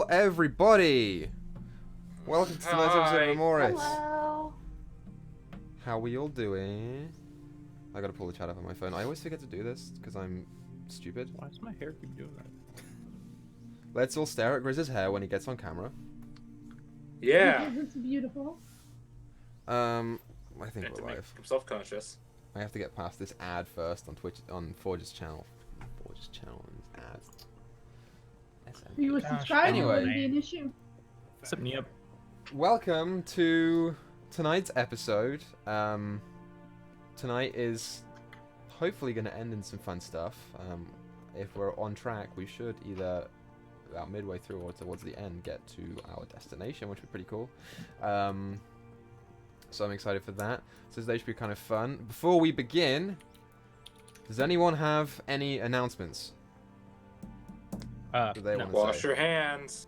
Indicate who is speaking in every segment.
Speaker 1: everybody! Welcome to tonight's episode of Emoris.
Speaker 2: Hello.
Speaker 1: How we all doing? I gotta pull the chat up on my phone. I always forget to do this because I'm stupid.
Speaker 3: Why does my hair keep doing that?
Speaker 1: Let's all stare at Grizz's hair when he gets on camera.
Speaker 4: Yeah.
Speaker 2: It's beautiful.
Speaker 1: I think
Speaker 4: To
Speaker 1: we're
Speaker 4: make
Speaker 1: live.
Speaker 4: him self-conscious.
Speaker 1: I have to get past this ad first on Twitch, on Forge's channel. Forge's channel and ads.
Speaker 2: If you were subscribed,
Speaker 1: Anyway.
Speaker 2: it wouldn't be an issue.
Speaker 3: Set me up.
Speaker 1: Welcome to tonight's episode. Tonight is hopefully going to end in some fun stuff. If we're on track, we should either about midway through or towards the end get to our destination, which would be pretty cool. So I'm excited for that. So today should be kind of fun. Before we begin, does anyone have any announcements? Do they
Speaker 3: No.
Speaker 1: want to
Speaker 4: Wash
Speaker 1: say?
Speaker 4: your hands.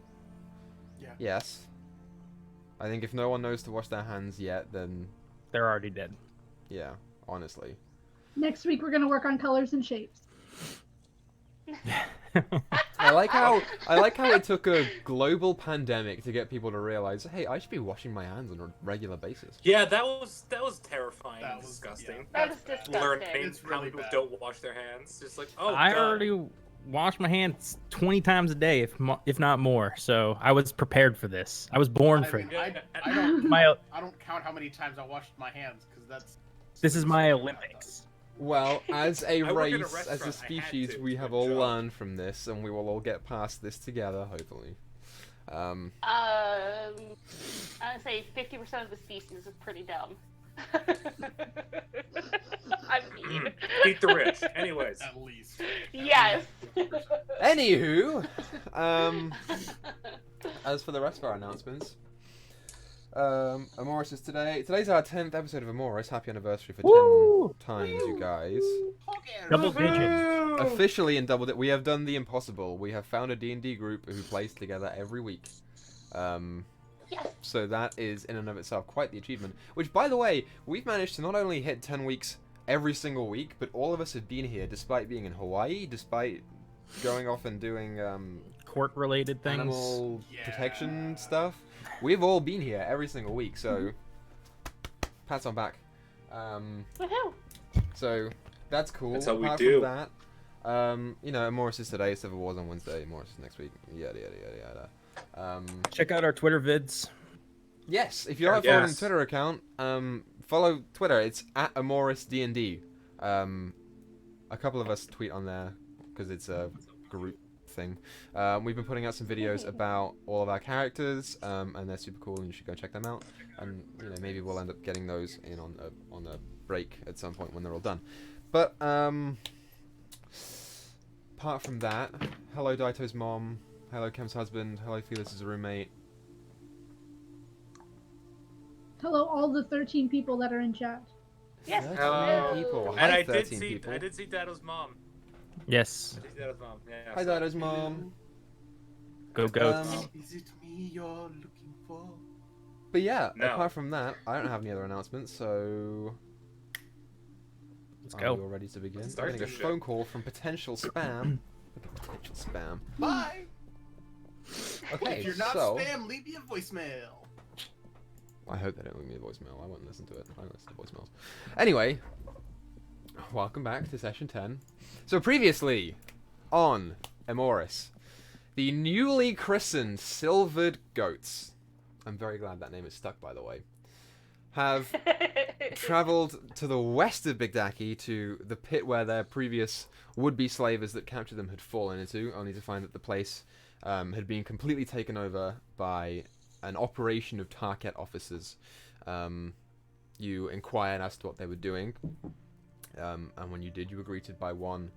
Speaker 1: Yes. I think if no one knows to wash their hands yet, then
Speaker 3: They're already dead.
Speaker 1: yeah, honestly.
Speaker 2: Next week, we're going to work on colors and shapes.
Speaker 1: I like how it took a global pandemic to get people to realize, hey, I should be washing my hands on a regular basis.
Speaker 4: Yeah, that was terrifying
Speaker 5: That
Speaker 4: and
Speaker 5: was-
Speaker 4: disgusting.
Speaker 5: yeah.
Speaker 2: That is disgusting.
Speaker 4: Learning
Speaker 5: It's
Speaker 4: how
Speaker 5: really
Speaker 4: people
Speaker 5: bad.
Speaker 4: don't wash their hands. Just like, oh,
Speaker 3: I
Speaker 4: God.
Speaker 3: already wash my hands 20 times a day, if not more. So I was prepared for this. I was born for it.
Speaker 5: I don't
Speaker 3: My
Speaker 5: I don't count how many times I washed my hands because
Speaker 3: this is my Olympics.
Speaker 1: Well, as a
Speaker 4: I work in a
Speaker 1: race, as a
Speaker 4: restaurant, I had
Speaker 1: species,
Speaker 4: to,
Speaker 1: we
Speaker 4: it's
Speaker 1: have
Speaker 4: my
Speaker 1: all
Speaker 4: job.
Speaker 1: learned from this, and we will all get past this together, hopefully.
Speaker 6: I would say 50% of the species is pretty dumb. I mean,
Speaker 4: Eat the rich. Anyways.
Speaker 5: at least.
Speaker 6: yes.
Speaker 1: Anywho, as for the rest of our announcements, Emoris is today's our 10th episode of Emoris. Happy anniversary for 10
Speaker 3: Woo!
Speaker 1: times, you guys.
Speaker 3: Double digits.
Speaker 1: Officially in double we have done the impossible. We have found a D&D group who plays together every week.
Speaker 6: Yes.
Speaker 1: So that is in and of itself quite the achievement. Which, by the way, we've managed to not only hit 10 weeks every single week, but all of us have been here despite being in Hawaii, despite going off and doing
Speaker 3: Court-related things.
Speaker 1: animal
Speaker 5: Yeah.
Speaker 1: protection stuff. We've all been here every single week, so pats on back.
Speaker 6: Woohoo.
Speaker 1: So that's cool.
Speaker 4: That's how we
Speaker 1: Apart
Speaker 4: do.
Speaker 1: From that, you know, Morris is today, Civil War's on Wednesday, Morris is next week, yada yada yada yada.
Speaker 3: Check out our Twitter vids.
Speaker 1: Yes, if you're not following the
Speaker 4: Yes.
Speaker 1: Twitter account, follow Twitter. It's at AmorisDND. A couple of us tweet on there because it's a group thing. We've been putting out some videos about all of our characters, and they're super cool, and you should go check them out. And you know, maybe we'll end up getting those in on a break at some point when they're all done. But apart from that, hello Daito's mom, hello Kem's husband, hello Felix's roommate.
Speaker 2: Hello, all the 13 people that are in chat.
Speaker 6: Yes.
Speaker 1: 13
Speaker 4: Hello.
Speaker 1: people.
Speaker 4: And
Speaker 1: Hi,
Speaker 4: I did
Speaker 1: 13
Speaker 4: see
Speaker 1: people.
Speaker 4: Dado's mom.
Speaker 3: Yes.
Speaker 4: I did see Dado's mom. Yeah.
Speaker 1: Hi,
Speaker 4: so-
Speaker 1: Dado's mom.
Speaker 3: Go goats.
Speaker 5: Is it me you're looking for?
Speaker 1: But yeah,
Speaker 4: No.
Speaker 1: apart from that, I don't have any other announcements, so...
Speaker 3: Let's
Speaker 1: Are
Speaker 3: go.
Speaker 1: we all ready to begin?
Speaker 4: Let's
Speaker 1: I'm
Speaker 4: start
Speaker 1: getting a
Speaker 4: this shit.
Speaker 1: phone call from potential spam. Potential spam.
Speaker 5: Bye.
Speaker 1: Okay,
Speaker 5: If you're not
Speaker 1: so...
Speaker 5: spam, leave me a voicemail.
Speaker 1: I hope they don't leave me a voicemail. I won't listen to it. I won't listen to voicemails. Anyway, welcome back to session 10. So previously, on Emoris, the newly christened Silvered Goats, I'm very glad that name is stuck, by the way, have travelled to the west of Bigdaki to the pit where their previous would-be slavers that captured them had fallen into, only to find that the place had been completely taken over by an operation of Tarket officers. You inquired as to what they were doing, and when you did, you were greeted by one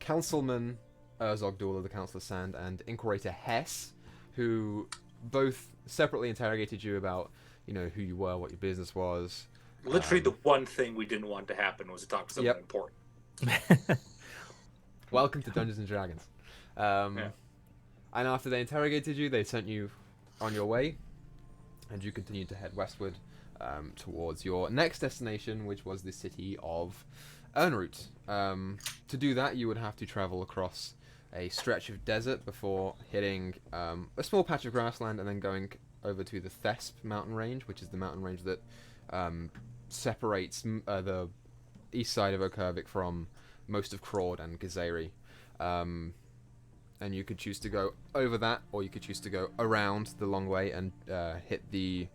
Speaker 1: Councilman Zogdul of the Council of Sand and Inquirator Hess, who both separately interrogated you about, you know, who you were, what your business was.
Speaker 4: Literally, the one thing we didn't want to happen was to talk to someone
Speaker 1: Yep.
Speaker 4: important.
Speaker 1: Welcome to Dungeons and Dragons.
Speaker 4: Yeah.
Speaker 1: And after they interrogated you, they sent you on your way, and you continued to head westward towards your next destination, which was the city of Earnroot. To do that, you would have to travel across a stretch of desert before hitting a small patch of grassland and then going over to the Thesp mountain range, which is the mountain range that separates the east side of Okervik from most of Kraud and Gazeri. And you could choose to go over that, or you could choose to go around the long way and hit the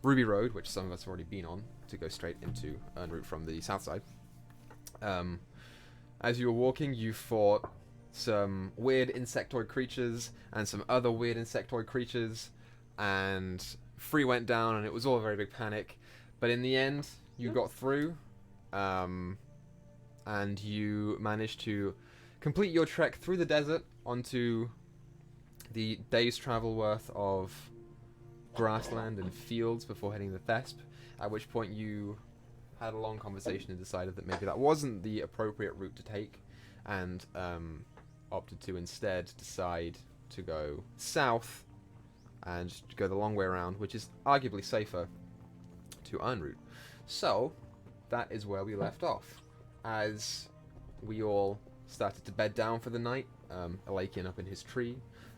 Speaker 1: Ruby Road, which some of us have already been on, to go straight into en route from the south side. As you were walking, you fought some weird insectoid creatures and some other weird insectoid creatures, and Free went down, and it was all a very big panic. But in the end, you got through, and you managed to complete your trek through the desert onto the day's travel worth of grassland and fields before heading to Thesp, at which point you had a long conversation and decided that maybe that wasn't the appropriate route to take, and opted to instead decide to go south and go the long way around, which is arguably safer to en route. So that is where we left off, as we all started to bed down for the night, Alakian up in his tree,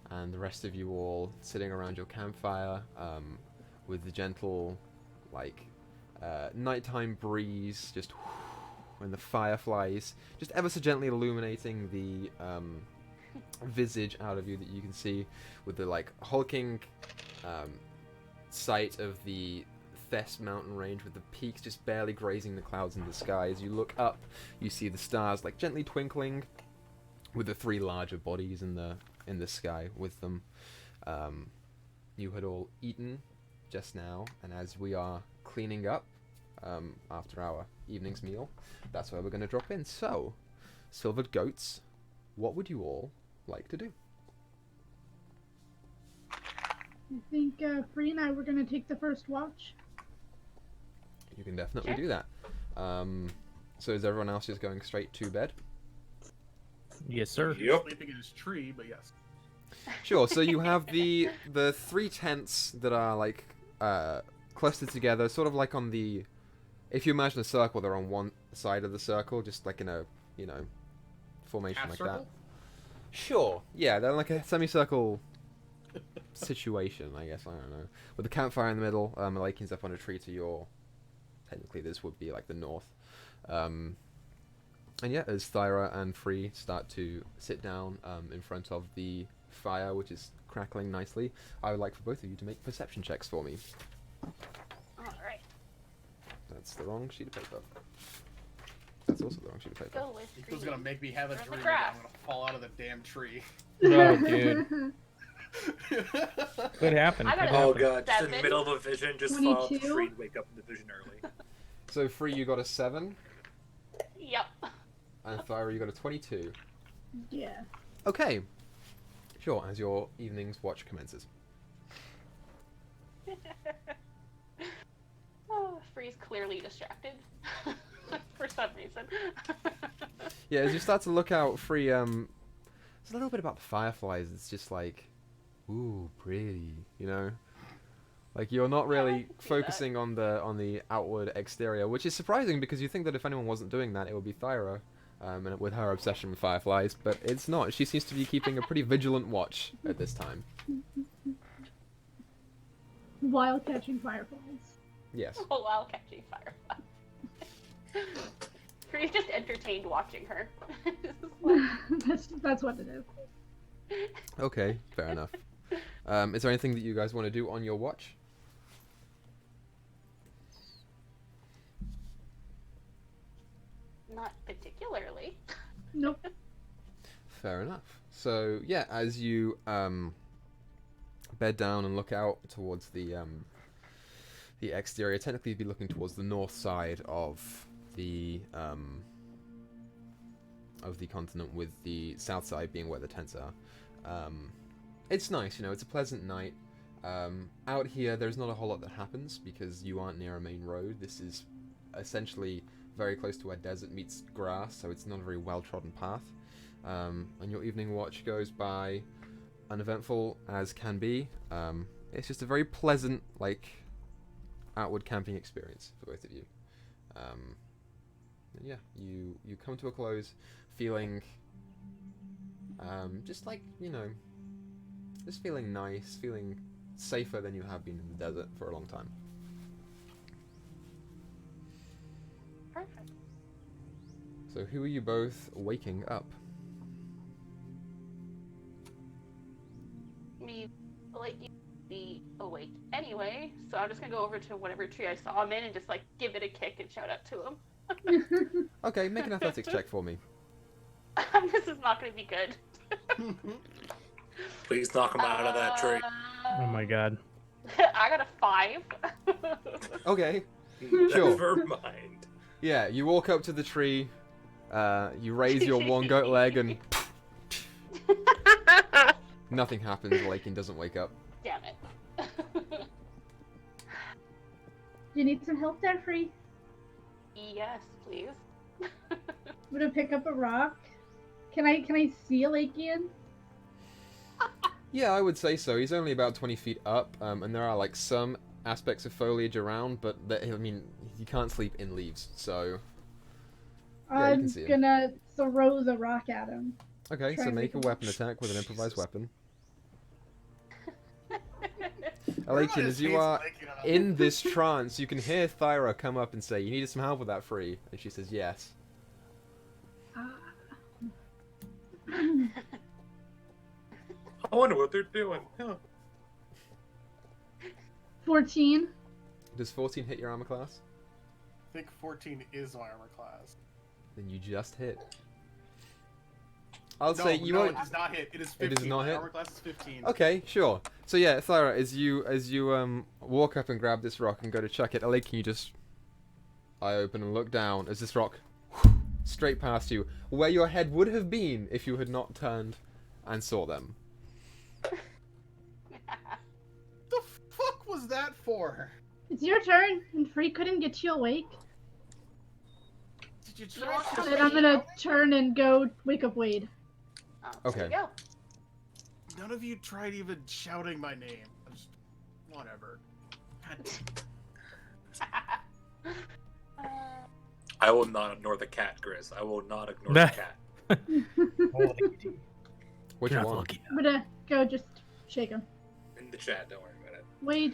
Speaker 1: and the rest of you all sitting around your campfire, with the gentle, like, nighttime breeze, just and the fireflies just ever so gently illuminating the visage out of you that you can see, with the like hulking sight of the Thesp mountain range, with the peaks just barely grazing the clouds in the sky. As you look up, you see the stars like gently twinkling, with the three larger bodies in the sky with them. You had all eaten just now, and as we are cleaning up after our evening's meal, that's where we're going to drop in. So, Silvered Goats, what would you all like to do?
Speaker 2: I think Free and I were going to take the first watch.
Speaker 1: You can definitely do that. So is everyone else just going straight to bed?
Speaker 3: Yes, sir.
Speaker 4: Yep.
Speaker 5: Sleeping in his tree, but yes.
Speaker 1: Sure. So you have the three tents that are like clustered together, sort of like on the. If you imagine a circle, they're on one side of the circle, just like in a formation
Speaker 5: Half
Speaker 1: like
Speaker 5: circle?
Speaker 1: that. Sure. Yeah, they're like a semicircle situation, I guess. I don't know. With the campfire in the middle, Malakin's up on a tree to your. Technically, this would be like the north. And yeah, as Thyra and Free start to sit down in front of the fire, which is crackling nicely, I would like for both of you to make perception checks for me.
Speaker 6: Alright.
Speaker 1: That's the wrong sheet of paper. That's also the wrong sheet of paper.
Speaker 6: Go with
Speaker 5: He was
Speaker 6: green.
Speaker 5: gonna make me have a
Speaker 6: We're in the
Speaker 5: dream that
Speaker 6: grass.
Speaker 5: I'm gonna fall out of the damn tree.
Speaker 3: Oh, dude. Could happen.
Speaker 6: I got
Speaker 3: Could
Speaker 6: a-
Speaker 4: Oh
Speaker 3: happen.
Speaker 4: god, just in the
Speaker 6: 7.
Speaker 4: middle of a vision, just fall off the
Speaker 2: 22?
Speaker 4: tree and wake up in the vision early.
Speaker 1: So Free, you got a 7,
Speaker 6: Yep.
Speaker 1: and Thyra, you got a 22.
Speaker 2: Yeah.
Speaker 1: Okay. Sure, as your evening's watch commences.
Speaker 6: Oh, Free's clearly distracted. For some reason.
Speaker 1: Yeah, as you start to look out, Free, there's a little bit about the fireflies. It's just like, ooh, pretty, you know? Like, you're not
Speaker 6: I
Speaker 1: really
Speaker 6: can see
Speaker 1: focusing on the outward exterior, which is surprising because you think that if anyone wasn't doing that, it would be Thyra, and with her obsession with fireflies, but it's not. She seems to be keeping a pretty vigilant watch at this time.
Speaker 2: While catching fireflies.
Speaker 1: Yes.
Speaker 6: While catching fireflies. Free's just entertained watching her.
Speaker 2: That's what it is.
Speaker 1: Okay, fair enough. Is there anything that you guys want to do on your watch?
Speaker 6: Not particularly.
Speaker 2: Nope.
Speaker 1: Fair enough. So yeah, as you bed down and look out towards the exterior, technically you'd be looking towards the north side of the continent, with the south side being where the tents are. It's nice, it's a pleasant night. Out here, there's not a whole lot that happens because you aren't near a main road. This is essentially very close to where desert meets grass, so it's not a very well-trodden path. And your evening watch goes by uneventful as can be. It's just a very pleasant, outward camping experience for both of you. And yeah, you come to a close feeling Just like, just feeling nice, feeling safer than you have been in the desert for a long time.
Speaker 6: Perfect.
Speaker 1: So who are you both waking up?
Speaker 6: Me, like you be awake anyway, so I'm just gonna go over to whatever tree I saw him in and just like give it a kick and shout out to him.
Speaker 1: Okay, make an athletics check for me.
Speaker 6: This is not gonna be good.
Speaker 4: Please knock him out of that tree.
Speaker 3: Oh my god.
Speaker 6: I got a 5.
Speaker 1: Okay, sure.
Speaker 4: Never mind.
Speaker 1: Yeah, you walk up to the tree, you raise your one goat leg, and nothing happens. Lakin doesn't wake up.
Speaker 6: Damn it.
Speaker 2: You need some help there, Free?
Speaker 6: Yes, please.
Speaker 2: I'm gonna pick up a rock. Can I see Lakian?
Speaker 1: Yeah, I would say so. He's only about 20 feet up, and there are like some aspects of foliage around, but you can't sleep in leaves, so yeah, you can
Speaker 2: I'm
Speaker 1: see him.
Speaker 2: gonna throw the rock at him.
Speaker 1: Okay,
Speaker 2: Try
Speaker 1: so
Speaker 2: and
Speaker 1: make a
Speaker 2: make a-
Speaker 1: weapon attack with an improvised
Speaker 4: Jesus.
Speaker 1: weapon.
Speaker 5: Everyone
Speaker 1: Alakin, as
Speaker 5: just
Speaker 1: you
Speaker 5: hates
Speaker 1: are
Speaker 5: Lakin.
Speaker 1: in this trance, you can hear Thyra come up and say, "You needed some help with that, Free," and she says, "Yes."
Speaker 4: I wonder what they're doing. Huh.
Speaker 2: 14.
Speaker 1: Does 14 hit your armor class?
Speaker 5: I think 14 is my armor class.
Speaker 1: Then you just hit. I'll
Speaker 5: No,
Speaker 1: say you
Speaker 5: no,
Speaker 1: won't.
Speaker 5: it does not hit. It is
Speaker 1: It
Speaker 5: 15.
Speaker 1: does not
Speaker 5: My
Speaker 1: hit?
Speaker 5: armor class is 15.
Speaker 1: Okay, sure. So yeah, Thyra, as you walk up and grab this rock and go to chuck it, Alakin, you just eye open and look down as this rock straight past you, where your head would have been if you had not turned and saw them.
Speaker 5: The fuck was that for?
Speaker 2: It's your turn, and Free couldn't get you awake.
Speaker 5: Did you
Speaker 6: You
Speaker 5: try
Speaker 6: want
Speaker 5: to...
Speaker 6: something?
Speaker 2: Then I'm gonna turn and go wake up Wade.
Speaker 6: There
Speaker 1: Okay.
Speaker 6: you go.
Speaker 5: None of you tried even shouting my name. Just... Whatever.
Speaker 4: I will not ignore the cat, Grizz. I will not ignore the cat.
Speaker 1: Which
Speaker 3: You're not
Speaker 1: one?
Speaker 3: lucky.
Speaker 2: I'm gonna go just shake him.
Speaker 4: In the chat, don't worry about it.
Speaker 2: Wade.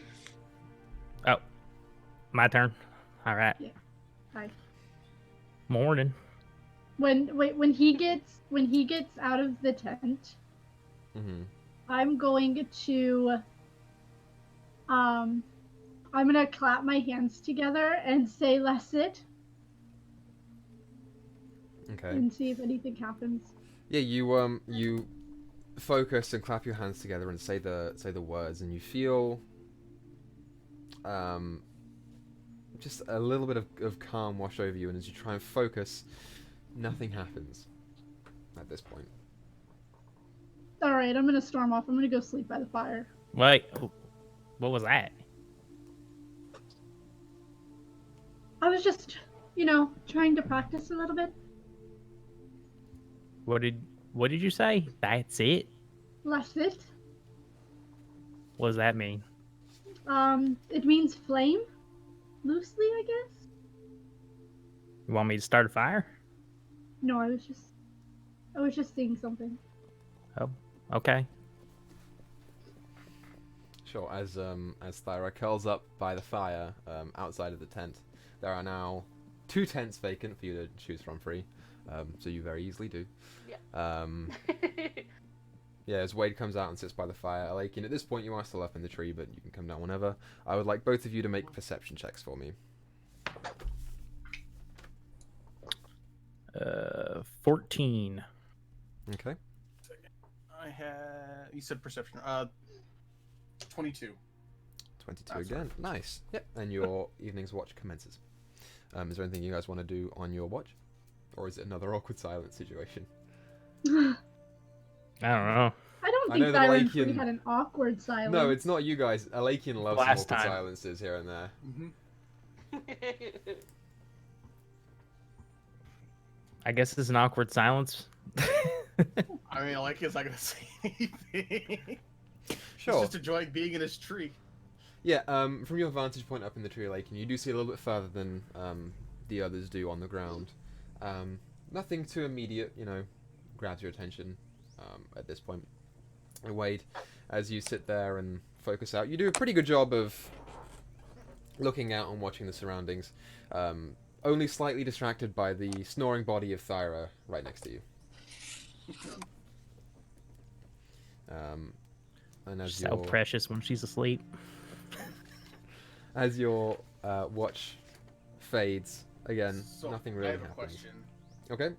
Speaker 3: Oh, my turn. All right.
Speaker 2: Yeah. Hi.
Speaker 3: Morning.
Speaker 2: When he gets out of the tent,
Speaker 1: Mm-hmm.
Speaker 2: I'm going to I'm gonna clap my hands together and say "Let's it"
Speaker 1: Okay.
Speaker 2: and see if anything happens.
Speaker 1: Yeah, you focus and clap your hands together and say the words, and you feel just a little bit of calm wash over you, and as you try and focus, nothing happens at this point.
Speaker 2: All right, I'm gonna storm off. I'm gonna go sleep by the fire.
Speaker 3: Wait, what was that?
Speaker 2: I was just, trying to practice a little bit.
Speaker 3: What did you say? That's it?
Speaker 2: "Let's it."
Speaker 3: What does that mean?
Speaker 2: It means flame, loosely, I guess.
Speaker 3: You want me to start a fire?
Speaker 2: No, I was just saying something.
Speaker 3: Oh, okay.
Speaker 1: Sure. As Thyra curls up by the fire outside of the tent, there are now 2 tents vacant for you to choose from, Free. So you very easily do.
Speaker 6: Yeah.
Speaker 1: Yeah, as Wade comes out and sits by the fire, Alakin, at this point you are still up in the tree, but you can come down whenever. I would like both of you to make perception checks for me.
Speaker 3: 14.
Speaker 1: Okay.
Speaker 5: I had... You said perception. 22.
Speaker 1: 22
Speaker 5: That's
Speaker 1: again. Nice. Yep. And your evening's watch commences. Is there anything you guys want to do on your watch? Or is it another awkward silence situation?
Speaker 3: I don't know.
Speaker 2: I don't
Speaker 1: I
Speaker 2: think
Speaker 1: know that
Speaker 2: Thyra and Free
Speaker 1: Lakian-
Speaker 2: had an awkward silence.
Speaker 1: No, it's not you guys. Alakin loves some
Speaker 3: Last
Speaker 1: awkward
Speaker 3: time.
Speaker 1: silences here and there.
Speaker 5: Mm-hmm.
Speaker 3: I guess it's an awkward silence.
Speaker 5: I mean, Lakin's not gonna say anything.
Speaker 1: Sure.
Speaker 5: He's just enjoying being in his tree.
Speaker 1: Yeah, from your vantage point up in the tree, Lakin, you do see a little bit further than the others do on the ground. Nothing too immediate, grabs your attention. at this point. And Wade, as you sit there and focus out, you do a pretty good job of looking out and watching the surroundings, only slightly distracted by the snoring body of Thyra right next to you. And as
Speaker 3: So
Speaker 1: your
Speaker 3: precious when she's asleep.
Speaker 1: as your watch fades again,
Speaker 5: So,
Speaker 1: nothing
Speaker 5: I
Speaker 1: really
Speaker 5: have a
Speaker 1: happens.
Speaker 5: question.
Speaker 1: Okay.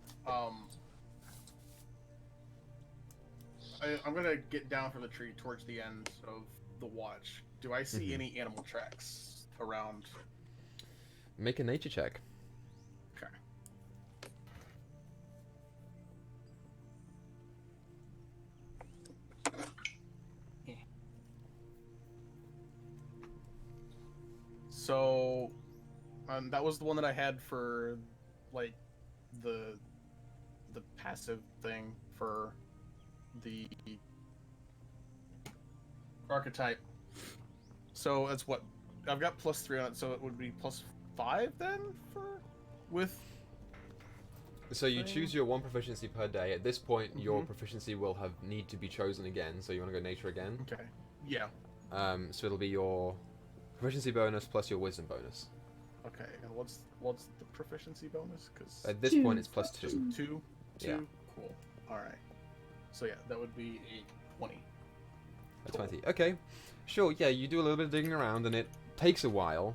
Speaker 5: I'm gonna get down from the tree towards the end of the watch. Do I see
Speaker 1: Mhm.
Speaker 5: any animal tracks around?
Speaker 1: Make a nature check.
Speaker 5: Okay. So, that was the one that I had for, like, the passive thing for the archetype. So that's what I've got +3 on it. So it would be +5 then for with.
Speaker 1: So you
Speaker 5: Thing.
Speaker 1: choose your one proficiency per day. At this point, your
Speaker 5: Mhm.
Speaker 1: proficiency will have need to be chosen again. So you want to go nature again.
Speaker 5: Okay. Yeah.
Speaker 1: So it'll be your proficiency bonus plus your wisdom bonus.
Speaker 5: Okay. And what's the proficiency bonus? Because
Speaker 1: At this
Speaker 2: 2.
Speaker 1: point, it's +2.
Speaker 5: just two.
Speaker 1: Yeah.
Speaker 5: Cool. All right. So yeah, that would be a 20.
Speaker 1: A 20. Okay. Sure, yeah, you do a little bit of digging around, and it takes a while.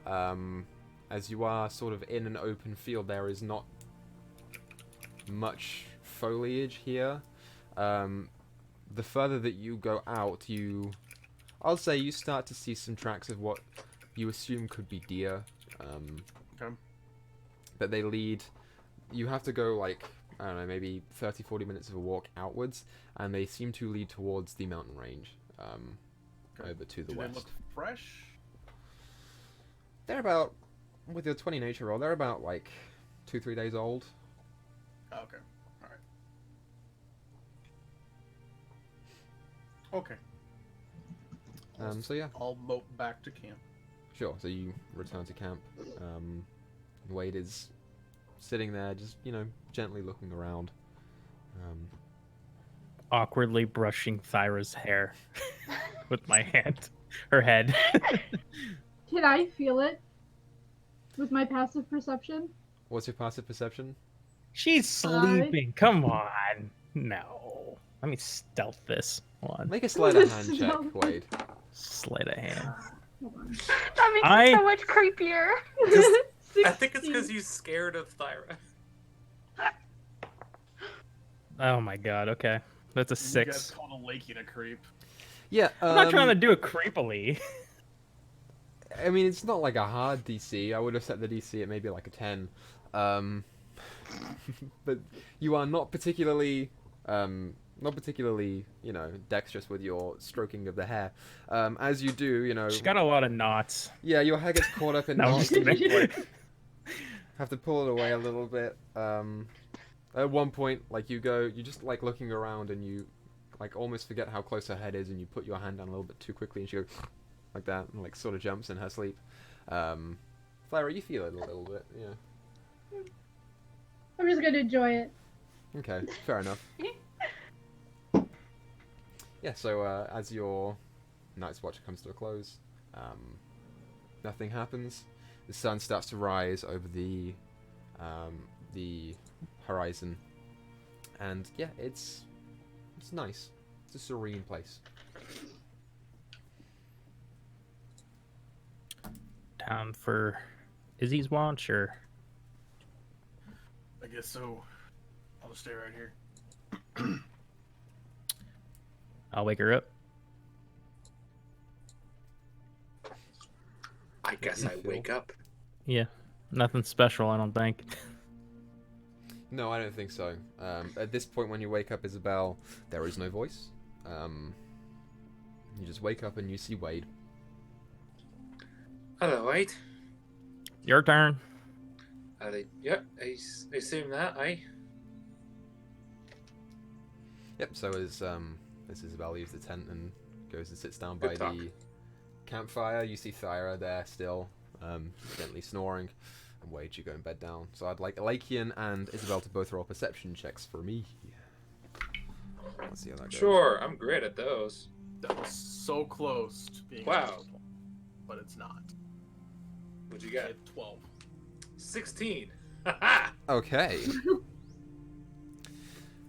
Speaker 1: As you are sort of in an open field, there is not much foliage here. The further that you go out, I'll say you start to see some tracks of what you assume could be deer.
Speaker 5: Okay.
Speaker 1: But they lead... You have to go, like, I don't know, maybe 30, 40 minutes of a walk outwards, and they seem to lead towards the mountain range,
Speaker 5: Okay.
Speaker 1: over to the
Speaker 5: Do
Speaker 1: west.
Speaker 5: they look fresh?
Speaker 1: They're about, with your 20 nature roll, they're about, like, 2-3 days old.
Speaker 5: Oh, okay. All right. Okay.
Speaker 1: So yeah,
Speaker 5: I'll mope back to camp.
Speaker 1: sure. So you return to camp. Wade is sitting there, just, gently looking around.
Speaker 3: Awkwardly brushing Thyra's hair with my hand. Her head.
Speaker 2: Can I feel it with my passive perception?
Speaker 1: What's your passive perception?
Speaker 3: She's sleeping. Come on. No. Let me stealth this. Hold on.
Speaker 1: Make a sleight of hand check,
Speaker 2: Stealth.
Speaker 1: Wade.
Speaker 3: Sleight of hand.
Speaker 2: Hold on.
Speaker 6: That makes
Speaker 3: I-
Speaker 6: it so much creepier.
Speaker 4: I think it's because
Speaker 2: 16.
Speaker 4: you're scared of Thyra.
Speaker 3: Oh my god, okay. That's a
Speaker 5: You guys
Speaker 3: 6.
Speaker 5: called a Lakey a creep.
Speaker 1: Yeah,
Speaker 3: I'm not trying to do it creepily.
Speaker 1: I mean, it's not like a hard DC. I would have set the DC at maybe like a 10. But you are not particularly, dexterous with your stroking of the hair. As you do,
Speaker 3: She's got a lot of knots.
Speaker 1: yeah, your hair gets caught up in
Speaker 3: No, I'm
Speaker 1: knots.
Speaker 3: just
Speaker 1: and you
Speaker 3: kidding.
Speaker 1: have to pull it away a little bit. At one point, like, you're just like looking around and you like almost forget how close her head is, and you put your hand down a little bit too quickly, and she goes like that, and like sort of jumps in her sleep. Thyra, you feel it a little bit, yeah.
Speaker 2: I'm just gonna enjoy it.
Speaker 1: Okay, fair enough. Yeah, so as your night's watch comes to a close, nothing happens. The sun starts to rise over the horizon, and yeah, it's nice. It's a serene place.
Speaker 3: Down for Izzy's watch, or
Speaker 5: I guess so. I'll just stay right here.
Speaker 3: I'll wake her up.
Speaker 4: I guess I wake up.
Speaker 3: Yeah. Nothing special, I don't think.
Speaker 1: No, I don't think so. At this point, when you wake up, Isabel, there is no voice. You just wake up and you see Wade.
Speaker 4: Hello, Wade.
Speaker 3: Your turn.
Speaker 4: Yep, I assume that, eh?
Speaker 1: Yep. So as Isabel leaves the tent and goes and sits down by
Speaker 4: Good talk.
Speaker 1: the campfire, you see Thyra there still, gently snoring. And Wade, you go in bed down. So I'd like Alakian and Isabel to both roll perception checks for me. Let's see how that goes.
Speaker 4: Sure, I'm great at those.
Speaker 5: That was so close to being
Speaker 4: Wow.
Speaker 5: a 20, but it's not.
Speaker 4: What'd you get?
Speaker 5: It's 12.
Speaker 4: 16. Haha.
Speaker 1: Okay.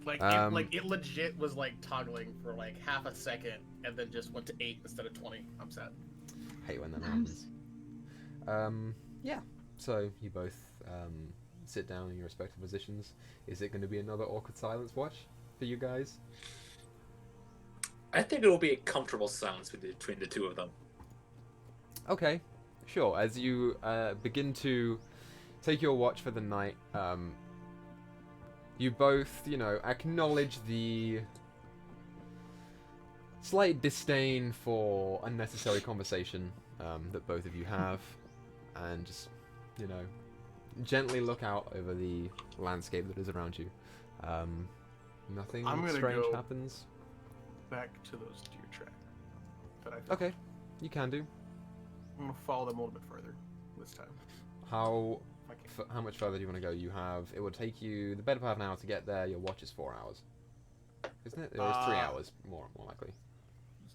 Speaker 5: Like, it legit was like toggling for like half a second, and then just went to 8 instead of 20. I'm sad.
Speaker 1: Hate when that happens. Yeah. So you both sit down in your respective positions. Is it going to be another awkward silence watch for you guys?
Speaker 4: I think it will be a comfortable silence between the two of them.
Speaker 1: Okay, sure. As you begin to take your watch for the night, you both, acknowledge the slight disdain for unnecessary conversation that both of you have, and just, gently look out over the landscape that is around you. Nothing
Speaker 5: I'm gonna
Speaker 1: strange
Speaker 5: go
Speaker 1: happens.
Speaker 5: Back to those deer track that I found.
Speaker 1: Okay, you can do.
Speaker 5: I'm gonna follow them a little bit further this time.
Speaker 1: How
Speaker 5: If I can.
Speaker 1: how much further do you want to go? It will take you the better part of an hour to get there. Your watch is 4 hours, isn't it? Or it's 3 hours, more likely.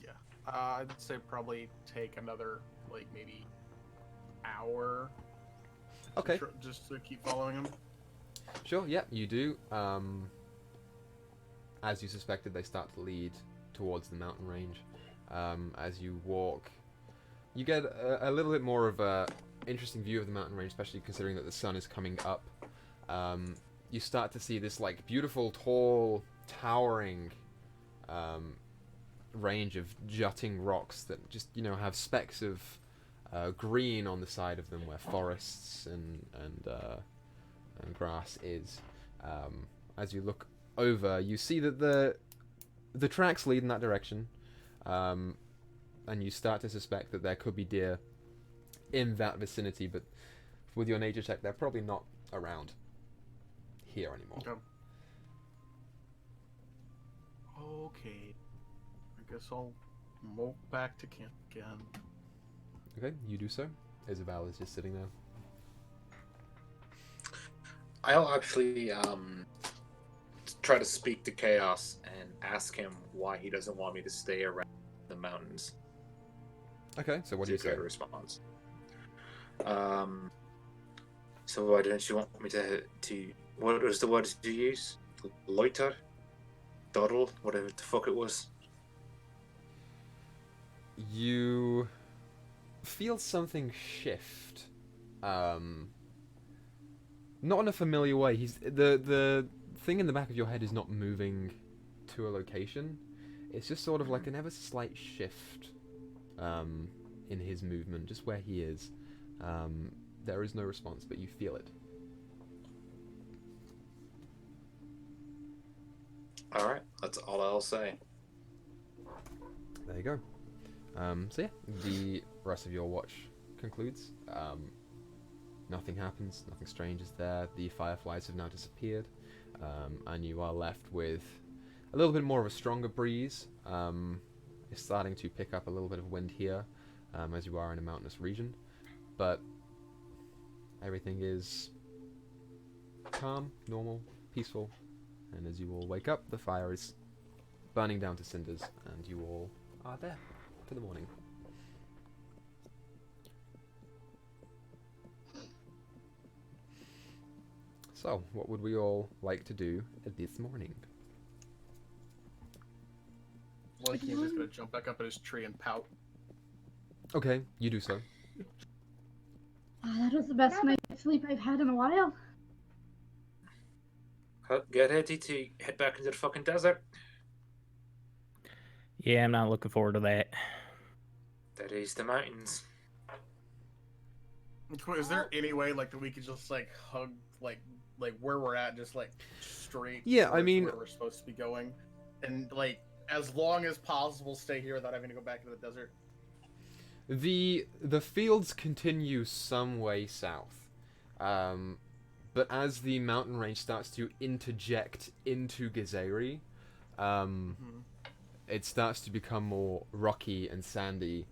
Speaker 5: Yeah. I'd say probably take another like maybe hour.
Speaker 1: Okay.
Speaker 5: Just to keep following them.
Speaker 1: Sure, yeah, you do. As you suspected, they start to lead towards the mountain range. As you walk, you get a little bit more of a interesting view of the mountain range, especially considering that the sun is coming up. You start to see this like beautiful, tall, towering range of jutting rocks that just have specks of green on the side of them, where forests and grass is. As you look over, you see that the tracks lead in that direction, and you start to suspect that there could be deer in that vicinity, but with your nature check, they're probably not around here anymore.
Speaker 5: Okay. I guess I'll mope back to camp again.
Speaker 1: Okay, you do so. Isabel is just sitting there.
Speaker 4: I'll actually try to speak to Chaos and ask him why he doesn't want me to stay around the mountains.
Speaker 1: Okay, so what do you
Speaker 4: See if
Speaker 1: say?
Speaker 4: he responds. So why don't you want me to what was the word you use? Loiter? Dawdle? Whatever the fuck it was.
Speaker 1: You feel something shift. Not in a familiar way. The thing in the back of your head is not moving to a location. It's just sort of like an ever slight shift in his movement, just where he is. There is no response, but you feel it.
Speaker 4: Alright, that's all I'll say.
Speaker 1: There you go. So yeah, the rest of your watch concludes. Nothing happens, nothing strange is there. The fireflies have now disappeared, and you are left with a little bit more of a stronger breeze. It's starting to pick up a little bit of wind here, as you are in a mountainous region, but everything is calm, normal, peaceful, and as you all wake up, the fire is burning down to cinders, and you all are there for the morning. So, what would we all like to do this morning?
Speaker 5: Like he's just gonna jump back up in his tree and pout.
Speaker 1: Okay, you do so.
Speaker 2: That was the best night's sleep I've had in a while.
Speaker 4: Get ready to head back into the fucking desert.
Speaker 3: Yeah, I'm not looking forward to that.
Speaker 4: That is the mountains.
Speaker 5: Is there any way like that we could just like hug like where we're at, just like straight?
Speaker 1: Yeah, I
Speaker 5: towards
Speaker 1: mean-
Speaker 5: where we're supposed to be going, and like as long as possible, stay here without having to go back into the desert.
Speaker 1: The fields continue some way south, but as the mountain range starts to interject into Gezeri, it starts to become more rocky and sandy.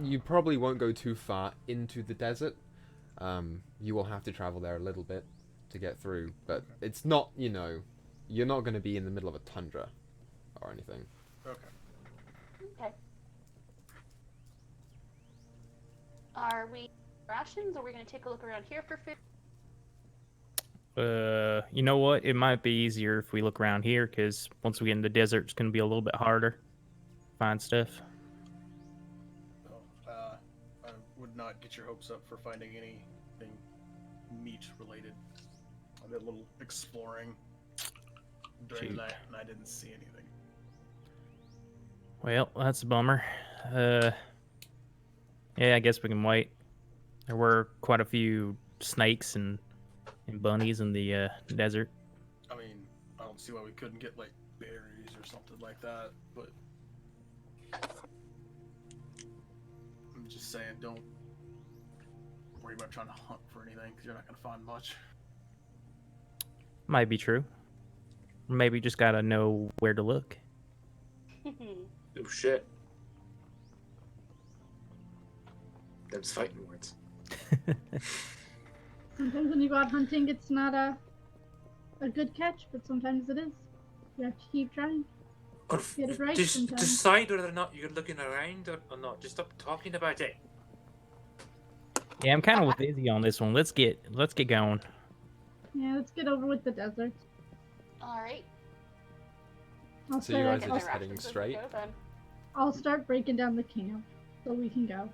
Speaker 1: You probably won't go too far into the desert. You will have to travel there a little bit to get through, but it's not, you're not going to be in the middle of a tundra or anything.
Speaker 5: Okay.
Speaker 6: Okay. Are we rations, or are we gonna take a look around here for food?
Speaker 3: You know what? It might be easier if we look around here, because once we get in the desert, it's gonna be a little bit harder to find stuff.
Speaker 5: Well, I would not get your hopes up for finding anything meat related. I did a little exploring during the night, and I didn't see anything.
Speaker 3: Well, that's a bummer. Yeah, I guess we can wait. There were quite a few snakes and bunnies in the desert.
Speaker 5: I mean, I don't see why we couldn't get like berries or something like that, but I'm just saying, don't worry about trying to hunt for anything because you're not gonna find much.
Speaker 3: Might be true. Maybe just gotta know where to look.
Speaker 4: Oh shit. Them's fighting words.
Speaker 2: Sometimes when you go out hunting, it's not a good catch, but sometimes it is. You have to keep trying. Get it right
Speaker 4: Just
Speaker 2: sometimes.
Speaker 4: decide whether or not you're looking around or not. Just stop talking about it.
Speaker 3: Yeah, I'm kind of with Izzy on this one. Let's get going.
Speaker 2: Yeah, let's get over with the desert.
Speaker 6: All right.
Speaker 1: So you guys
Speaker 6: Get
Speaker 1: are
Speaker 6: the
Speaker 1: just heading
Speaker 6: rations as we
Speaker 1: straight?
Speaker 6: go, then.
Speaker 2: I'll start breaking down the camp so we can go.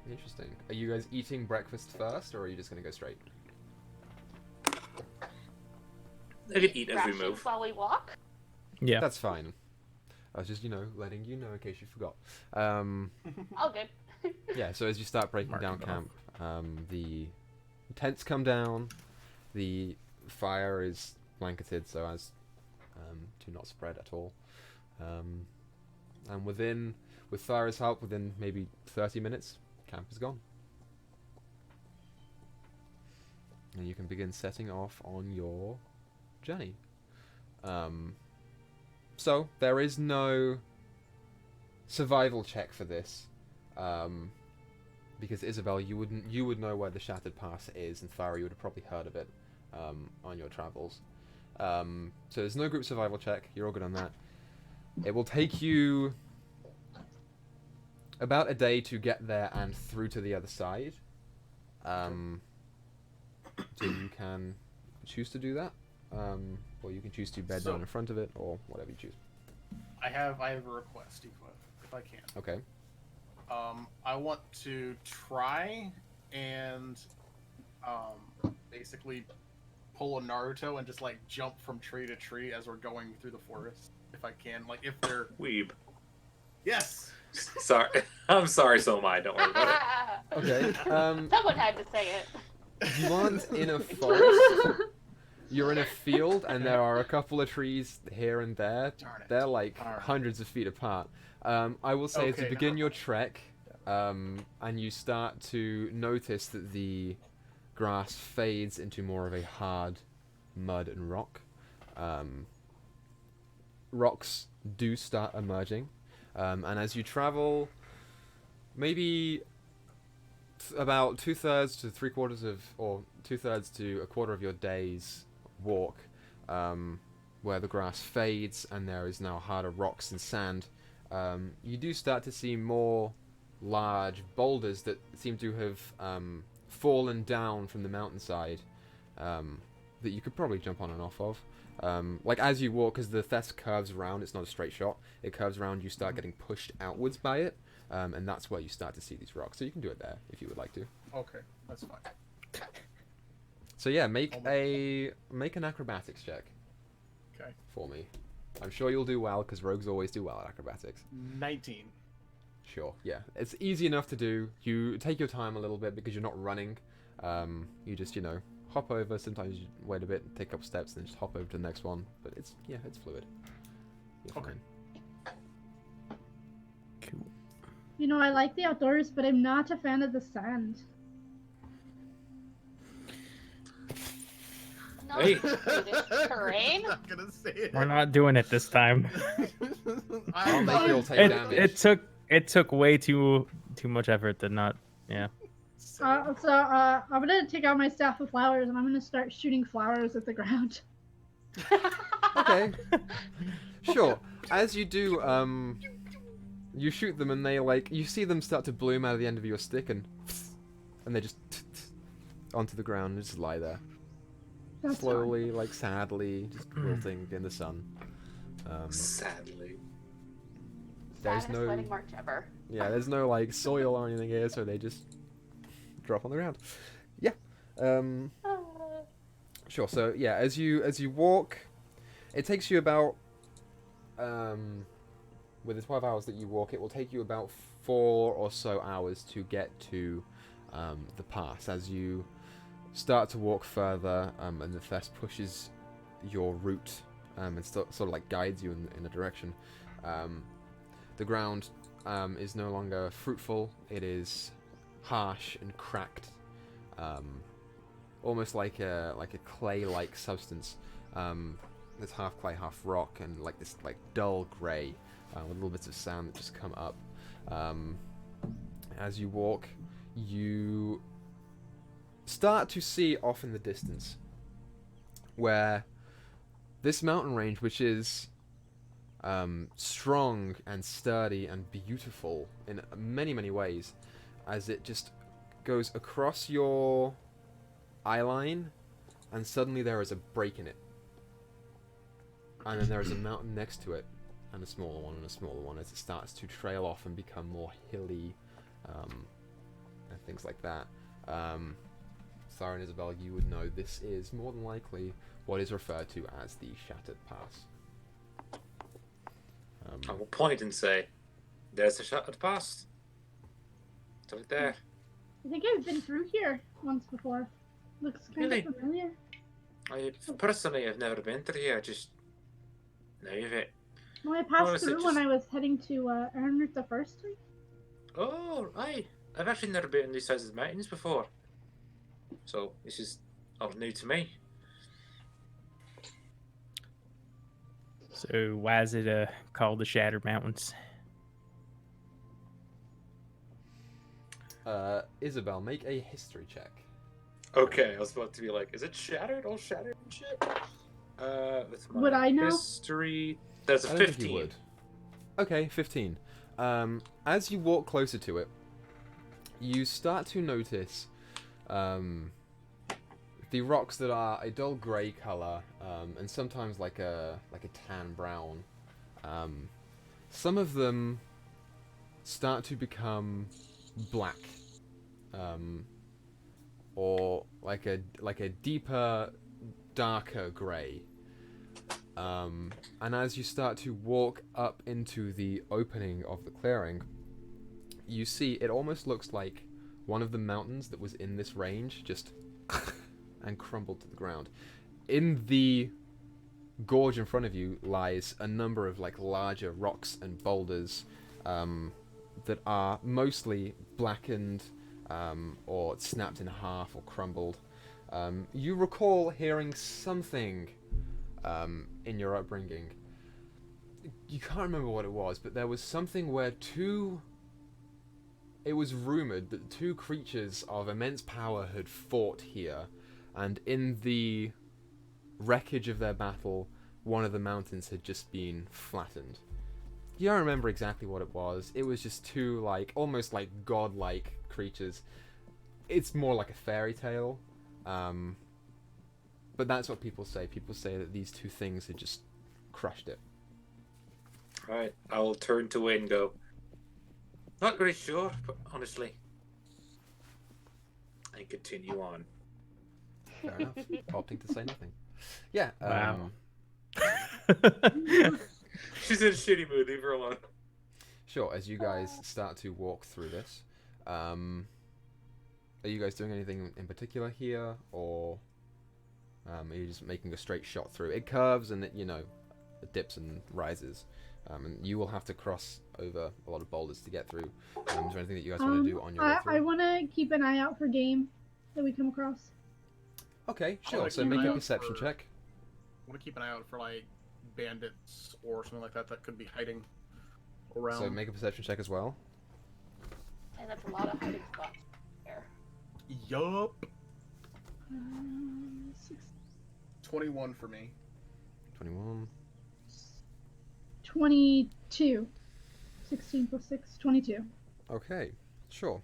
Speaker 1: Interesting. Are you guys eating breakfast first, or are you just going to go straight?
Speaker 4: I could eat as we
Speaker 6: Rations
Speaker 4: move.
Speaker 6: while we walk.
Speaker 3: Yeah.
Speaker 1: That's fine. I was just, letting you know in case you forgot.
Speaker 6: All good.
Speaker 1: Yeah, so as you start breaking
Speaker 3: Mark
Speaker 1: down
Speaker 3: it
Speaker 1: camp, the tents come down, the fire is blanketed so as to not spread at all. And with fire's help, within maybe 30 minutes, camp is gone. And you can begin setting off on your journey. So, there is no survival check for this. Because Isabel, you would know where the Shattered Pass is, and Farah, you would have probably heard of it on your travels. So there's no group survival check. You're all good on that. It will take you about a day to get there and through to the other side. So you can choose to do that, or you can choose to bed down in front of it, or whatever you choose.
Speaker 5: I have a request, if I can.
Speaker 1: Okay.
Speaker 5: I want to try and basically pull a Naruto and just like jump from tree to tree as we're going through the forest, if I can. Like if they're
Speaker 4: Weeb.
Speaker 5: yes.
Speaker 4: Sorry. I'm sorry, so am I. Don't worry about it.
Speaker 1: Okay.
Speaker 6: Someone had to say it.
Speaker 1: You aren't in a forest. You're in a field, and there are a couple of trees here and there.
Speaker 5: Darn it.
Speaker 1: They're like
Speaker 5: Alright.
Speaker 1: hundreds of feet apart. I will say, as you
Speaker 5: Okay,
Speaker 1: begin
Speaker 5: now-
Speaker 1: your trek, and you start to notice that the grass fades into more of a hard mud and rock. Rocks do start emerging, and as you travel, maybe about 2/3 to 3/4 of, or 2/3 to a quarter of your day's walk, where the grass fades and there is now harder rocks and sand, you do start to see more large boulders that seem to have fallen down from the mountainside, that you could probably jump on and off of. Like as you walk, because the theft curves around, it's not a straight shot, it curves around, you start getting pushed outwards by it, and that's where you start to see these rocks. So you can do it there if you would like to.
Speaker 5: Okay, that's fine.
Speaker 1: So yeah, make an acrobatics check
Speaker 5: Okay.
Speaker 1: for me. I'm sure you'll do well, because rogues always do well at acrobatics.
Speaker 5: 19.
Speaker 1: Sure, yeah. It's easy enough to do. You take your time a little bit because you're not running. You just, hop over. Sometimes you wait a bit, take a couple steps, and then just hop over to the next one. But it's fluid. You're
Speaker 5: Okay.
Speaker 1: fine.
Speaker 3: Cool.
Speaker 2: I like the outdoors, but I'm not a fan of the sand.
Speaker 6: No,
Speaker 4: Hey.
Speaker 6: terrain.
Speaker 5: I'm not gonna say it.
Speaker 3: We're not doing it this time.
Speaker 1: I'll make you all take
Speaker 3: It,
Speaker 1: damage.
Speaker 3: it took way too much effort to not. Yeah.
Speaker 2: I'm gonna take out my staff of flowers and I'm gonna start shooting flowers at the ground.
Speaker 1: Okay. Sure. As you do, you shoot them and they you see them start to bloom out of the end of your stick and they just onto the ground and just lie there.
Speaker 2: That's
Speaker 1: Slowly, sadly, just wilting in the sun.
Speaker 4: Sadly.
Speaker 1: There's
Speaker 6: Saddest
Speaker 1: no-
Speaker 6: wedding march ever.
Speaker 1: Yeah, there's no soil or anything here, so they just drop on the ground. Yeah. Sure. So yeah, as you walk, it takes you about with the 12 hours that you walk, it will take you about 4 or so hours to get to the pass. As you start to walk further, and the Fest pushes your route and sort of guides you in a direction. The ground is no longer fruitful. It is harsh and cracked, almost like a clay-like substance. It's half clay, half rock, and this dull grey with little bits of sand that just come up. As you walk, you start to see off in the distance where this mountain range, which is strong and sturdy and beautiful in many, many ways, as it just goes across your eye line, and suddenly there is a break in it. And then there is a mountain next to it, and a smaller one, and a smaller one, as it starts to trail off and become more hilly, and things like that. Sarah and Isabel, you would know this is more than likely what is referred to as the Shattered Pass.
Speaker 4: I will point and say, "There's the Shattered Pass. It's right there."
Speaker 2: I think I've been through here once before. Looks kind
Speaker 4: Really?
Speaker 2: of familiar.
Speaker 4: I personally have never been through here. Just know of it.
Speaker 2: Well, I
Speaker 4: Or
Speaker 2: passed
Speaker 4: is it
Speaker 2: through when
Speaker 4: just-
Speaker 2: I was heading to Earnroot the first week.
Speaker 4: Oh, aye. I've actually never been on these sides of the mountains before, so this is all new to me.
Speaker 3: So why is it called the Shattered Mountains?
Speaker 1: Isabel, make a history check.
Speaker 4: Okay, I was about to be like, is it shattered? All shattered and shit? With my
Speaker 2: Would I know?
Speaker 4: history, there's a
Speaker 1: I don't
Speaker 4: 15.
Speaker 1: think you would. Okay, 15. As you walk closer to it, you start to notice the rocks that are a dull grey colour, and sometimes like a tan brown. Some of them start to become black, or like a deeper, darker grey. And as you start to walk up into the opening of the clearing, you see it almost looks like one of the mountains that was in this range just and crumbled to the ground. In the gorge in front of you lies a number of larger rocks and boulders that are mostly blackened or snapped in half or crumbled. You recall hearing something in your upbringing. You can't remember what it was, but there was something where it was rumored that 2 creatures of immense power had fought here, and in the wreckage of their battle, one of the mountains had just been flattened. You don't remember exactly what it was. It was just 2 almost godlike creatures. It's more like a fairy tale. But that's what people say. People say that these 2 things had just crushed it.
Speaker 4: Right, I will turn to Wayne and go, not really sure, but honestly, and continue on.
Speaker 1: Fair enough. Opting to say nothing. Yeah.
Speaker 3: Wow.
Speaker 4: She's in a shitty mood, leave her alone.
Speaker 1: Sure. As you guys start to walk through this, are you guys doing anything in particular here, or are you just making a straight shot through? It curves and it dips and rises, and you will have to cross over a lot of boulders to get through. Is there anything that you guys want to do on your way through?
Speaker 2: I want to keep an eye out for game that we come across.
Speaker 1: Okay,
Speaker 5: I
Speaker 1: sure.
Speaker 5: wanna
Speaker 1: So
Speaker 5: keep
Speaker 1: make
Speaker 5: an eye
Speaker 1: a
Speaker 5: out
Speaker 1: perception
Speaker 5: for-
Speaker 1: check.
Speaker 5: I want to keep an eye out for bandits or something like that that could be hiding around.
Speaker 1: So make a perception check as well.
Speaker 6: And that's a lot of hiding spots there.
Speaker 5: Yup.
Speaker 2: 6.
Speaker 5: 21 for me.
Speaker 1: 21.
Speaker 2: 22. 16 plus 6, 22.
Speaker 1: Okay, sure.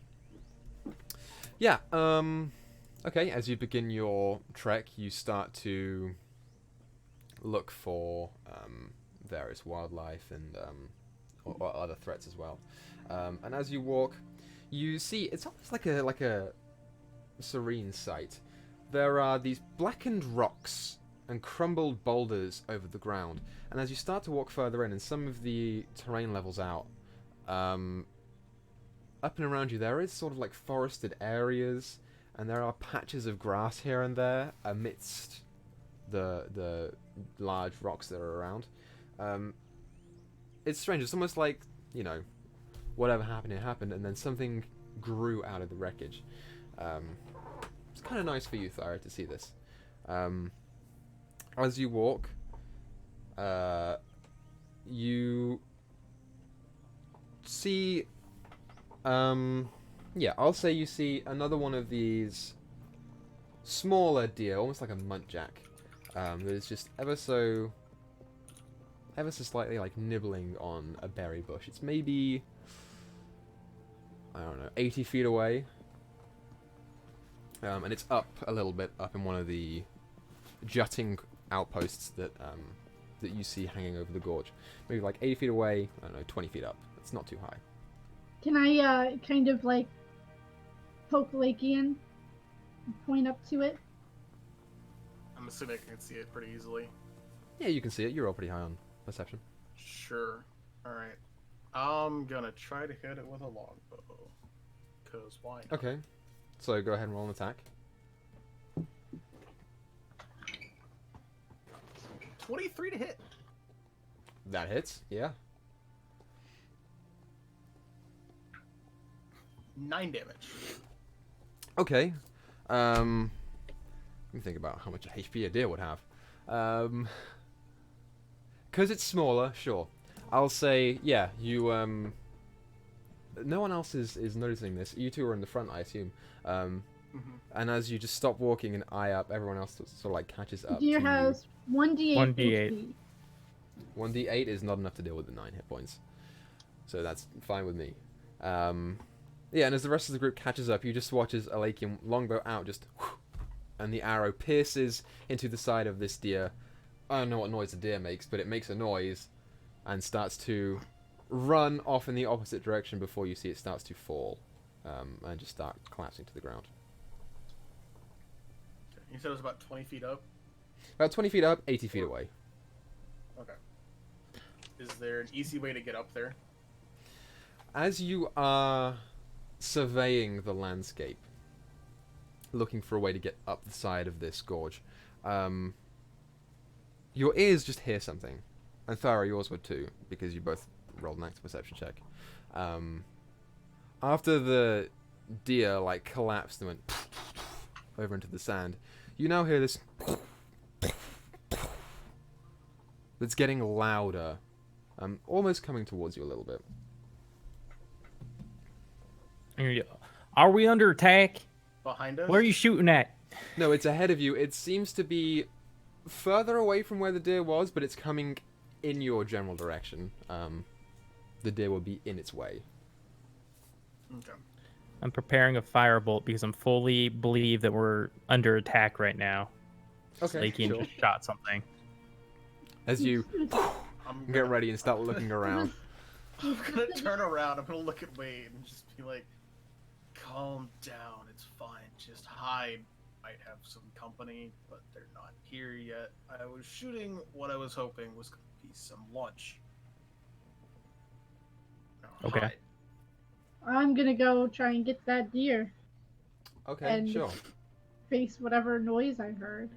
Speaker 1: Yeah, okay, as you begin your trek, you start to look for various wildlife and or other threats as well. And as you walk, you see it's almost like a serene sight. There are these blackened rocks and crumbled boulders over the ground, and as you start to walk further in, and some of the terrain levels out, up and around you there is sort of like forested areas, and there are patches of grass here and there amidst the large rocks that are around. It's strange. It's almost like, you know, whatever happened, it happened, and then something grew out of the wreckage. It's kind of nice for you, Thyra, to see this. As you walk, you see, yeah, I'll say you see another one of these smaller deer, almost like a muntjac, that is just ever so slightly like nibbling on a berry bush. It's maybe, I don't know, 80 feet away. And it's up a little bit, up in one of the jutting outposts that that you see hanging over the gorge. Maybe like 80 feet away, I don't know, 20 feet up. It's not too high.
Speaker 2: Can I kind of like poke Lakian and point up to it?
Speaker 5: I'm assuming I can see it pretty easily.
Speaker 1: Yeah, you can see it. You're all pretty high on perception.
Speaker 5: Sure. Alright. I'm gonna try to hit it with a longbow. Because why not?
Speaker 1: Okay. So go ahead and roll an attack.
Speaker 5: 23 to hit.
Speaker 1: That hits, yeah.
Speaker 5: 9 damage.
Speaker 1: Okay. Let me think about how much HP a deer would have. Because it's smaller, sure. I'll say, yeah, you, no one else is noticing this. You two are in the front, I assume. And as you just stop walking and eye up, everyone else sort of like catches up.
Speaker 2: Deer
Speaker 1: to
Speaker 2: has 1d8.
Speaker 3: 1d8.
Speaker 2: HP.
Speaker 1: 1d8 is not enough to deal with the 9 hit points. So that's fine with me. Yeah, and as the rest of the group catches up, you just watch as Alakian longbow out, just whoosh, and the arrow pierces into the side of this deer. I don't know what noise the deer makes, but it makes a noise and starts to run off in the opposite direction before you see it starts to fall and just start collapsing to the ground.
Speaker 5: You said it was about 20 feet up?
Speaker 1: About 20 feet up, 80 feet away.
Speaker 5: Okay. Is there an easy way to get up there?
Speaker 1: As you are surveying the landscape, looking for a way to get up the side of this gorge, your ears just hear something. And Thara, yours would too, because you both rolled an active perception check. After the deer like collapsed and went over into the sand, you now hear this that's getting louder, almost coming towards you a little bit.
Speaker 3: Are we under attack?
Speaker 5: Behind us?
Speaker 3: Where are you shooting at?
Speaker 1: No, it's ahead of you. It seems to be further away from where the deer was, but it's coming in your general direction. The deer will be in its way.
Speaker 5: Okay.
Speaker 3: I'm preparing a firebolt because I'm fully believe that we're under attack right now.
Speaker 1: Okay,
Speaker 3: Lakian
Speaker 1: sure.
Speaker 3: just shot something.
Speaker 1: As you
Speaker 5: I'm
Speaker 1: get
Speaker 5: gonna,
Speaker 1: ready and start looking around.
Speaker 5: I'm gonna turn around. I'm gonna look at Wade and just be like, calm down. It's fine. Just hide. Might have some company, but they're not here yet. I was shooting what I was hoping was going to be some lunch. Now,
Speaker 3: Okay.
Speaker 5: hide.
Speaker 2: I'm gonna go try and get that deer.
Speaker 1: Okay,
Speaker 2: And-
Speaker 1: sure.
Speaker 2: Face whatever noise I heard.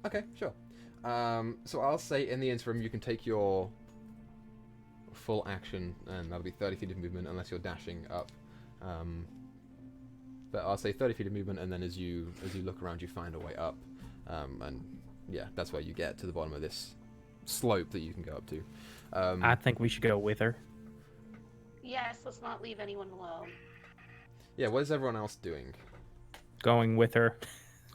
Speaker 1: Okay, sure. So I'll say in the interim you can take your full action, and that'll be 30 feet of movement unless you're dashing up. But I'll say 30 feet of movement, and then as you look around, you find a way up, and yeah, that's where you get to the bottom of this slope that you can go up to.
Speaker 3: I think we should go with her.
Speaker 6: Yes, let's not leave anyone alone.
Speaker 1: Yeah, what is everyone else doing?
Speaker 3: Going with her.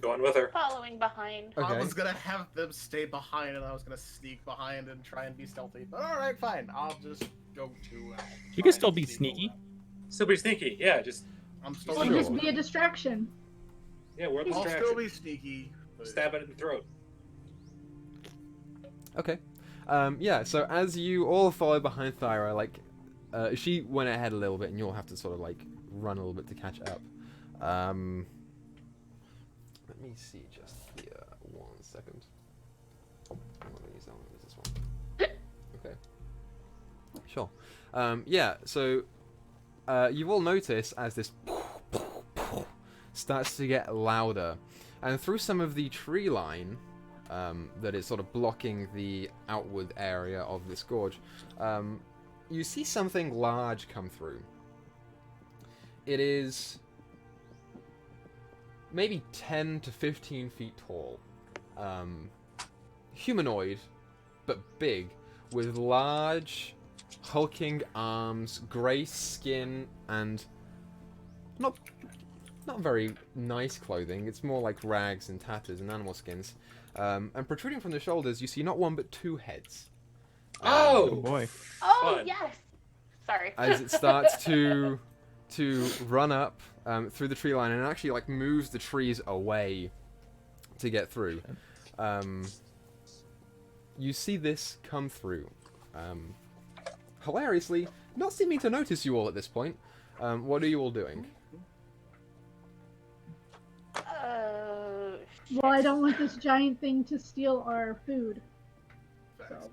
Speaker 4: Going with her.
Speaker 6: Following behind.
Speaker 1: Okay.
Speaker 5: I was gonna have them stay behind, and I was gonna sneak behind and try and be stealthy. But all right, fine. I'll just go to.
Speaker 3: You
Speaker 5: try
Speaker 3: can still
Speaker 5: and
Speaker 3: be
Speaker 5: sneak
Speaker 3: sneaky.
Speaker 5: around.
Speaker 4: Still be sneaky. Yeah, just
Speaker 5: I'm still.
Speaker 2: Or
Speaker 1: Sure.
Speaker 2: just be a distraction.
Speaker 4: yeah, we're
Speaker 5: I'll still
Speaker 4: distraction.
Speaker 5: be sneaky. But...
Speaker 4: Stab it in the throat.
Speaker 1: Okay. Yeah, so as you all follow behind Thyra, like, she went ahead a little bit, and you'll have to sort of, like, run a little bit to catch up. Let me see just here. 1 second. I'm not gonna use that one, I'll use this one. Okay. Sure. Yeah, so, you will notice as this starts to get louder, and through some of the tree line, that is sort of blocking the outward area of this gorge, you see something large come through. It is maybe 10 to 15 feet tall. Humanoid, but big, with large, hulking arms, grey skin, and not very nice clothing. It's more like rags and tatters and animal skins. And protruding from the shoulders, you see not one but 2 heads.
Speaker 3: Oh
Speaker 4: Oh!
Speaker 3: boy.
Speaker 6: Oh
Speaker 4: Fun.
Speaker 6: yes. Sorry.
Speaker 1: As it starts to run up through the tree line, and it actually like moves the trees away to get through. You see this come through. Hilariously, not seeming to notice you all at this point. What are you all doing?
Speaker 2: Well, I don't want this giant thing to steal our food.
Speaker 5: Facts.
Speaker 2: So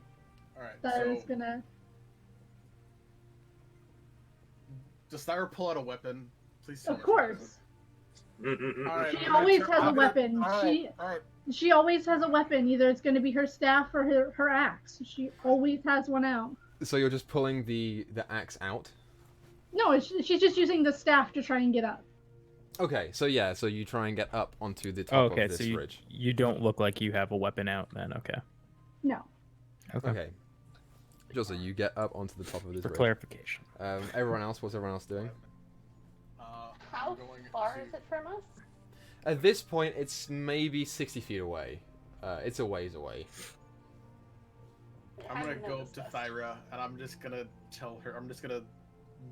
Speaker 5: All right.
Speaker 2: that
Speaker 5: so,
Speaker 2: is gonna.
Speaker 5: does Thyra pull out a weapon? Please. Tell
Speaker 2: Of
Speaker 5: me.
Speaker 2: course.
Speaker 5: All right.
Speaker 2: She
Speaker 5: I'm gonna
Speaker 2: always
Speaker 5: try-
Speaker 2: has a
Speaker 5: I'm gonna-
Speaker 2: weapon.
Speaker 5: All right. All right.
Speaker 2: She always has a weapon. Either it's going to be her staff or her axe. She always has one out.
Speaker 1: So you're just pulling the axe out?
Speaker 2: No, she's just using the staff to try and get up.
Speaker 1: Okay, so yeah, so you try and get up onto the
Speaker 3: Oh,
Speaker 1: top
Speaker 3: okay,
Speaker 1: of this
Speaker 3: so
Speaker 1: ridge.
Speaker 3: you don't look like you have a weapon out then. Okay.
Speaker 2: No.
Speaker 1: Okay. Just so you get up onto the top of this
Speaker 3: For
Speaker 1: ridge.
Speaker 3: clarification.
Speaker 1: Everyone else, what's everyone else doing?
Speaker 6: How
Speaker 5: I'm going
Speaker 6: far
Speaker 5: to-
Speaker 6: is it from us?
Speaker 1: At this point, it's maybe 60 feet away. It's a ways away.
Speaker 5: I'm gonna
Speaker 6: Hadn't
Speaker 5: go up
Speaker 6: noticed
Speaker 5: to
Speaker 6: us.
Speaker 5: Thyra, and I'm just gonna tell her. I'm just gonna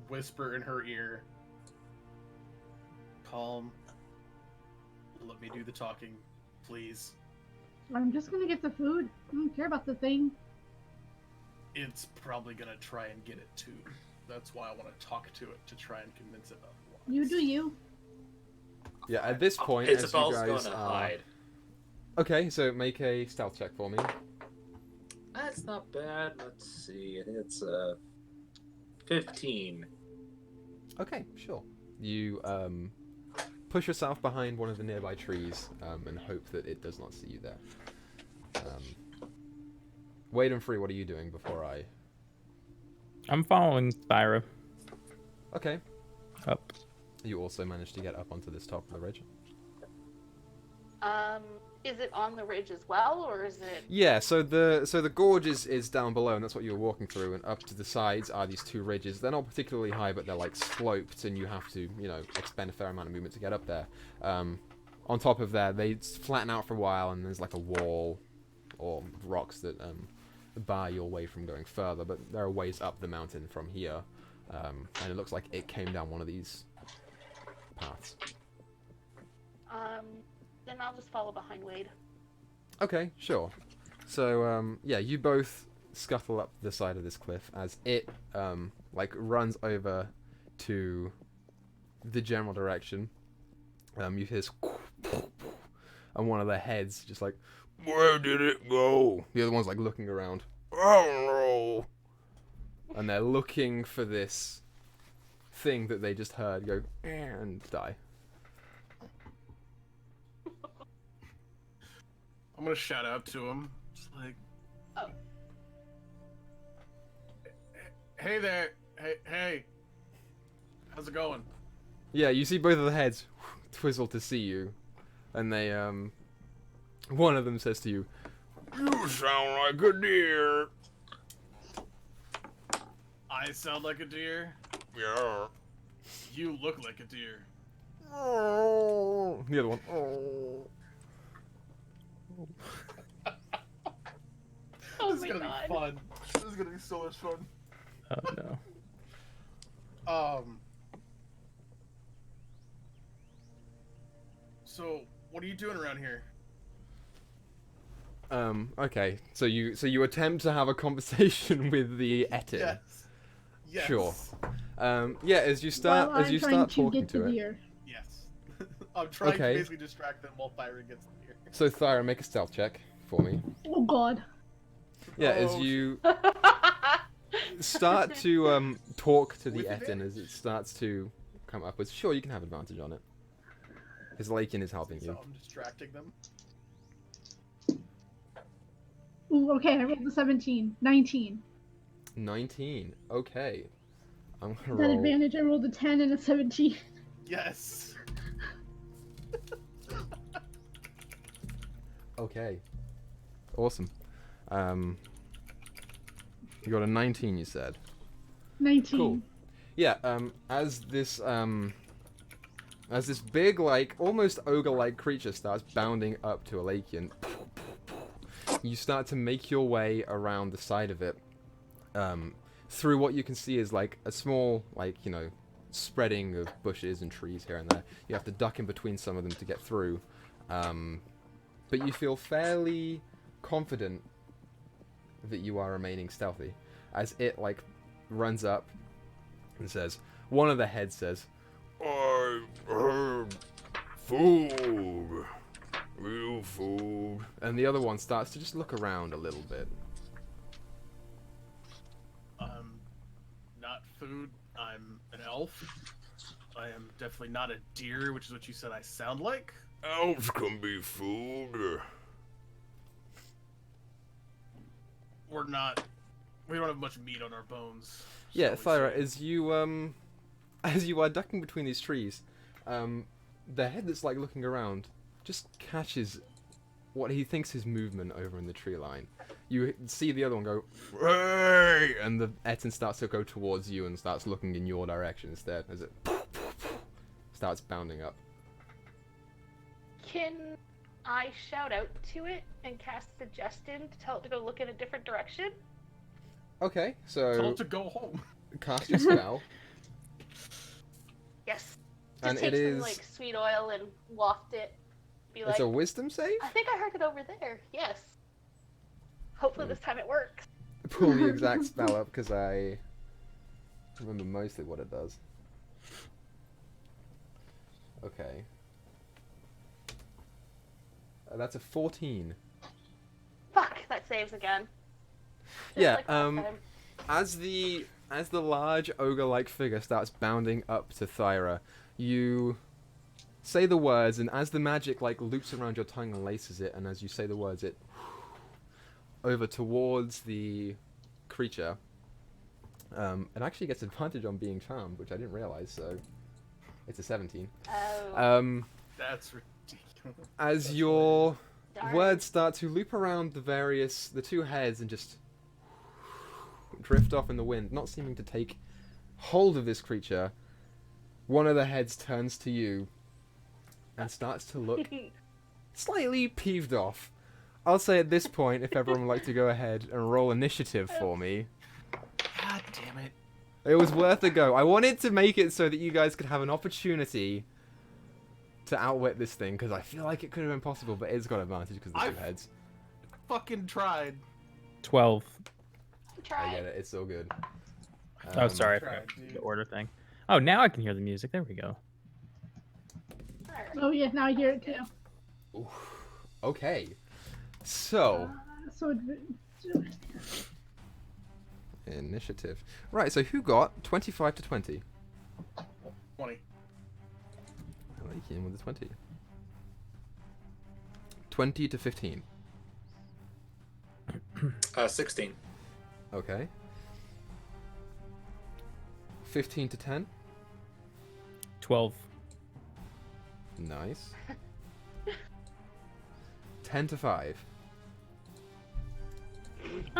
Speaker 5: whisper in her ear. Calm. Let me do the talking, please.
Speaker 2: I'm just going to get the food. I don't care about the thing.
Speaker 5: It's probably gonna try and get it too. That's why I want to talk to it to try and convince it otherwise.
Speaker 2: You do you.
Speaker 1: Yeah, at this point, as you
Speaker 4: Isabel's
Speaker 1: guys
Speaker 4: gonna
Speaker 1: are...
Speaker 4: hide.
Speaker 1: Okay, so make a stealth check for me.
Speaker 4: That's not bad. Let's see. I think it's 15.
Speaker 1: Okay, sure. You push yourself behind one of the nearby trees and hope that it does not see you there. Wade and Free, what are you doing before I...
Speaker 3: I'm following Thyra
Speaker 1: Okay.
Speaker 3: up.
Speaker 1: You also managed to get up onto this top of the ridge.
Speaker 6: Is it on the ridge as well, or is it?
Speaker 1: Yeah, so the gorge is down below, and that's what you were walking through, and up to the sides are these 2 ridges. They're not particularly high, but they're like sloped, and you have to, you know, expend a fair amount of movement to get up there. On top of that, they flatten out for a while, and there's like a wall or rocks that bar your way from going further, but there are ways up the mountain from here, and it looks like it came down one of these paths.
Speaker 6: Then I'll just follow behind Wade.
Speaker 1: Okay, sure. So, yeah, you both scuttle up the side of this cliff as it, like, runs over to the general direction. You hear this and one of the heads just like, where did it go? The other one's, like, looking around. Oh, no! And they're looking for this thing that they just heard go, and die.
Speaker 5: I'm gonna shout out to him. Just like,
Speaker 6: Oh.
Speaker 5: Hey there. Hey. How's it going?
Speaker 1: Yeah, you see both of the heads twizzle to see you, and they, one of them says to you, "You sound like a deer."
Speaker 5: I sound like a deer.
Speaker 1: Yeah.
Speaker 5: You look like a deer.
Speaker 1: Oh. The other one. Oh.
Speaker 6: Oh
Speaker 5: This is
Speaker 6: my
Speaker 5: gonna
Speaker 6: god.
Speaker 5: be fun. This is gonna be so much fun.
Speaker 3: Oh no.
Speaker 5: So what are you doing around here?
Speaker 1: Okay. So you attempt to have a conversation with the Etin.
Speaker 5: Yes. Yes.
Speaker 1: Sure. Yeah, as you start
Speaker 2: While I'm trying to
Speaker 1: talking
Speaker 2: get
Speaker 1: to
Speaker 2: the
Speaker 1: it.
Speaker 2: deer.
Speaker 5: Yes. I'm trying
Speaker 1: Okay.
Speaker 5: to basically distract them while Thyra gets here.
Speaker 1: So Thyra, make a stealth check for me.
Speaker 2: Oh god.
Speaker 1: Yeah, as
Speaker 5: Oh,
Speaker 1: you start to talk to the
Speaker 5: With
Speaker 1: Etin
Speaker 5: advantage.
Speaker 1: as it starts to come upwards. Sure, you can have advantage on it. Because Lakin is helping you.
Speaker 5: So I'm distracting them.
Speaker 2: Ooh, okay, I rolled a 17. 19.
Speaker 1: 19. Okay. I'm gonna
Speaker 2: That
Speaker 1: roll.
Speaker 2: advantage, I rolled a 10 and a 17.
Speaker 5: Yes.
Speaker 1: Okay. Awesome. You got a 19, you said.
Speaker 2: 19.
Speaker 1: Cool. Yeah, as this big, like, almost ogre-like creature starts bounding up to Alakian, you start to make your way around the side of it, through what you can see is, like, a small, like, you know, spreading of bushes and trees here and there. You have to duck in between some of them to get through, but you feel fairly confident that you are remaining stealthy, as it, like, runs up and says, one of the heads says, I heard food, real food. And the other one starts to just look around a little bit.
Speaker 5: Not food. I'm an elf. I am definitely not a deer, which is what you said I sound like.
Speaker 1: Elves can be food.
Speaker 5: We're not. We don't have much meat on our bones.
Speaker 1: Yeah,
Speaker 5: shall we
Speaker 1: Thyra,
Speaker 5: say.
Speaker 1: as you are ducking between these trees, the head that's like looking around just catches what he thinks is movement over in the tree line. You see the other one go, hey! And the Etin starts to go towards you and starts looking in your direction instead as it starts bounding up.
Speaker 6: Can I shout out to it and cast Suggestion to tell it to go look in a different direction?
Speaker 1: Okay,
Speaker 5: Tell
Speaker 1: so
Speaker 5: it to go home.
Speaker 1: cast your spell.
Speaker 6: Yes. Just
Speaker 1: And
Speaker 6: take
Speaker 1: it
Speaker 6: some
Speaker 1: is-
Speaker 6: like sweet oil and waft it. Be
Speaker 1: It's
Speaker 6: like,
Speaker 1: a wisdom save?
Speaker 6: I think I heard it over there. Yes. Hopefully this time it works.
Speaker 1: Pull the exact spell up because I remember mostly what it does. Okay. That's a 14.
Speaker 6: Fuck, that saves again. Just
Speaker 1: Yeah,
Speaker 6: like last time.
Speaker 1: as the large ogre-like figure starts bounding up to Thyra, you say the words, and as the magic like loops around your tongue and laces it, and as you say the words, it over towards the creature. It actually gets advantage on being charmed, which I didn't realize. So it's a 17.
Speaker 6: Oh,
Speaker 5: That's ridiculous.
Speaker 1: As
Speaker 5: That's
Speaker 1: your
Speaker 6: darn.
Speaker 1: words start to loop around the two heads and just drift off in the wind, not seeming to take hold of this creature, one of the heads turns to you and starts to look slightly peeved off. I'll say at this point, if everyone would like to go ahead and roll initiative for me.
Speaker 5: God damn it.
Speaker 1: It was worth a go. I wanted to make it so that you guys could have an opportunity to outwit this thing, because I feel like it could have been possible, but it's got advantage because of the two
Speaker 5: I've-
Speaker 1: heads.
Speaker 5: Fucking tried.
Speaker 3: 12.
Speaker 6: Try.
Speaker 1: I get it. It's so good.
Speaker 3: Oh, sorry. I
Speaker 5: tried,
Speaker 3: forgot
Speaker 5: dude.
Speaker 3: the order thing. Oh, now I can hear the music. There we go.
Speaker 6: Alright.
Speaker 2: Oh yeah, now I hear it too.
Speaker 1: Oof. Okay. So,
Speaker 2: So
Speaker 1: initiative. Right, so who got 25 to 20?
Speaker 5: 20.
Speaker 1: I like him with a 20. 20 to 15.
Speaker 4: 16.
Speaker 1: Okay. 15 to 10.
Speaker 3: 12.
Speaker 1: Nice. 10 to 5.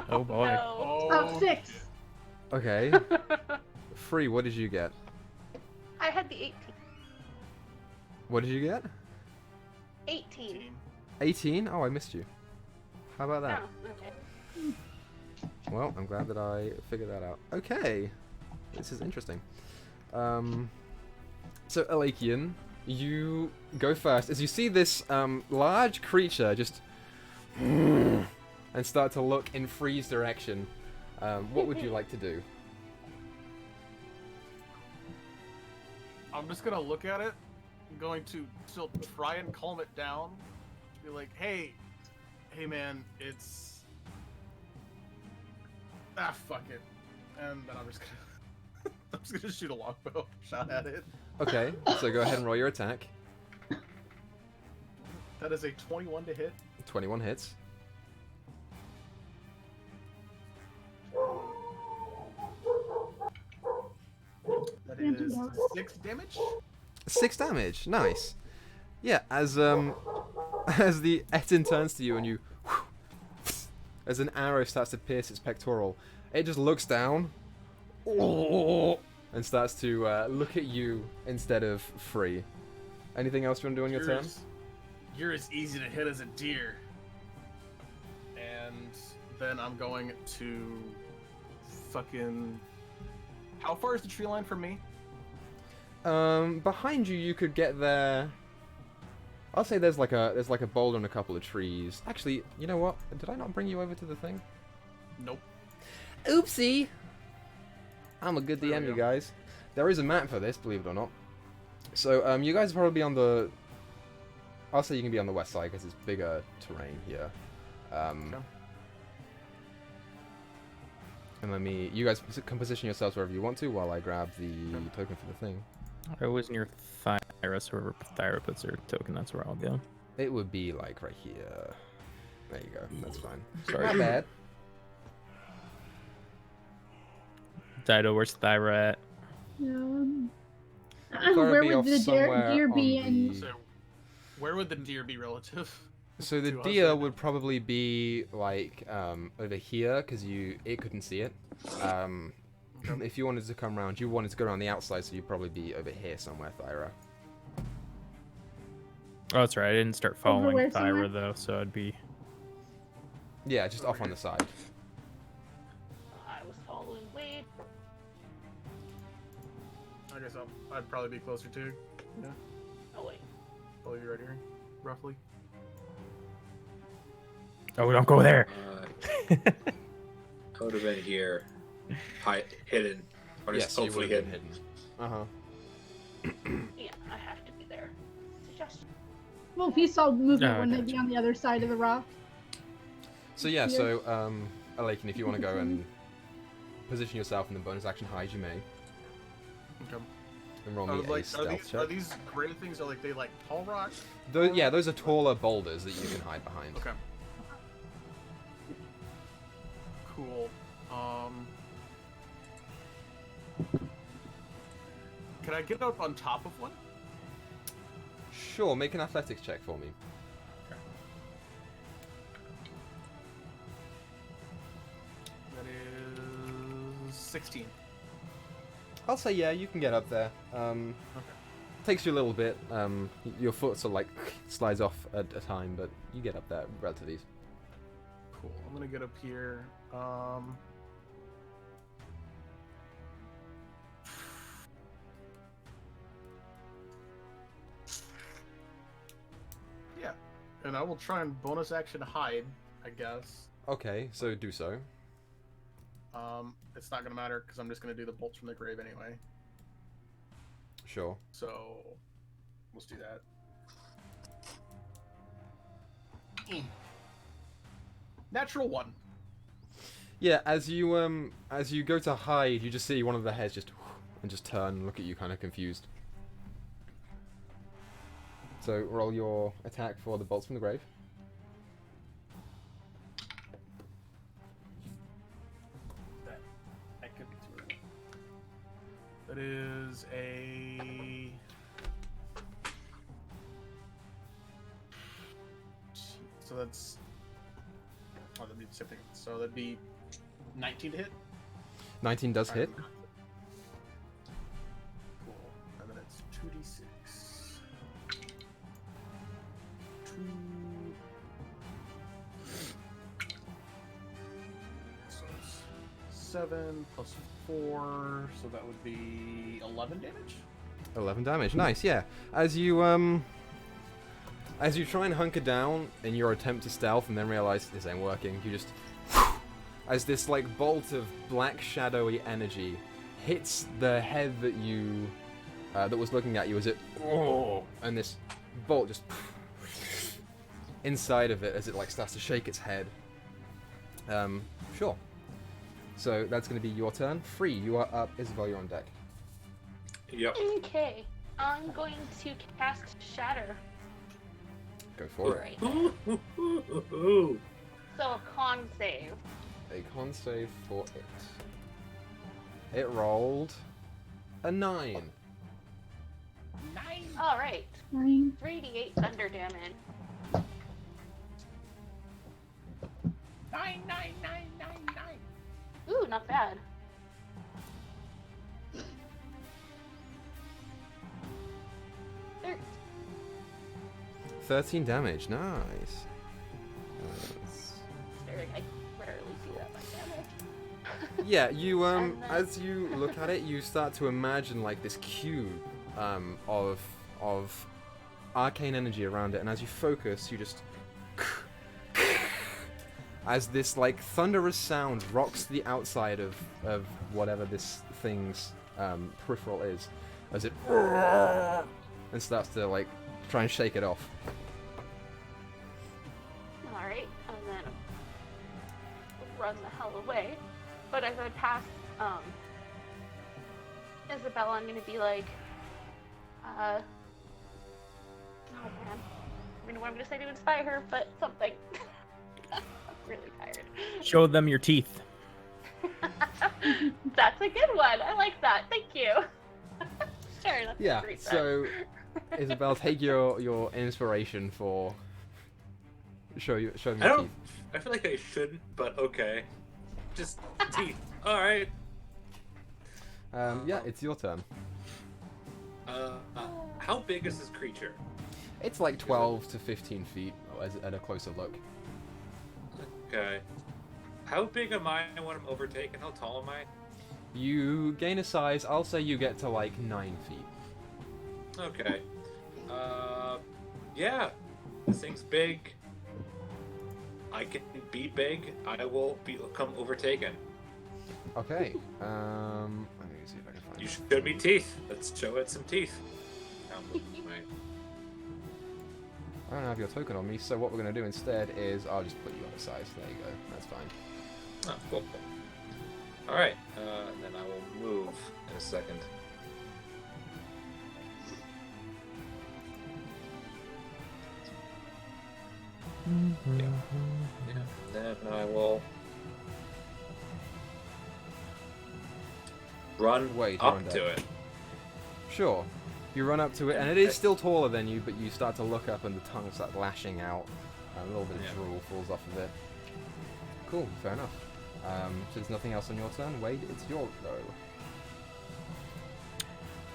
Speaker 3: Oh boy.
Speaker 6: No.
Speaker 5: Oh,
Speaker 2: 6.
Speaker 1: Okay. Free, what did you get?
Speaker 6: I had the 18.
Speaker 1: What did you get?
Speaker 6: 18.
Speaker 1: 18? Oh, I missed you. How about that?
Speaker 6: Oh, okay.
Speaker 1: Well, I'm glad that I figured that out. Okay. This is interesting. So, Elakian, you go first. As you see this large creature just and start to look in Free's direction, what would you like to do?
Speaker 5: I'm just gonna look at it. I'm going to still try and calm it down. Be like, hey man, it's fuck it. And then I'm just gonna shoot a longbow shot at it.
Speaker 1: Okay, so go ahead and roll your attack.
Speaker 5: That is a 21 to hit.
Speaker 1: 21 hits.
Speaker 5: That is 6 damage.
Speaker 1: 6 damage. Nice. Yeah, as as the Etin turns to you and you as an arrow starts to pierce its pectoral, it just looks down and starts to look at you instead of Free. Anything else you want to do on your turn?
Speaker 5: You're as easy to hit as a deer. And then I'm going to fucking... How far is the tree line from me?
Speaker 1: Behind you, you could get there. I'll say there's like a boulder and a couple of trees. Actually, you know what? Did I not bring you over to the thing?
Speaker 5: Nope.
Speaker 1: Oopsie! I'm a good
Speaker 5: There we
Speaker 1: DM, you
Speaker 5: go.
Speaker 1: guys. There is a map for this, believe it or not. So, you guys are probably on the... I'll say you can be on the west side because it's bigger terrain here.
Speaker 5: Okay.
Speaker 1: And you guys can position yourselves wherever you want to while I grab the token for the thing.
Speaker 3: I was near Thyra, so wherever Thyra puts her token, that's where I'll go.
Speaker 1: It would be like right here. There you go. That's fine.
Speaker 3: Sorry.
Speaker 1: Not bad.
Speaker 3: Dido, where's Thyra at?
Speaker 2: Where
Speaker 1: be
Speaker 2: would
Speaker 1: off
Speaker 2: the
Speaker 1: somewhere
Speaker 2: deer be
Speaker 1: on
Speaker 2: in?
Speaker 1: the-
Speaker 5: So, where would the deer be relative?
Speaker 1: So the
Speaker 5: to us
Speaker 1: deer
Speaker 5: right
Speaker 1: would probably be like over here because it couldn't see it. If you wanted to come around, you wanted to go around the outside, so you'd probably be over here somewhere, Thyra.
Speaker 3: Oh, that's right. I didn't start following
Speaker 2: where
Speaker 3: Thyra
Speaker 2: somewhere?
Speaker 3: though, so I'd be.
Speaker 1: Yeah, just off on the side.
Speaker 6: I was following Wade.
Speaker 5: I guess I'd probably be closer to. Yeah.
Speaker 6: Oh wait.
Speaker 5: Probably right here, roughly.
Speaker 3: Oh, don't go there.
Speaker 4: I would have been here, hidden, or just
Speaker 1: Yes, you
Speaker 4: hopefully
Speaker 1: would have been
Speaker 4: hidden.
Speaker 1: hidden.
Speaker 6: Yeah, I have to be there. Suggestion.
Speaker 2: Well, if he saw movement,
Speaker 3: Oh,
Speaker 2: wouldn't it
Speaker 3: gotcha.
Speaker 2: be on the other side of the rock?
Speaker 1: So yeah, so Alakin, if you want to go and position yourself in the bonus action hide, you may.
Speaker 5: Okay.
Speaker 1: And roll
Speaker 5: I
Speaker 1: me
Speaker 5: was
Speaker 1: a
Speaker 5: like,
Speaker 1: stealth
Speaker 5: are
Speaker 1: check.
Speaker 5: these gray things? Are they like tall rocks?
Speaker 1: Yeah, those are taller boulders that you can hide behind.
Speaker 5: Okay. Cool. Can I get up on top of one?
Speaker 1: Sure, make an athletics check for me.
Speaker 5: That is 16.
Speaker 1: I'll say yeah, you can get up there.
Speaker 5: Okay.
Speaker 1: Takes you a little bit. Your foot sort of like slides off at a time, but you get up there relatively easy.
Speaker 5: Cool. I'm gonna get up here. Yeah, and I will try and bonus action hide, I guess.
Speaker 1: Okay, so do so.
Speaker 5: It's not gonna matter because I'm just gonna do the bolts from the grave anyway.
Speaker 1: Sure.
Speaker 5: So let's do that. Natural 1.
Speaker 1: Yeah, as you go to hide, you just see one of the heads just and just turn and look at you, kind of confused. So roll your attack for the bolts from the grave.
Speaker 5: That could be too early. That is a. So that's. Oh, that'd be the same thing. So that'd be 19 to hit.
Speaker 1: 19 does hit.
Speaker 5: Cool. And then it's 2d6. 2 7 plus 4, so that would be 11 damage.
Speaker 1: 11 damage. Nice. Yeah. As you try and hunker down in your attempt to stealth, and then realize this ain't working, you just as this like bolt of black shadowy energy hits the head that you that was looking at you as it and this bolt just inside of it as it like starts to shake its head. Sure. So that's going to be your turn. Free, you are up. Isabel, you're on deck.
Speaker 4: Yep.
Speaker 6: Okay, I'm going to cast Shatter.
Speaker 1: Go for it.
Speaker 6: Right.
Speaker 4: Ooh.
Speaker 6: So a con save.
Speaker 1: A con save for it. It rolled a 9.
Speaker 6: All right,
Speaker 2: 9.
Speaker 6: 3d8 thunder damage.
Speaker 5: 9.
Speaker 6: Ooh, not bad. There.
Speaker 1: 13 damage. Nice.
Speaker 6: I rarely see that much damage.
Speaker 1: Yeah, you
Speaker 6: And then-
Speaker 1: as you look at it, you start to imagine like this cube of arcane energy around it, and as you focus, you just as this like thunderous sound rocks the outside of whatever this thing's peripheral is, as it and starts to like try and shake it off.
Speaker 6: All right, and then run the hell away. But as I pass Isabella, I'm gonna be like, oh man, I don't know what I'm gonna say to inspire her, but something. I'm really tired.
Speaker 3: Show them your teeth.
Speaker 6: That's a good one. I like that. Thank you. Sure. That's a
Speaker 1: Yeah.
Speaker 6: great
Speaker 1: So, Isabel, take your inspiration for show them
Speaker 4: I
Speaker 1: your
Speaker 4: don't.
Speaker 1: teeth.
Speaker 4: I feel like I shouldn't, but okay. Just teeth. All right.
Speaker 1: Yeah, it's your turn.
Speaker 4: How big is this creature?
Speaker 1: It's like 12 to 15 feet at a closer look.
Speaker 4: Okay. How big am I when I'm overtaken? How tall am I?
Speaker 1: You gain a size. I'll say you get to like 9 feet.
Speaker 4: Okay. Yeah. This thing's big. I can be big. I will become overtaken.
Speaker 1: Okay. Let me see if I can find
Speaker 4: You
Speaker 1: it.
Speaker 4: showed me teeth. Let's show it some teeth. Right.
Speaker 1: I don't have your token on me, so what we're going to do instead is I'll just put you on a size. There you go. That's fine.
Speaker 4: Oh, cool. All right. Then I will move in a second. Yeah. Then I will run
Speaker 1: Wait, you're on
Speaker 4: up
Speaker 1: deck.
Speaker 4: to it.
Speaker 1: Sure. You run up to it, and it is still taller than you, but you start to look up and the tongue starts lashing out. A little bit of
Speaker 4: Yeah.
Speaker 1: drool falls off of it. Cool, fair enough. So there's nothing else on your turn. Wade, it's your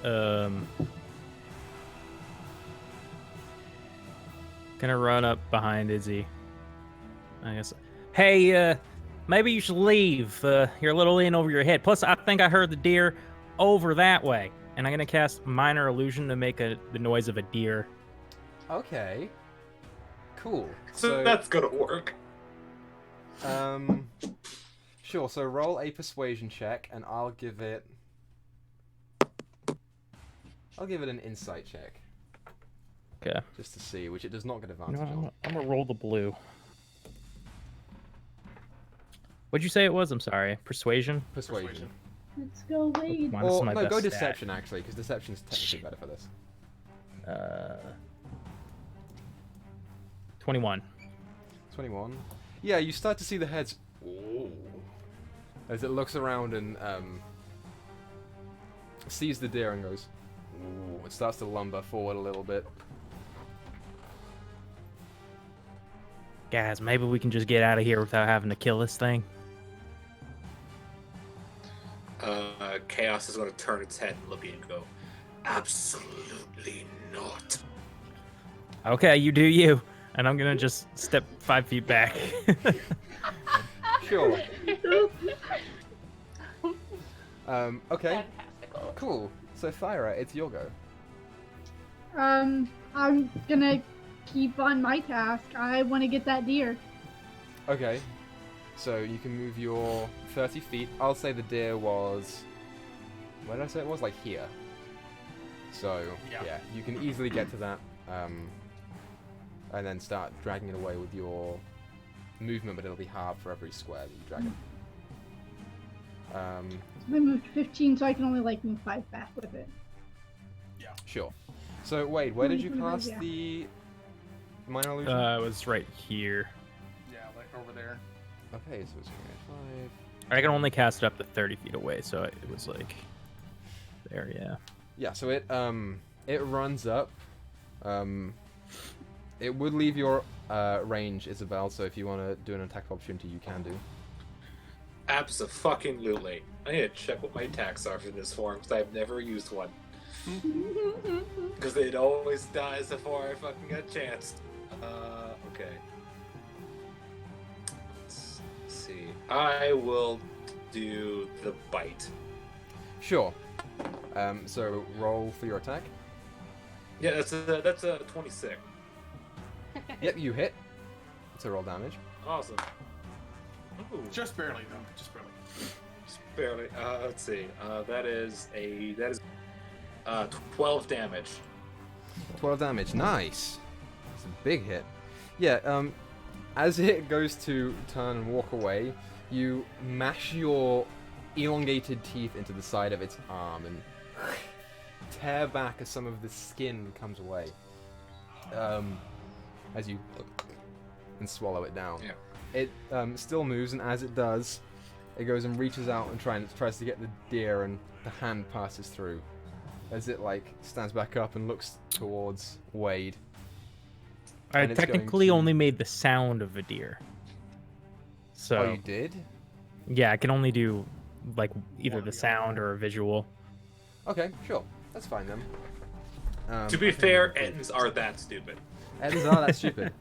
Speaker 1: go.
Speaker 3: Gonna run up behind Izzy. I guess. Hey, maybe you should leave. You're a little in over your head. Plus, I think I heard the deer over that way. And I'm gonna cast Minor Illusion to make the noise of a deer.
Speaker 1: Okay. Cool.
Speaker 4: So that's gonna work.
Speaker 1: Sure, so roll a persuasion check, and I'll give it an insight check.
Speaker 3: Okay.
Speaker 1: Just to see, which it does not get
Speaker 3: You
Speaker 1: advantage
Speaker 3: know,
Speaker 1: on.
Speaker 3: I'm gonna roll the blue. What'd you say it was? I'm sorry. Persuasion?
Speaker 1: Persuasion.
Speaker 2: Let's go, Wade.
Speaker 3: Come on, this is
Speaker 1: Or,
Speaker 3: my
Speaker 1: no,
Speaker 3: best
Speaker 1: go
Speaker 3: stat.
Speaker 1: deception, actually, because deception's technically better for this.
Speaker 3: 21.
Speaker 1: 21. Yeah, you start to see the heads. Ooh. As it looks around and sees the deer and goes. Ooh. It starts to lumber forward a little bit.
Speaker 3: Guys, maybe we can just get out of here without having to kill this thing.
Speaker 4: Chaos is going to turn its head and look at you and go, absolutely not.
Speaker 3: Okay, you do you. And I'm gonna just step 5 feet back.
Speaker 1: Sure. Okay,
Speaker 6: Fantastical.
Speaker 1: cool. So Thyra, it's your go.
Speaker 2: I'm gonna keep on my task. I want to get that deer.
Speaker 1: Okay, so you can move your 30 feet. I'll say the deer was... Where did I say it was? Like here. So, yeah, you can easily get to that. And then start dragging it away with your movement, but it'll be hard for every square that you drag it.
Speaker 2: I moved 15, so I can only like move 5 back with it.
Speaker 1: Sure. So, Wade, where did you
Speaker 2: Yeah.
Speaker 1: cast the minor illusion?
Speaker 3: It was right here.
Speaker 5: Yeah, like over there.
Speaker 1: Okay, so it's 5.
Speaker 3: I can only cast it up to 30 feet away, so it was like there, yeah.
Speaker 1: Yeah, so it runs up. It would leave your range, Isabel, so if you want to do an attack opportunity, you can do.
Speaker 4: Abso-fucking-lutely. I need to check what my attacks are for this form, because I've never used one. Because it always dies before I fucking get a chance. Okay. Let's see. I will do the bite.
Speaker 1: Sure. So roll for your attack.
Speaker 4: Yeah, that's a 26.
Speaker 1: Yep, you hit. So roll damage.
Speaker 4: Awesome. Ooh,
Speaker 5: Just barely, though. Just barely.
Speaker 4: just barely. Let's see. That is 12 damage.
Speaker 1: 12 damage. Nice. It's a big hit. Yeah, as it goes to turn and walk away, you mash your elongated teeth into the side of its arm and tear back as some of the skin comes away. As you and swallow it down.
Speaker 4: Yeah.
Speaker 1: It still moves, and as it does, it goes and reaches out and tries to get the deer, and the hand passes through. As it like stands back up and looks towards Wade.
Speaker 3: I
Speaker 1: And it's going
Speaker 3: technically
Speaker 1: to-
Speaker 3: only made the sound of a deer. So
Speaker 1: Oh, you did?
Speaker 3: yeah, I can only do like either
Speaker 5: One or
Speaker 3: the
Speaker 5: the
Speaker 3: sound or a visual.
Speaker 1: Okay, sure. That's fine then.
Speaker 4: To be fair, Ettins are that stupid.
Speaker 1: Edens are that stupid.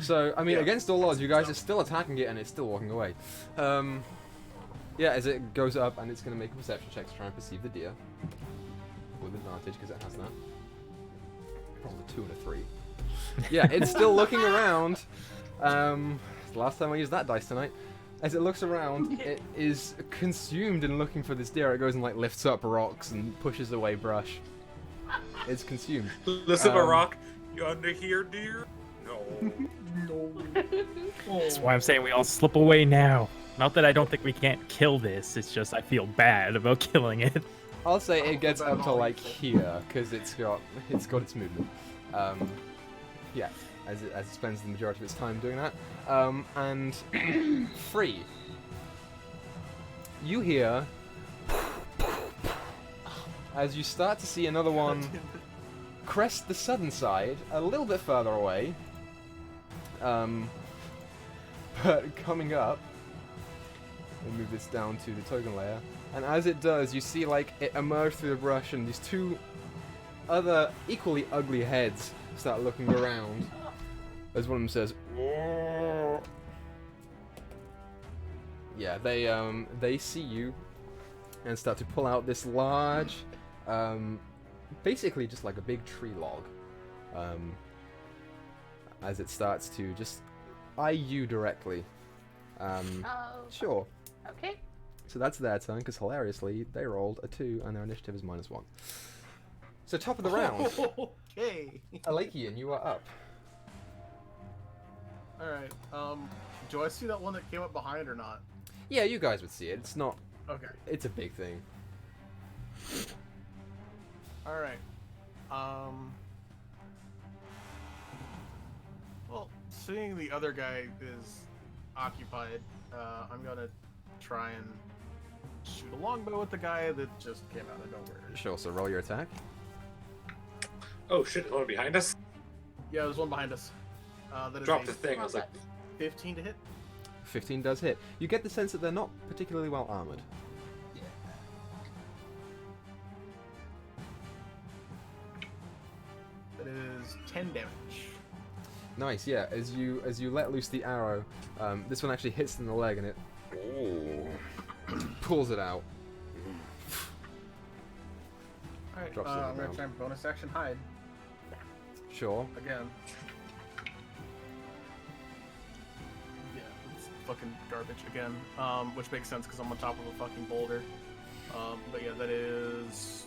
Speaker 1: So, I mean,
Speaker 4: Yeah.
Speaker 1: against all odds, you guys are still attacking it and it's still walking away. Yeah, as it goes up and it's going to make a perception check to try and perceive the deer. With advantage, because it has that. Probably a 2 and a 3. Yeah, it's still looking around. It's the last time I used that dice tonight. As it looks around, it is consumed in looking for this deer. It goes and like lifts up rocks and pushes away brush. It's consumed.
Speaker 4: Listen, Rock, you under here, dear? No.
Speaker 3: That's why I'm saying we all slip away now. Not that I don't think we can't kill this. It's just I feel bad about killing it.
Speaker 1: I'll say it gets up to like here because it's got its movement. Yeah, as it spends the majority of its time doing that. And free. You hear as you start to see another one crest the southern side a little bit further away. But coming up, we'll move this down to the token layer. And as it does, you see like it emerge through the brush, and these two other equally ugly heads start looking around. As one of them says, "Whoa." Yeah, they see you and start to pull out this large, basically just like a big tree log. As it starts to just eye you directly.
Speaker 6: Oh.
Speaker 1: Sure.
Speaker 6: Okay.
Speaker 1: So that's their turn, because hilariously, they rolled a 2 and their initiative is -1. So top of the round,
Speaker 5: Okay.
Speaker 1: Alakian, you are up.
Speaker 5: Alright, do I see that one that came up behind or not?
Speaker 1: Yeah, you guys would see it. It's not,
Speaker 5: Okay.
Speaker 1: it's a big thing.
Speaker 5: Alright. Well, seeing the other guy is occupied, I'm gonna try and shoot a longbow at the guy that just came out of nowhere.
Speaker 1: Sure, so roll your attack.
Speaker 4: Oh shit, there's one behind us?
Speaker 5: Yeah, there's one behind us. That is
Speaker 4: Drop
Speaker 5: a
Speaker 4: the thing, I was like,
Speaker 5: 15 to hit.
Speaker 1: 15 does hit. You get the sense that they're not particularly well armored.
Speaker 5: Yeah. That is 10 damage.
Speaker 1: Nice, yeah. As you let loose the arrow, this one actually hits in the leg and it pulls it out.
Speaker 5: Alright,
Speaker 1: Drops to the
Speaker 5: I'm gonna
Speaker 1: ground.
Speaker 5: try and bonus action hide
Speaker 1: Sure.
Speaker 5: again. Yeah, it's fucking garbage again. Which makes sense because I'm on top of a fucking boulder. But yeah, that is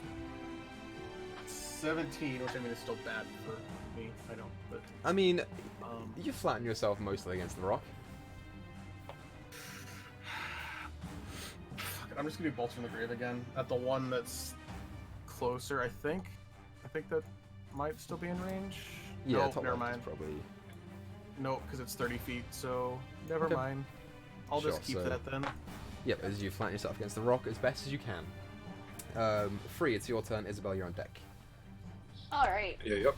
Speaker 5: 17, which I mean is still bad for me. I don't, but
Speaker 1: I mean,
Speaker 5: um,
Speaker 1: you flatten yourself mostly against the rock.
Speaker 5: fuck it, I'm just gonna do bolts from the grave again at the one that's closer. I think that might still be in range.
Speaker 1: Yeah,
Speaker 5: no,
Speaker 1: top
Speaker 5: never
Speaker 1: left is
Speaker 5: mind.
Speaker 1: probably.
Speaker 5: Nope, because it's 30 feet. So never
Speaker 1: Okay.
Speaker 5: mind. I'll just
Speaker 1: Sure,
Speaker 5: keep
Speaker 1: so-
Speaker 5: that then.
Speaker 1: Yep, as you flatten yourself against the rock as best as you can. Free, it's your turn. Isabel, you're on deck.
Speaker 6: All right.
Speaker 4: Yeah, yep.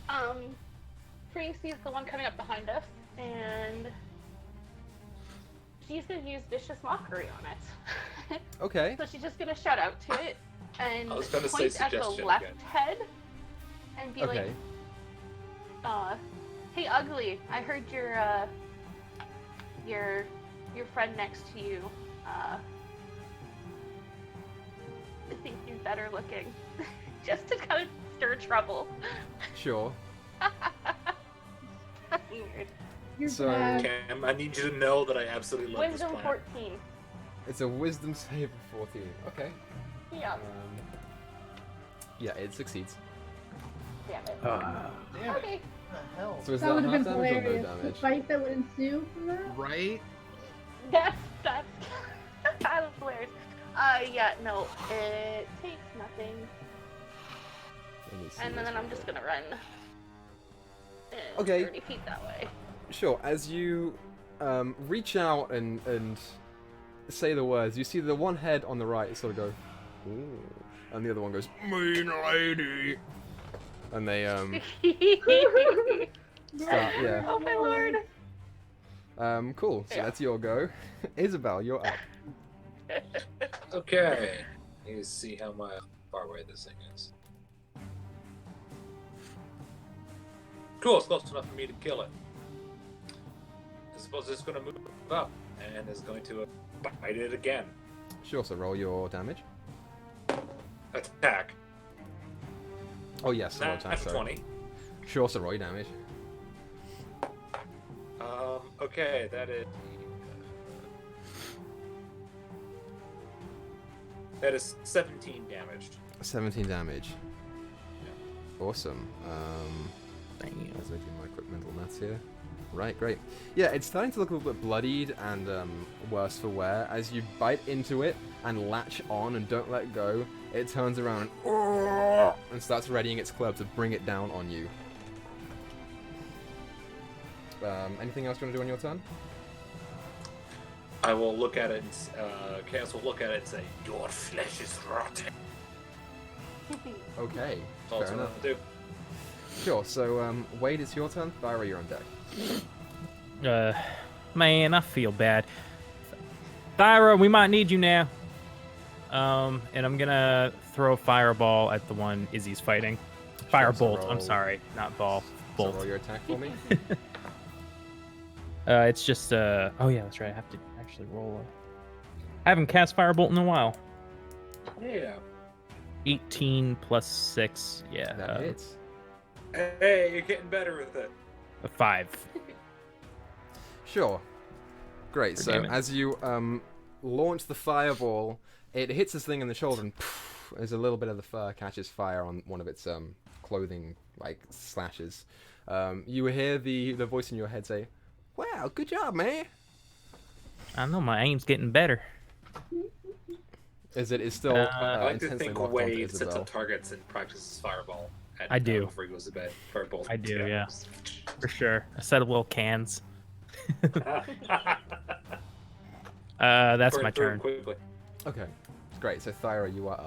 Speaker 6: Free sees the one coming up behind us, and she's gonna use vicious mockery on it.
Speaker 1: Okay.
Speaker 6: So she's just gonna shout out to it and
Speaker 4: I was gonna say
Speaker 6: point at the
Speaker 4: suggestion
Speaker 6: left
Speaker 4: again.
Speaker 6: head and be
Speaker 1: Okay.
Speaker 6: like, "Hey, ugly! I heard your friend next to you. I think he's better looking." Just to kind of stir trouble.
Speaker 1: Sure.
Speaker 6: Weird.
Speaker 2: You're
Speaker 1: So-
Speaker 2: bad.
Speaker 4: Cam, I need you to know that I absolutely love
Speaker 6: Wisdom
Speaker 4: this plan.
Speaker 6: 14.
Speaker 1: It's a wisdom save of 14. Okay.
Speaker 6: Yeah.
Speaker 1: Yeah, it succeeds.
Speaker 6: Damn it.
Speaker 5: Damn it.
Speaker 6: Okay.
Speaker 5: What the hell?
Speaker 1: So is
Speaker 2: That
Speaker 1: that
Speaker 2: would
Speaker 1: half
Speaker 2: have been
Speaker 1: damage or no
Speaker 2: hilarious. The
Speaker 1: damage?
Speaker 2: fight that would ensue from that.
Speaker 5: Right?
Speaker 6: That's hilarious. Yeah, no, it takes nothing.
Speaker 1: Let me see
Speaker 6: And
Speaker 1: this
Speaker 6: then I'm
Speaker 1: one
Speaker 6: just
Speaker 1: here.
Speaker 6: gonna run.
Speaker 1: Okay.
Speaker 6: 30 feet that way.
Speaker 1: Sure, as you reach out and say the words, you see the one head on the right sort of go, ooh, and the other one goes, mean lady. And they start, yeah.
Speaker 6: Oh my lord.
Speaker 1: Cool. So
Speaker 6: Yeah.
Speaker 1: that's your go. Isabel, you're up.
Speaker 4: Okay. Need to see how far away this thing is. Cool, it's close enough for me to kill it. I suppose it's going to move up and is going to bite it again.
Speaker 1: Sure. So roll your damage.
Speaker 4: Attack.
Speaker 1: Oh yes, roll
Speaker 4: Natural
Speaker 1: attack. Sorry.
Speaker 4: 20.
Speaker 1: Sure. So roll your damage.
Speaker 4: Okay, that is. That is 17 damaged.
Speaker 1: 17 damage. Awesome.
Speaker 3: Damn.
Speaker 1: Let's make my quick mental maths here. Right, great. Yeah, it's starting to look a little bit bloodied and worse for wear. As you bite into it and latch on and don't let go, it turns around and starts readying its club to bring it down on you. Anything else you want to do on your turn?
Speaker 4: I will look at it and Cass will look at it and say, "Your flesh is rotten."
Speaker 1: Okay,
Speaker 4: That's all
Speaker 1: fair
Speaker 4: I'm
Speaker 1: enough.
Speaker 4: gonna do.
Speaker 1: Sure, so Wade, it's your turn. Thyra, you're on deck.
Speaker 3: Man, I feel bad. Thyra, we might need you now. And I'm gonna throw a fireball at the one Izzy's fighting. Firebolt, I'm
Speaker 1: roll.
Speaker 3: sorry, not ball.
Speaker 1: So
Speaker 3: Bolt.
Speaker 1: roll your attack for me.
Speaker 3: It's just oh yeah, that's right. I have to actually roll I haven't cast Firebolt in a while.
Speaker 4: Yeah.
Speaker 3: 18 plus 6, yeah.
Speaker 1: That hits.
Speaker 4: Hey, you're getting better with it.
Speaker 3: A 5.
Speaker 1: Sure. Great.
Speaker 3: For
Speaker 1: So
Speaker 3: damage.
Speaker 1: as you launch the fireball, it hits this thing in the shoulder, and as a little bit of the fur catches fire on one of its clothing like slashes. You hear the voice in your head say, "Wow, good job, man."
Speaker 3: I know my aim's getting better.
Speaker 1: As it is still
Speaker 4: I like to
Speaker 1: intensely
Speaker 4: think
Speaker 1: locked onto
Speaker 4: Wade sets
Speaker 1: Isabel.
Speaker 4: up targets and practices fireball. At
Speaker 3: I do.
Speaker 4: Before he goes to bed. Firebolt.
Speaker 3: I do, yeah. For sure. A set of little cans. That's
Speaker 4: Burn
Speaker 3: my
Speaker 4: through
Speaker 3: turn.
Speaker 4: Quickly.
Speaker 1: Okay, great. So Thyra, you are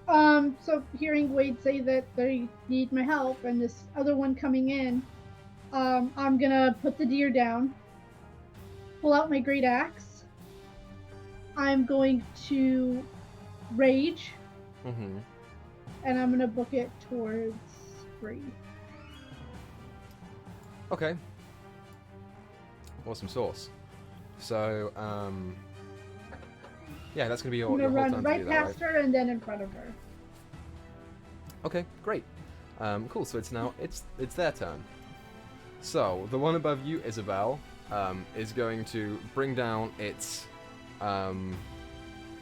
Speaker 1: up.
Speaker 2: So hearing Wade say that they need my help and this other one coming in, I'm gonna put the deer down, pull out my great axe. I'm going to rage,
Speaker 1: Mm-hmm.
Speaker 2: and I'm gonna book it towards Free.
Speaker 1: Okay. Awesome sauce. So, yeah, that's gonna be your
Speaker 2: I'm gonna
Speaker 1: whole
Speaker 2: run
Speaker 1: turn to
Speaker 2: right
Speaker 1: do that,
Speaker 2: past her and then in front of her.
Speaker 1: Cool. So it's now it's their turn. So the one above you, Isabel, is going to bring down its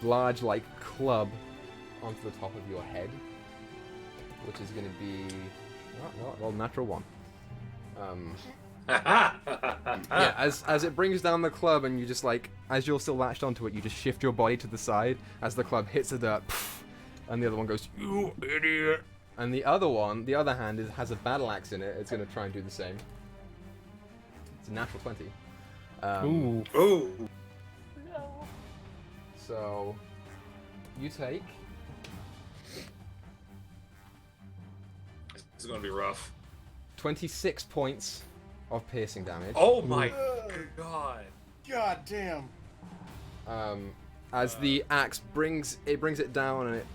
Speaker 1: large like club onto the top of your head, which is going to be well, natural 1. Yeah, as it brings down the club, and you just like, as you're still latched onto it, you just shift your body to the side as the club hits the dirt, and the other one goes, "You idiot!" And the other hand has a battle axe in it. It's going to try and do the same. It's a natural 20.
Speaker 3: Ooh.
Speaker 4: Ooh.
Speaker 6: No.
Speaker 1: So you take
Speaker 4: This is gonna be rough.
Speaker 1: 26 points of piercing damage.
Speaker 4: Oh my god.
Speaker 5: God damn.
Speaker 1: As the axe brings it down and it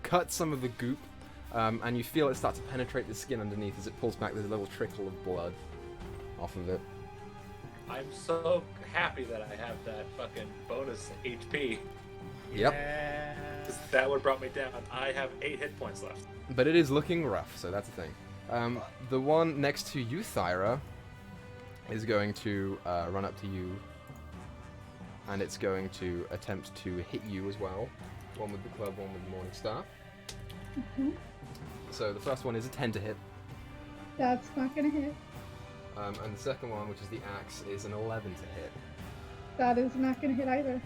Speaker 1: cuts some of the goop, and you feel it start to penetrate the skin underneath as it pulls back. There's a little trickle of blood off of it.
Speaker 4: I'm so happy that I have that fucking bonus HP.
Speaker 1: Yep.
Speaker 5: Yeah.
Speaker 4: 'Cause that would have brought me down. I have 8 hit points left.
Speaker 1: But it is looking rough, so that's the thing. The one next to you, Thyra, is going to run up to you, and it's going to attempt to hit you as well. One with the club, one with the Morning Star. So the first one is a 10 to hit,
Speaker 2: That's not gonna hit.
Speaker 1: and the second one, which is the axe, is an 11 to hit.
Speaker 2: That is not gonna hit either.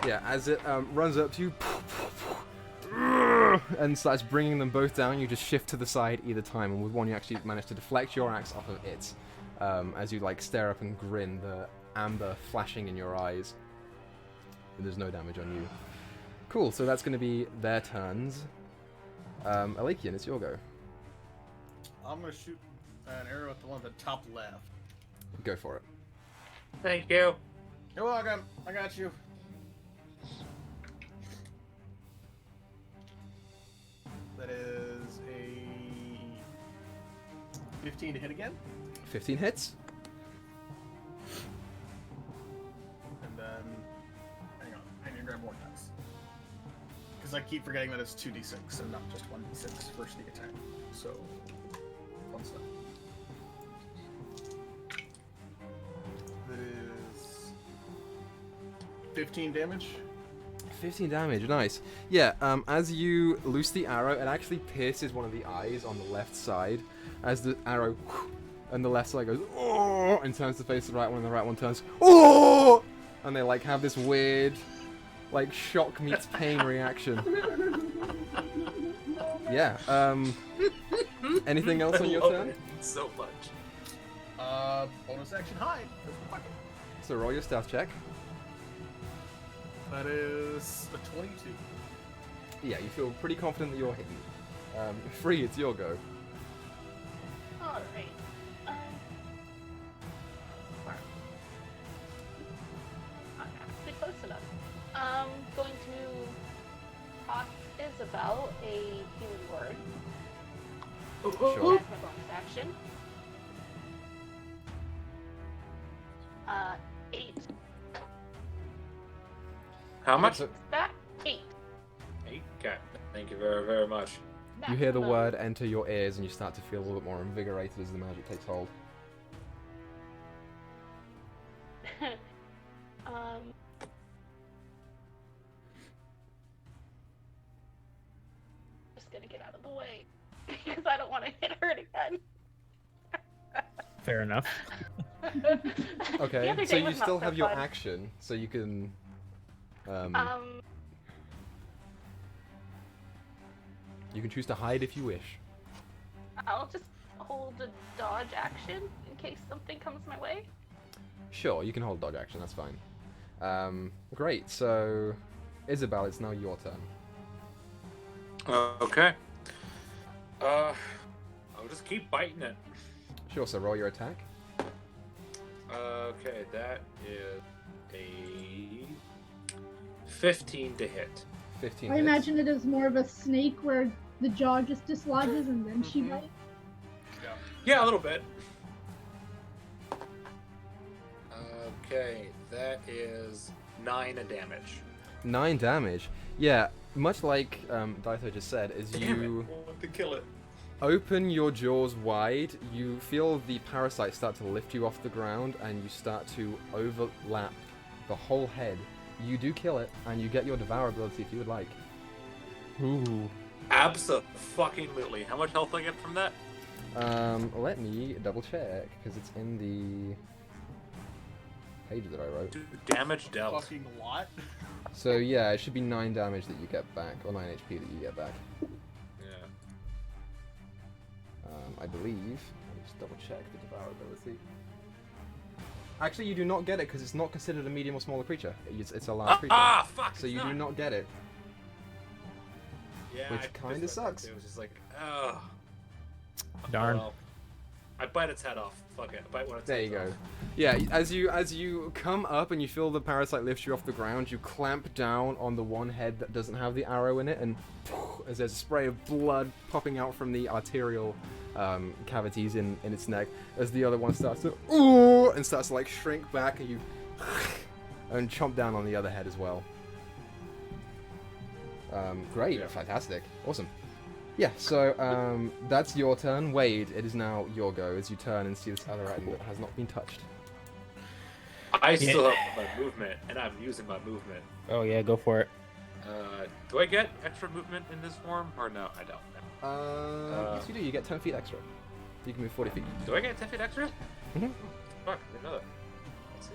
Speaker 1: Yeah, as it runs up to you and starts bringing them both down, you just shift to the side either time, and with one you actually manage to deflect your axe off of it, as you like stare up and grin, the amber flashing in your eyes. And there's no damage on you. Cool, so that's going to be their turns. Alekian, it's your go.
Speaker 5: I'm gonna shoot an arrow at the one at the top left.
Speaker 1: Go for it.
Speaker 4: Thank you.
Speaker 5: You're welcome. I got you. That is a 15 to hit again.
Speaker 1: 15 hits.
Speaker 5: And then, hang on, I need to grab more dice. Because I keep forgetting that it's 2d6 and not just 1d6 for sneak attack. So, one step. That is 15 damage.
Speaker 1: 15 damage, nice. Yeah, as you loose the arrow, it actually pierces one of the eyes on the left side. As the arrow, and the left side goes, oh, and turns to face the right one, and the right one turns, oh, and they like have this weird, like shock meets pain reaction. Yeah. Anything else on your
Speaker 4: I love
Speaker 1: turn?
Speaker 4: it so much.
Speaker 5: Bonus action hide. Fuck it.
Speaker 1: So roll your stealth check.
Speaker 5: That is a 22.
Speaker 1: Yeah, you feel pretty confident that you're hidden. Free, it's your go.
Speaker 6: Alright. I'm actually close enough. I'm going to toss Isabel a healing word.
Speaker 1: Sure.
Speaker 6: That's my bonus action. 8.
Speaker 4: How much?
Speaker 1: So
Speaker 6: That 8.
Speaker 4: 8. Okay. Thank you very, very much.
Speaker 1: you hear the
Speaker 6: Maximum.
Speaker 1: word enter your ears, and you start to feel a little bit more invigorated as the magic takes hold.
Speaker 6: Just gonna get out of the way because I don't want to hit her again.
Speaker 3: Fair enough.
Speaker 6: The
Speaker 1: Okay,
Speaker 6: other
Speaker 1: so
Speaker 6: day
Speaker 1: you
Speaker 6: was not
Speaker 1: still
Speaker 6: so
Speaker 1: have your
Speaker 6: fun.
Speaker 1: action, so you can. You can choose to hide if you wish.
Speaker 6: I'll just hold a dodge action in case something comes my way.
Speaker 1: Sure, you can hold dodge action. That's fine. Great. So, Isabel, it's now your turn.
Speaker 4: Okay. I'll just keep biting it.
Speaker 1: Sure. So roll your attack.
Speaker 4: Okay, that is a 15 to hit.
Speaker 1: 15
Speaker 2: I
Speaker 1: hits.
Speaker 2: imagine it is more of a snake where the jaw just dislodges and then she bites.
Speaker 4: Yeah, a little bit. Okay, that is 9 damage.
Speaker 1: 9 damage. Yeah, much like Daito just said, is
Speaker 4: Damn
Speaker 1: you
Speaker 4: it, I want to kill it.
Speaker 1: open your jaws wide, you feel the parasite start to lift you off the ground, and you start to overlap the whole head. You do kill it, and you get your Devour ability if you would like.
Speaker 3: Ooh.
Speaker 4: Abso-fucking-lutely. How much health do I get from that?
Speaker 1: Let me double check, because it's in the page that I wrote.
Speaker 4: Dude, damage dealt.
Speaker 5: Fucking lot.
Speaker 1: So yeah, it should be 9 damage that you get back, or 9 HP that you get back.
Speaker 4: Yeah.
Speaker 1: I believe. Let me just double check the Devour ability. Actually, you do not get it because it's not considered a medium or smaller creature. It's a large creature.
Speaker 4: Fuck!
Speaker 1: So you do not get it.
Speaker 4: Yeah,
Speaker 1: Which
Speaker 4: I
Speaker 1: kinda
Speaker 4: pissed myself,
Speaker 1: sucks.
Speaker 4: too. It was just like, oh.
Speaker 3: Darn.
Speaker 4: Well, I bite its head off. Fuck it. I bite one of its
Speaker 1: There you
Speaker 4: heads
Speaker 1: go.
Speaker 4: off.
Speaker 1: Yeah, as you come up and you feel the parasite lift you off the ground, you clamp down on the one head that doesn't have the arrow in it, and as there's a spray of blood popping out from the arterial cavities in its neck, as the other one starts to and starts to like shrink back, and you and chomp down on the other head as well. Great,
Speaker 4: Yeah.
Speaker 1: fantastic, awesome. Yeah, so that's your turn. Wade, it is now your go as you turn and see this other item that has not been touched.
Speaker 4: I still have my movement, and I'm using my movement.
Speaker 3: Oh yeah, go for it.
Speaker 4: Do I get extra movement in this form, or no? I don't.
Speaker 1: Yes, you do. You get 10 feet extra. You can move 40 feet.
Speaker 4: Do I get 10 feet extra?
Speaker 1: Mhm.
Speaker 4: Fuck, I didn't know that. Let's see.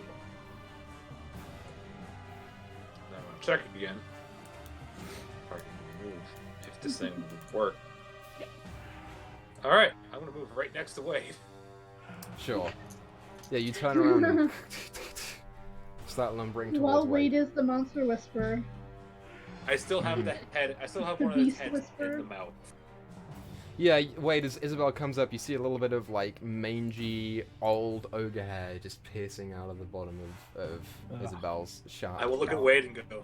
Speaker 4: Now I'm gonna check again. If I can move. If this thing would work. Alright, I'm gonna move right next to Wade.
Speaker 1: Sure. Yeah, you turn around and start lumbering towards
Speaker 2: Well,
Speaker 1: Wade.
Speaker 2: Wade is the monster whisperer.
Speaker 4: I still have the head. I still have
Speaker 2: The
Speaker 4: one of those
Speaker 2: beast
Speaker 4: heads
Speaker 2: whisperer?
Speaker 4: in the mouth.
Speaker 1: Yeah, Wade, as Isabel comes up, you see a little bit of like mangy old ogre hair just piercing out of the bottom of Isabel's sharp.
Speaker 4: I will look at
Speaker 1: mouth.
Speaker 4: Wade and go.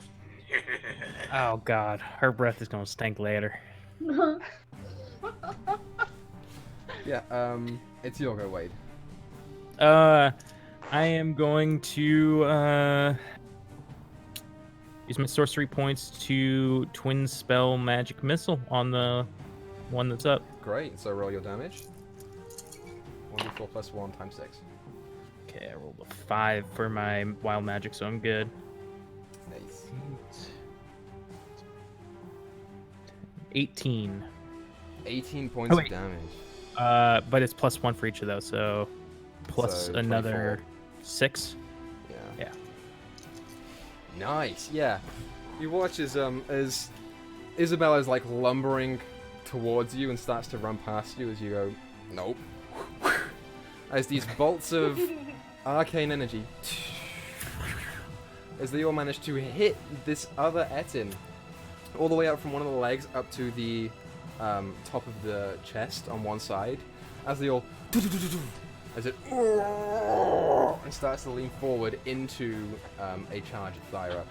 Speaker 3: Oh god, her breath is gonna stink later.
Speaker 1: Yeah, it's your go, Wade.
Speaker 3: I am going to use my sorcery points to twin spell magic missile on the one that's up.
Speaker 1: Great, so roll your damage. 1d4 plus 1 times 6.
Speaker 3: Okay, I rolled a 5 for my wild magic, so I'm good.
Speaker 1: Nice.
Speaker 3: 18.
Speaker 1: 18 points
Speaker 3: Oh,
Speaker 1: of
Speaker 3: wait.
Speaker 1: damage.
Speaker 3: But it's plus 1 for each of those, so plus
Speaker 1: So,
Speaker 3: another 6.
Speaker 1: Yeah.
Speaker 3: Yeah.
Speaker 1: Nice, yeah. You watch as Isabella's like lumbering towards you and starts to run past you as you go, nope. As these bolts of arcane energy, as they all manage to hit this other Etin, all the way up from one of the legs up to the top of the chest on one side, as they all, as it and starts to lean forward into a charge at Thyra.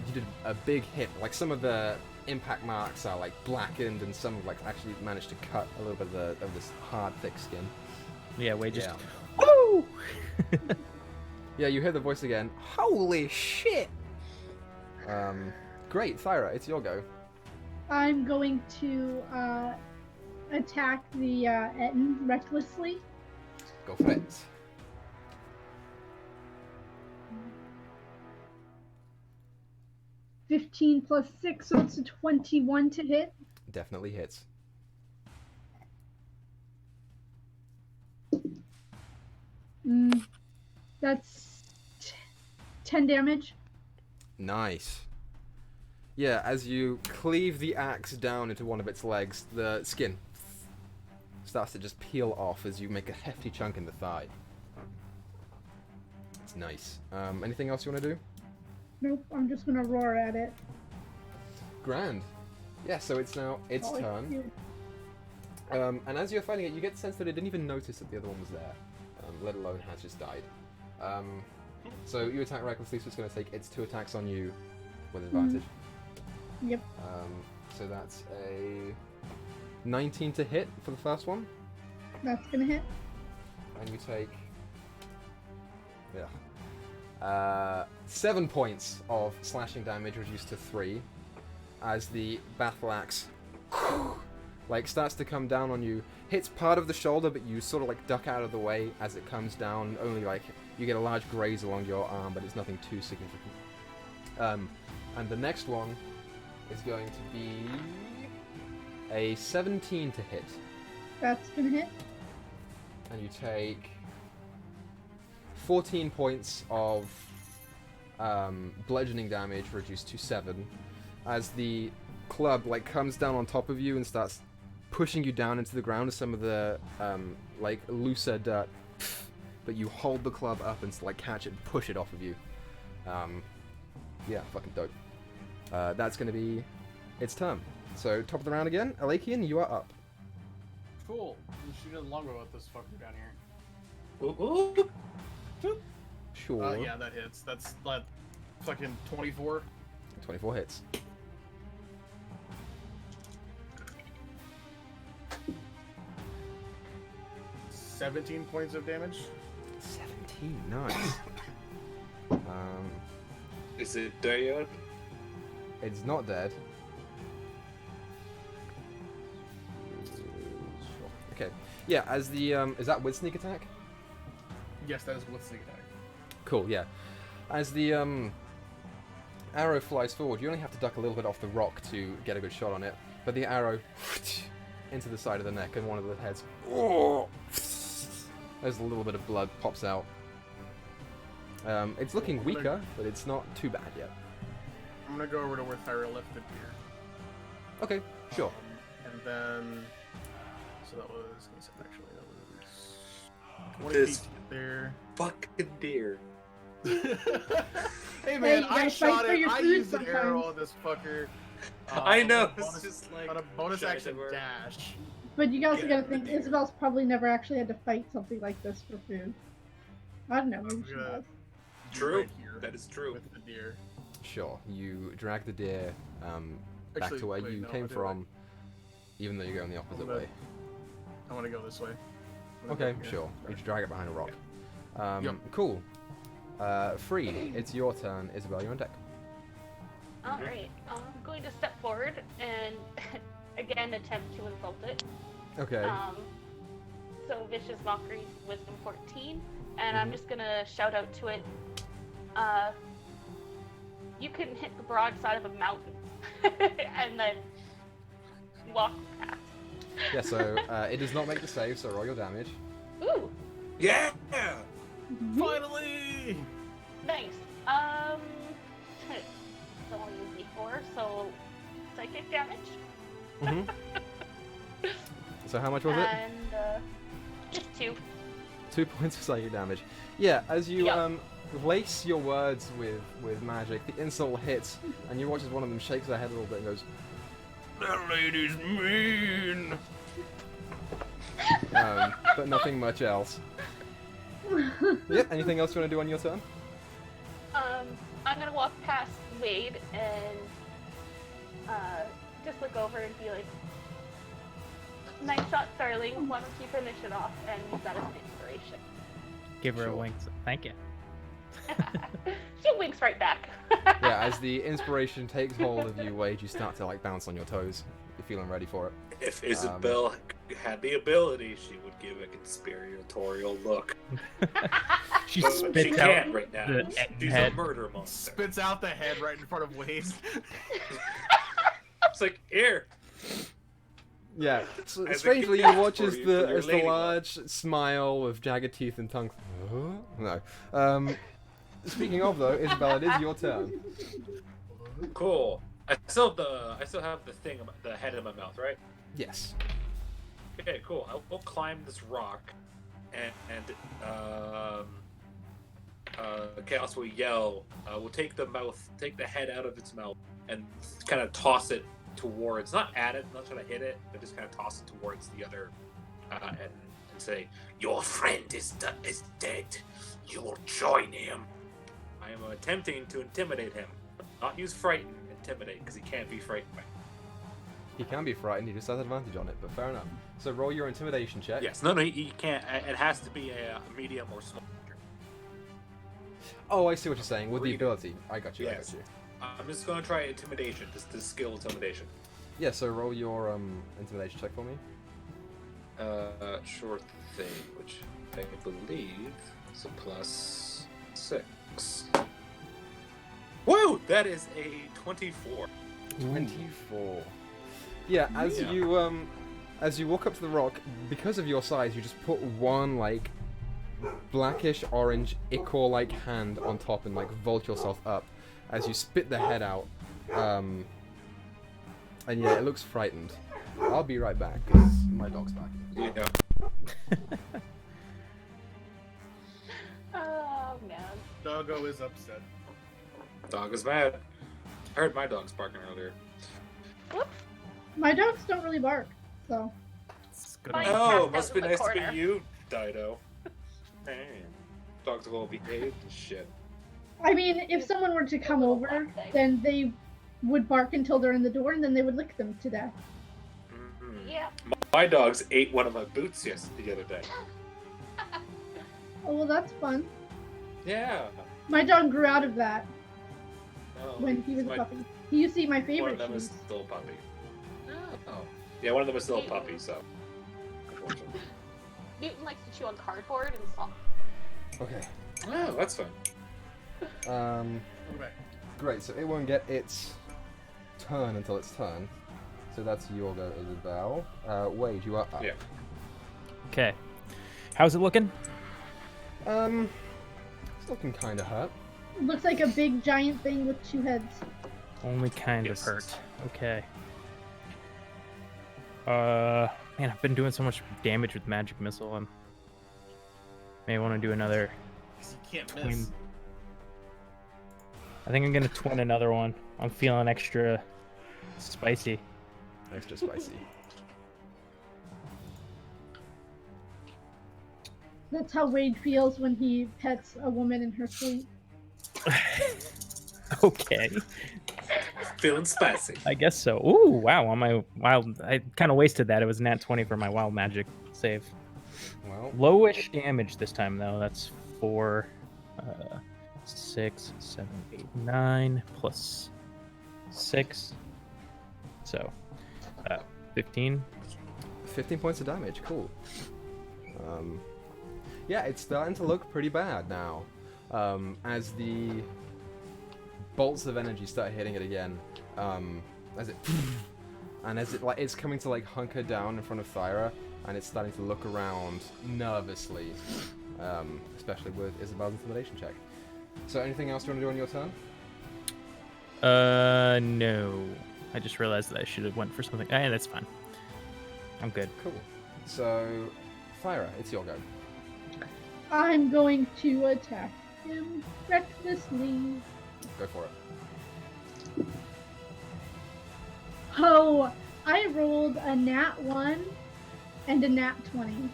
Speaker 1: You did a big hit. Like some of the impact marks are like blackened, and some like actually managed to cut a little bit of this hard, thick skin.
Speaker 3: Yeah, wait, just.
Speaker 1: Yeah.
Speaker 3: Woo!
Speaker 1: Yeah, you hear the voice again. Holy shit! Great, Thyra, it's your go.
Speaker 2: I'm going to attack the Etin recklessly.
Speaker 1: Go for it.
Speaker 2: +15, so it's a 21 to hit.
Speaker 1: Definitely hits.
Speaker 2: That's 10 damage.
Speaker 1: Nice. Yeah, as you cleave the axe down into one of its legs, the skin starts to just peel off as you make a hefty chunk in the thigh. It's nice. Anything else you want to do?
Speaker 2: Nope, I'm just gonna roar at it.
Speaker 1: Grand. Yeah, so it's now its
Speaker 2: Oh,
Speaker 1: turn.
Speaker 2: cute.
Speaker 1: And as you're fighting it, you get the sense that it didn't even notice that the other one was there, let alone has just died. So you attack recklessly, so it's going to take its 2 attacks on you with advantage.
Speaker 2: Yep.
Speaker 1: So that's a 19 to hit for the first one,
Speaker 2: That's gonna hit.
Speaker 1: and you take 7 points of slashing damage reduced to 3 as the battle axe like starts to come down on you, hits part of the shoulder, but you sort of like duck out of the way as it comes down. Only like you get a large graze along your arm, but it's nothing too significant. And the next one is going to be a 17 to hit,
Speaker 2: That's gonna hit.
Speaker 1: and you take 14 points of bludgeoning damage, reduced to 7, as the club like comes down on top of you and starts pushing you down into the ground with some of the like looser dirt, but you hold the club up and like catch it and push it off of you. Yeah, fucking dope. That's gonna be its turn. So top of the round again, Alakian, you are up.
Speaker 5: Cool. I'm shooting a longbow at this fucker down here.
Speaker 4: Ooh.
Speaker 1: Sure.
Speaker 5: Yeah, that hits. That's like fucking 24.
Speaker 1: 24 hits.
Speaker 5: $17 points of damage.
Speaker 1: 17, nice.
Speaker 4: Is it dead?
Speaker 1: It's not dead. Okay. Yeah, as the is that with sneak attack?
Speaker 5: Yes, that is with sneak attack.
Speaker 1: Cool, yeah. As the arrow flies forward, you only have to duck a little bit off the rock to get a good shot on it. But the arrow into the side of the neck and one of the heads. There's a little bit of blood pops out. It's looking weaker, but it's not too bad yet.
Speaker 5: I'm gonna go over to where Thyra left the deer.
Speaker 1: Okay, sure.
Speaker 5: And then, so that was, actually, that was 20
Speaker 4: This
Speaker 5: feet there.
Speaker 4: fucking deer.
Speaker 5: Hey man,
Speaker 2: Hey, you
Speaker 5: I
Speaker 2: gotta
Speaker 5: shot
Speaker 2: fight for
Speaker 5: it.
Speaker 2: your
Speaker 5: I
Speaker 2: food
Speaker 5: used an
Speaker 2: sometimes.
Speaker 5: arrow on this fucker.
Speaker 4: I know.
Speaker 5: On a bonus,
Speaker 4: It's just like
Speaker 5: on a bonus
Speaker 4: shite
Speaker 5: action
Speaker 4: everywhere.
Speaker 5: dash.
Speaker 2: But you also
Speaker 4: Yeah,
Speaker 2: gotta
Speaker 4: the
Speaker 2: think
Speaker 4: deer.
Speaker 2: Isabel's probably never actually had to fight something like this for food. I don't know, maybe she
Speaker 5: gonna-
Speaker 2: has.
Speaker 4: True.
Speaker 5: Right here
Speaker 4: That is true.
Speaker 5: with the deer.
Speaker 1: Sure. You drag the deer back
Speaker 5: Actually,
Speaker 1: to where
Speaker 5: wait,
Speaker 1: you
Speaker 5: no,
Speaker 1: came
Speaker 5: I did
Speaker 1: from, even though you're going the opposite
Speaker 5: gonna-
Speaker 1: way.
Speaker 5: I want to go this way. I'm gonna
Speaker 1: Okay,
Speaker 5: go here.
Speaker 1: sure. You just drag it behind a rock.
Speaker 5: Yep.
Speaker 1: Cool. Free. It's your turn, Isabel. You're on deck.
Speaker 6: Alright, I'm going to step forward and again attempt to insult it.
Speaker 1: Okay.
Speaker 6: So Vicious Mockery, Wisdom 14, and I'm just gonna shout out to it, you can hit the broadside of a mountain, and then walk past.
Speaker 1: Yeah. So it does not make the save. So roll your damage.
Speaker 6: Ooh,
Speaker 4: Yeah.
Speaker 5: Finally!
Speaker 6: nice. So I'll use D4, so psychic damage,
Speaker 1: Mhm. So how much was it?
Speaker 6: and just 2.
Speaker 1: 2 points of psychic damage. Yeah, as you
Speaker 6: Yep.
Speaker 1: lace your words with magic, the insult hits, and you watch as one of them shakes their head a little bit and goes, "That lady's mean." But nothing much else. Yep. Anything else you want to do on your turn?
Speaker 6: I'm gonna walk past Wade and just look over and be like, nice shot, Starling. Why don't you finish it off and use that as an inspiration?
Speaker 3: Give her
Speaker 1: Sure.
Speaker 3: a wink. Thank you.
Speaker 6: She winks right back.
Speaker 1: Yeah. As the inspiration takes hold of you, Wade, you start to like bounce on your toes. You're feeling ready for it.
Speaker 4: If Isabel had the ability, she would give a conspiratorial look.
Speaker 3: She
Speaker 4: But she
Speaker 3: spits
Speaker 4: can't
Speaker 3: out
Speaker 4: right now.
Speaker 3: the
Speaker 4: She's
Speaker 3: head.
Speaker 4: a murder monster.
Speaker 5: Spits out the head right in front of Wade.
Speaker 4: It's like, here.
Speaker 1: Yeah. So,
Speaker 4: As a
Speaker 1: strangely, you
Speaker 4: gift
Speaker 1: watch
Speaker 4: for
Speaker 1: as
Speaker 4: you,
Speaker 1: the
Speaker 4: for your
Speaker 1: as the
Speaker 4: ladylove.
Speaker 1: large smile with jagged teeth and tongue. No. Speaking of though, Isabel, it is your turn.
Speaker 4: Cool. I still have the thing, the head in my mouth, right?
Speaker 1: Yes.
Speaker 4: Okay, cool. I will climb this rock, and Chaos will yell. We'll take the head out of its mouth, and kind of toss it towards, not at it, not trying to hit it, but just kind of toss it towards the other, and say, "Your friend is dead. You will join him." I am attempting to intimidate him, not use frighten, intimidate, because he can't be frightened by.
Speaker 1: He can be frightened, he just has advantage on it, but fair enough. So roll your intimidation check.
Speaker 4: Yes, no, he can't. It has to be a medium or small.
Speaker 1: Oh, I see what you're saying, with the
Speaker 4: Read it.
Speaker 1: ability. I got you,
Speaker 4: Yes.
Speaker 1: I got you.
Speaker 4: I'm just gonna try intimidation, just the skill intimidation.
Speaker 1: Yeah, so roll your intimidation check for me.
Speaker 4: Sure thing, which I believe is a +6. Woo! That is a 24.
Speaker 1: 24. Yeah, as you walk up to the rock, because of your size, you just put one like blackish orange ichor-like hand on top and like vault yourself up as you spit the head out. And yeah, it looks frightened. I'll be right back because my dog's back.
Speaker 4: Yeah.
Speaker 6: Oh man.
Speaker 5: Doggo is upset.
Speaker 4: Dog is mad. I heard my dogs barking earlier.
Speaker 2: My dogs don't really bark, so.
Speaker 3: It's good.
Speaker 6: Fine.
Speaker 4: Oh,
Speaker 6: passed
Speaker 4: must
Speaker 6: out
Speaker 4: be
Speaker 6: in the
Speaker 4: nice
Speaker 6: corner.
Speaker 4: to be you, Dido. Damn. Dogs well behaved and shit.
Speaker 2: I mean, if someone were to come over, then they would bark until they're in the door, and then they would lick them to death.
Speaker 4: Mhm.
Speaker 6: Yeah.
Speaker 4: My dogs ate one of my boots the other day.
Speaker 2: Oh, well, that's fun.
Speaker 4: Yeah.
Speaker 2: My dog grew out of that
Speaker 4: Oh,
Speaker 2: when he was a
Speaker 4: my-
Speaker 2: puppy. He used to eat my
Speaker 4: One of
Speaker 2: favorite
Speaker 4: them is
Speaker 2: shoes.
Speaker 4: still a puppy. Oh. Yeah, one of them is still a puppy, so. Unfortunately.
Speaker 6: Newton likes to chew on cardboard and salt.
Speaker 1: Okay.
Speaker 4: Oh, that's fun.
Speaker 5: Okay.
Speaker 1: Great. So it won't get its turn until its turn. So that's your go, Isabel. Wade, you are up.
Speaker 4: Yeah.
Speaker 3: Okay. How's it looking?
Speaker 1: It's looking kind of hurt.
Speaker 2: Looks like a big giant thing with two heads.
Speaker 3: Only kind
Speaker 4: Yes.
Speaker 3: of hurt. Okay. Man, I've been doing so much damage with magic missile. I may want to do another
Speaker 5: 'Cause you can't
Speaker 3: twin.
Speaker 5: miss.
Speaker 3: I think I'm gonna twin another one. I'm feeling extra spicy.
Speaker 1: Extra spicy.
Speaker 2: That's how Wade feels when he pets a woman in her sleep.
Speaker 3: Okay.
Speaker 4: Feeling spicy.
Speaker 3: I guess so. Ooh, wow. On my wild, I kind of wasted that. It was nat 20 for my wild magic save.
Speaker 1: Well,
Speaker 3: Lowish damage this time though. That's 4, 6, 7, 8, 9 plus 6. So, 15.
Speaker 1: 15 points of damage. Cool. Yeah, it's starting to look pretty bad now. As the bolts of energy start hitting it again, as it and as it like it's coming to like hunker down in front of Thyra, and it's starting to look around nervously, especially with Isabel's intimidation check. So, anything else you want to do on your turn?
Speaker 3: No. I just realized that I should have went for something. Yeah, that's fine. I'm good.
Speaker 1: Cool. So, Thyra, it's your go.
Speaker 2: I'm going to attack him recklessly.
Speaker 1: Go for it.
Speaker 2: Oh, I rolled a nat 1 and a nat 20.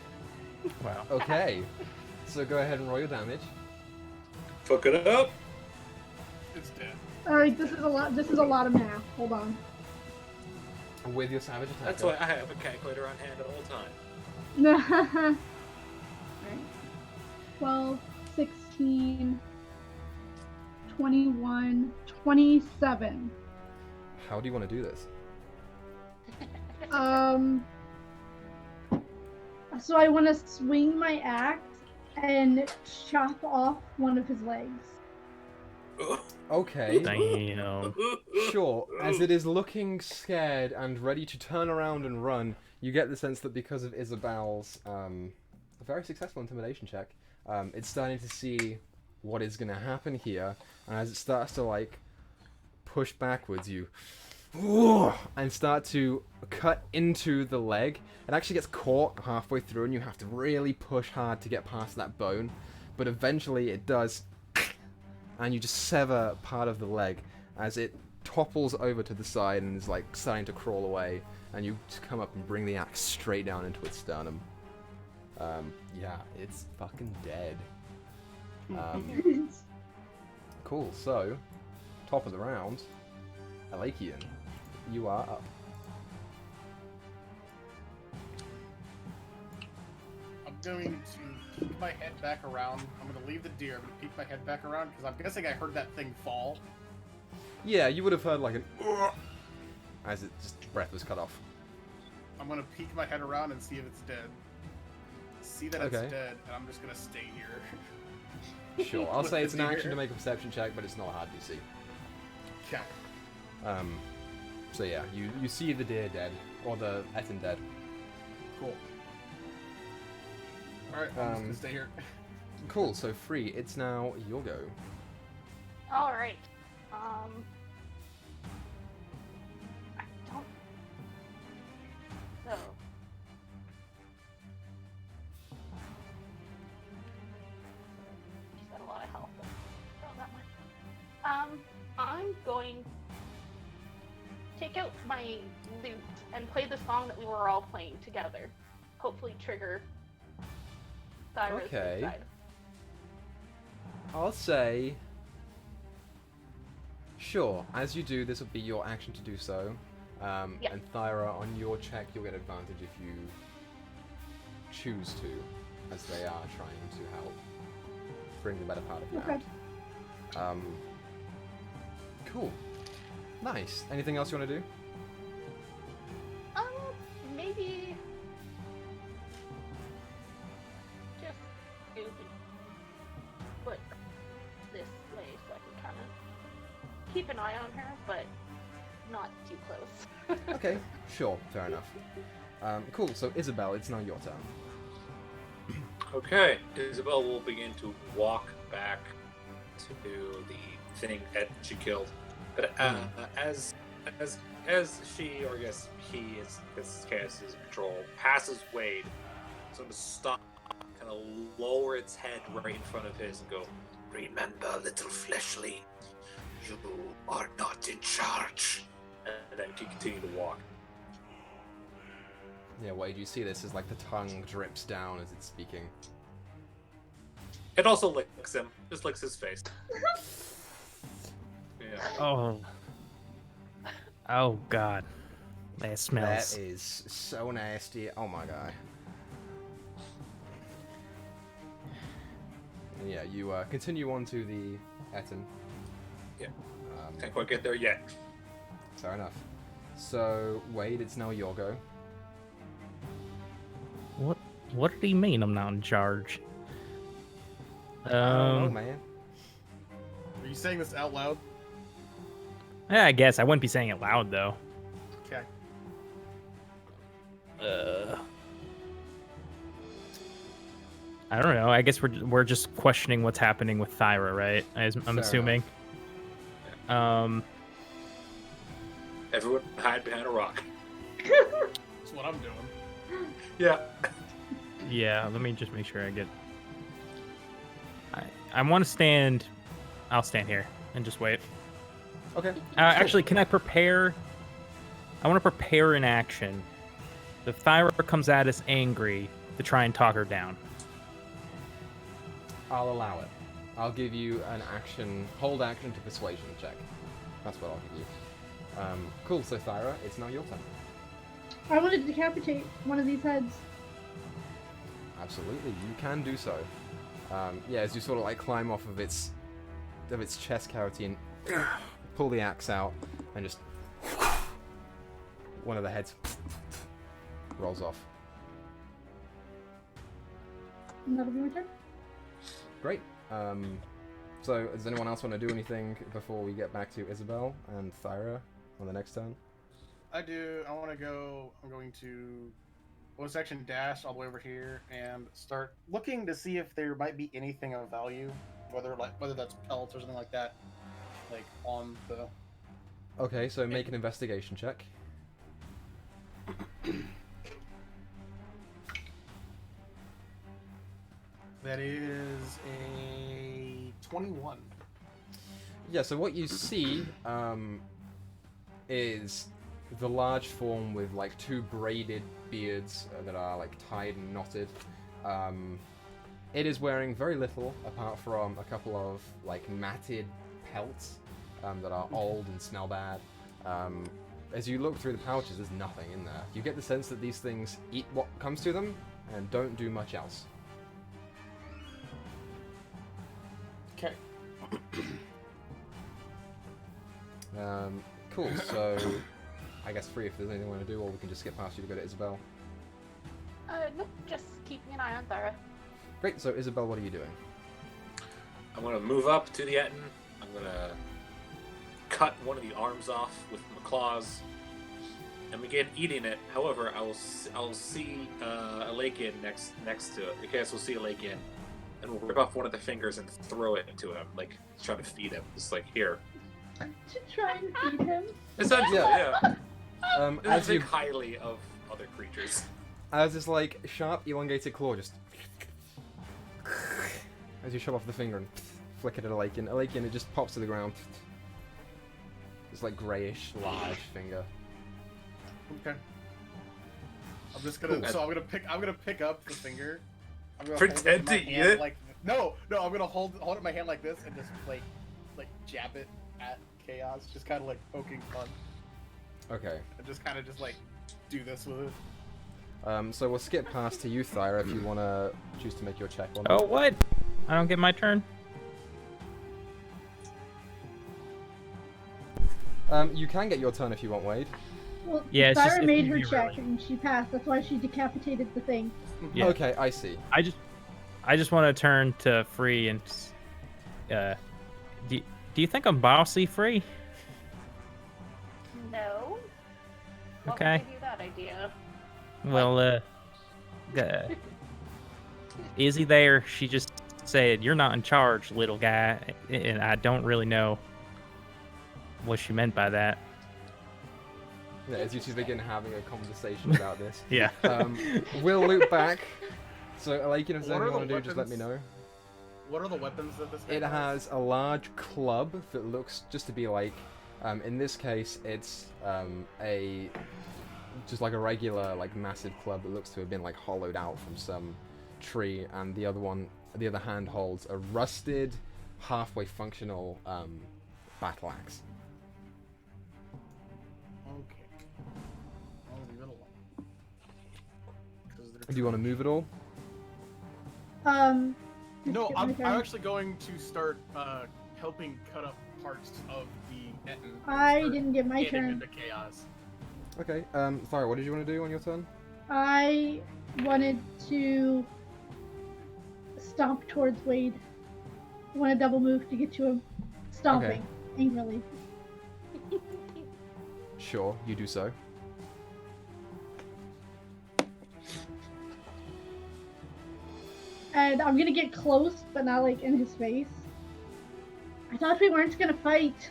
Speaker 3: Wow.
Speaker 1: Okay. So go ahead and roll your damage.
Speaker 4: Fuck it up.
Speaker 5: It's dead.
Speaker 2: Alright, this is a lot of math. Hold on.
Speaker 1: With your savage attack.
Speaker 4: That's why I have a calculator on hand at all time.
Speaker 2: Alright. 12, 16, 21, 27.
Speaker 1: How do you want to do this?
Speaker 2: So I want to swing my axe and chop off one of his legs.
Speaker 1: Okay.
Speaker 3: Damn.
Speaker 1: Sure. As it is looking scared and ready to turn around and run, you get the sense that because of Isabel's very successful intimidation check, it's starting to see what is going to happen here, and as it starts to like push backwards, you and start to cut into the leg. It actually gets caught halfway through, and you have to really push hard to get past that bone, but eventually it does, and you just sever part of the leg as it topples over to the side and is like starting to crawl away, and you just come up and bring the axe straight down into its sternum. Yeah, it's fucking dead. Cool, so, top of the round, Alakian, you are up.
Speaker 5: I'm going to peek my head back around. I'm going to leave the deer. I'm going to peek my head back around because I'm guessing I heard that thing fall.
Speaker 1: Yeah, you would have heard like an as it just breath was cut off.
Speaker 5: I'm gonna peek my head around and see if it's dead. See that
Speaker 1: Okay.
Speaker 5: it's dead, and I'm just gonna stay here.
Speaker 1: Sure, I'll
Speaker 5: With
Speaker 1: say
Speaker 5: the
Speaker 1: it's an action
Speaker 5: deer.
Speaker 1: to make a perception check, but it's not a hard DC.
Speaker 5: Okay.
Speaker 1: So yeah, you see the deer dead, or the Etten dead.
Speaker 5: Cool. Alright, I'm just gonna stay here.
Speaker 1: Cool, so Free, it's now your go.
Speaker 6: All right. I don't. So. She's got a lot of health. Throw that one. I'm going to take out my lute and play the song that we were all playing together. Hopefully, trigger Thyra's
Speaker 1: Okay.
Speaker 6: inside.
Speaker 1: I'll say... Sure, as you do, this will be your action to do so.
Speaker 6: Yeah.
Speaker 1: And Thyra, on your check, you'll get advantage if you choose to, as they are trying to help bring the better part of you
Speaker 2: Okay.
Speaker 1: out. Cool. Nice. Anything else you want to do?
Speaker 6: Maybe just do the foot this way so I can kind of keep an eye on her, but not too close.
Speaker 1: Okay, sure, fair enough. Cool, so Isabel, it's now your turn.
Speaker 4: Okay, Isabel will begin to walk back to the thing that she killed. But as she, or I guess he, is because Chaos is in control, passes Wade, it's going to stop, kind of lower its head right in front of his and go, "Remember, little fleshly, you are not in charge." And then continue to walk.
Speaker 1: Yeah, Wade, you see this as like the tongue drips down as it's speaking.
Speaker 4: It also licks him, just licks his face. Yeah.
Speaker 3: Oh God, that smells.
Speaker 1: That is so nasty. Oh my god. And yeah, you continue on to the Etten.
Speaker 4: Yeah. Can't quite get there yet.
Speaker 1: Fair enough. So, Wade, it's now your go.
Speaker 3: What did he mean? I'm not in charge.
Speaker 1: I don't know, man.
Speaker 5: Are you saying this out loud?
Speaker 3: Yeah, I guess I wouldn't be saying it loud though.
Speaker 5: Okay.
Speaker 3: I don't know. I guess we're just questioning what's happening with Thyra, right? I'm
Speaker 1: Fair
Speaker 3: assuming.
Speaker 4: Everyone hide behind a rock.
Speaker 5: That's what I'm doing.
Speaker 4: Yeah.
Speaker 3: Yeah. Let me just make sure I get. I want to stand. I'll stand here and just wait.
Speaker 1: Okay.
Speaker 3: Actually, can I prepare? I want to prepare an action. The Thyra comes at us angry to try and talk her down.
Speaker 1: I'll allow it. I'll give you an action, hold action to persuasion check. That's what I'll give you. Cool, so Thyra, it's now your turn.
Speaker 2: I want to decapitate one of these heads.
Speaker 1: Absolutely, you can do so. Yeah, as you sort of like climb off of its chest cavity and pull the axe out, and just one of the heads rolls off.
Speaker 2: And that'll be my turn.
Speaker 1: Great. So, does anyone else want to do anything before we get back to Isabel and Thyra on the next turn?
Speaker 5: I do. I want to go. I'm going to bonus action dash all the way over here and start looking to see if there might be anything of value, whether that's pelts or something like that, like on the.
Speaker 1: Okay, so make an investigation check.
Speaker 5: That is a 21.
Speaker 1: Yeah, so what you see is the large form with like two braided beards that are like tied and knotted. It is wearing very little apart from a couple of like matted pelts that are old and smell bad. As you look through the pouches, there's nothing in there. You get the sense that these things eat what comes to them and don't do much else.
Speaker 5: Okay.
Speaker 1: Cool, so I guess free if there's anything you want to do, or we can just skip past you to go to Isabel.
Speaker 6: Nope, just keeping an eye on Thyra.
Speaker 1: Great, so Isabel, what are you doing?
Speaker 4: I'm gonna move up to the Etten. I'm gonna cut one of the arms off with my claws and begin eating it. However, I'll see a Lakin next to it. Okay, so we'll see a Lakin, and we'll rip off one of the fingers and throw it into him, like trying to feed him. It's like here.
Speaker 2: To try and feed him.
Speaker 4: Essentially, yeah.
Speaker 1: As
Speaker 4: Think
Speaker 1: you,
Speaker 4: highly of other creatures.
Speaker 1: as this like sharp, elongated claw just as you chop off the finger and flick it at a Lakin, it just pops to the ground. It's like grayish, large finger.
Speaker 5: Okay. I'm just gonna.
Speaker 1: Cool.
Speaker 5: So I'm gonna pick up the finger. I'm gonna
Speaker 4: Pretend
Speaker 5: hold it
Speaker 4: to
Speaker 5: in my
Speaker 4: eat
Speaker 5: hand
Speaker 4: it?
Speaker 5: Like no. I'm gonna hold it in my hand like this and just like jab it at Chaos, just kind of like poking fun,
Speaker 1: Okay.
Speaker 5: and just kind of just like do this with it.
Speaker 1: So we'll skip past to you, Thyra, if you want to choose to make your check on
Speaker 3: Oh, what? I don't get my turn?
Speaker 1: You can get your turn if you want, Wade.
Speaker 2: Well,
Speaker 3: Yeah, it's just-
Speaker 2: Thyra
Speaker 3: it's
Speaker 2: made
Speaker 3: gonna
Speaker 2: her
Speaker 3: be
Speaker 2: check
Speaker 3: really-
Speaker 2: and she passed. That's why she decapitated the thing.
Speaker 3: Yeah.
Speaker 1: Okay, I see.
Speaker 3: I just want to turn to Free and do you think I'm bossy, Free?
Speaker 6: No. What
Speaker 3: Okay.
Speaker 6: would give you that idea?
Speaker 3: Well, Izzy there, she just said, "You're not in charge, little guy," and I don't really know what she meant by that.
Speaker 1: Yeah, as you two begin having a conversation about this.
Speaker 3: Yeah.
Speaker 1: We'll loop back. So, Lakin, if there's
Speaker 5: What
Speaker 1: anything
Speaker 5: are
Speaker 1: you want
Speaker 5: the
Speaker 1: to do, just let me know.
Speaker 5: weapons? What are the weapons that this guy
Speaker 1: It has a large club that looks just to be like, in this case, it's just like a regular, like massive club that looks to have been like hollowed out from some tree, and the other hand holds a rusted, halfway functional battle axe.
Speaker 5: Okay. I'll leave it alone. 'Cause they're
Speaker 1: Do you want to move at all?
Speaker 2: Just
Speaker 5: No,
Speaker 2: skip my
Speaker 5: I'm
Speaker 2: turn.
Speaker 5: actually going to start helping cut up parts of the Etten. and
Speaker 2: I
Speaker 5: start
Speaker 2: didn't get my
Speaker 5: getting
Speaker 2: turn.
Speaker 5: into chaos.
Speaker 1: Okay. Thyra, what did you want to do on your turn?
Speaker 2: I wanted to stomp towards Wade. I want to double move to get to him. Stomping angrily.
Speaker 1: Sure, you do so.
Speaker 2: And I'm gonna get close, but not like in his face. I thought we weren't gonna fight.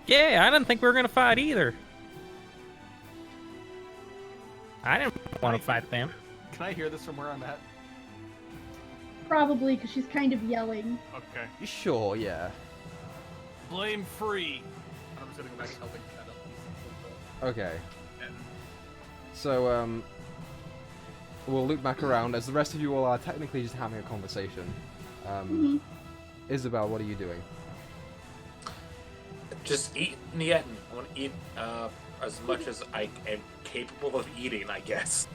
Speaker 3: Yeah, I didn't think we were gonna fight either. I didn't want to fight them.
Speaker 5: Can I hear this from where I'm at?
Speaker 2: Probably because she's kind of yelling.
Speaker 5: Okay.
Speaker 1: Sure, yeah.
Speaker 5: Blame free. I'm just gonna go back to helping cut up pieces of
Speaker 1: Okay.
Speaker 5: the Etten.
Speaker 1: So, we'll loop back around as the rest of you all are technically just having a conversation.
Speaker 2: Mhm.
Speaker 1: Isabel, what are you doing?
Speaker 4: Just eat the Etten. I want to eat as much as I am capable of eating, I guess.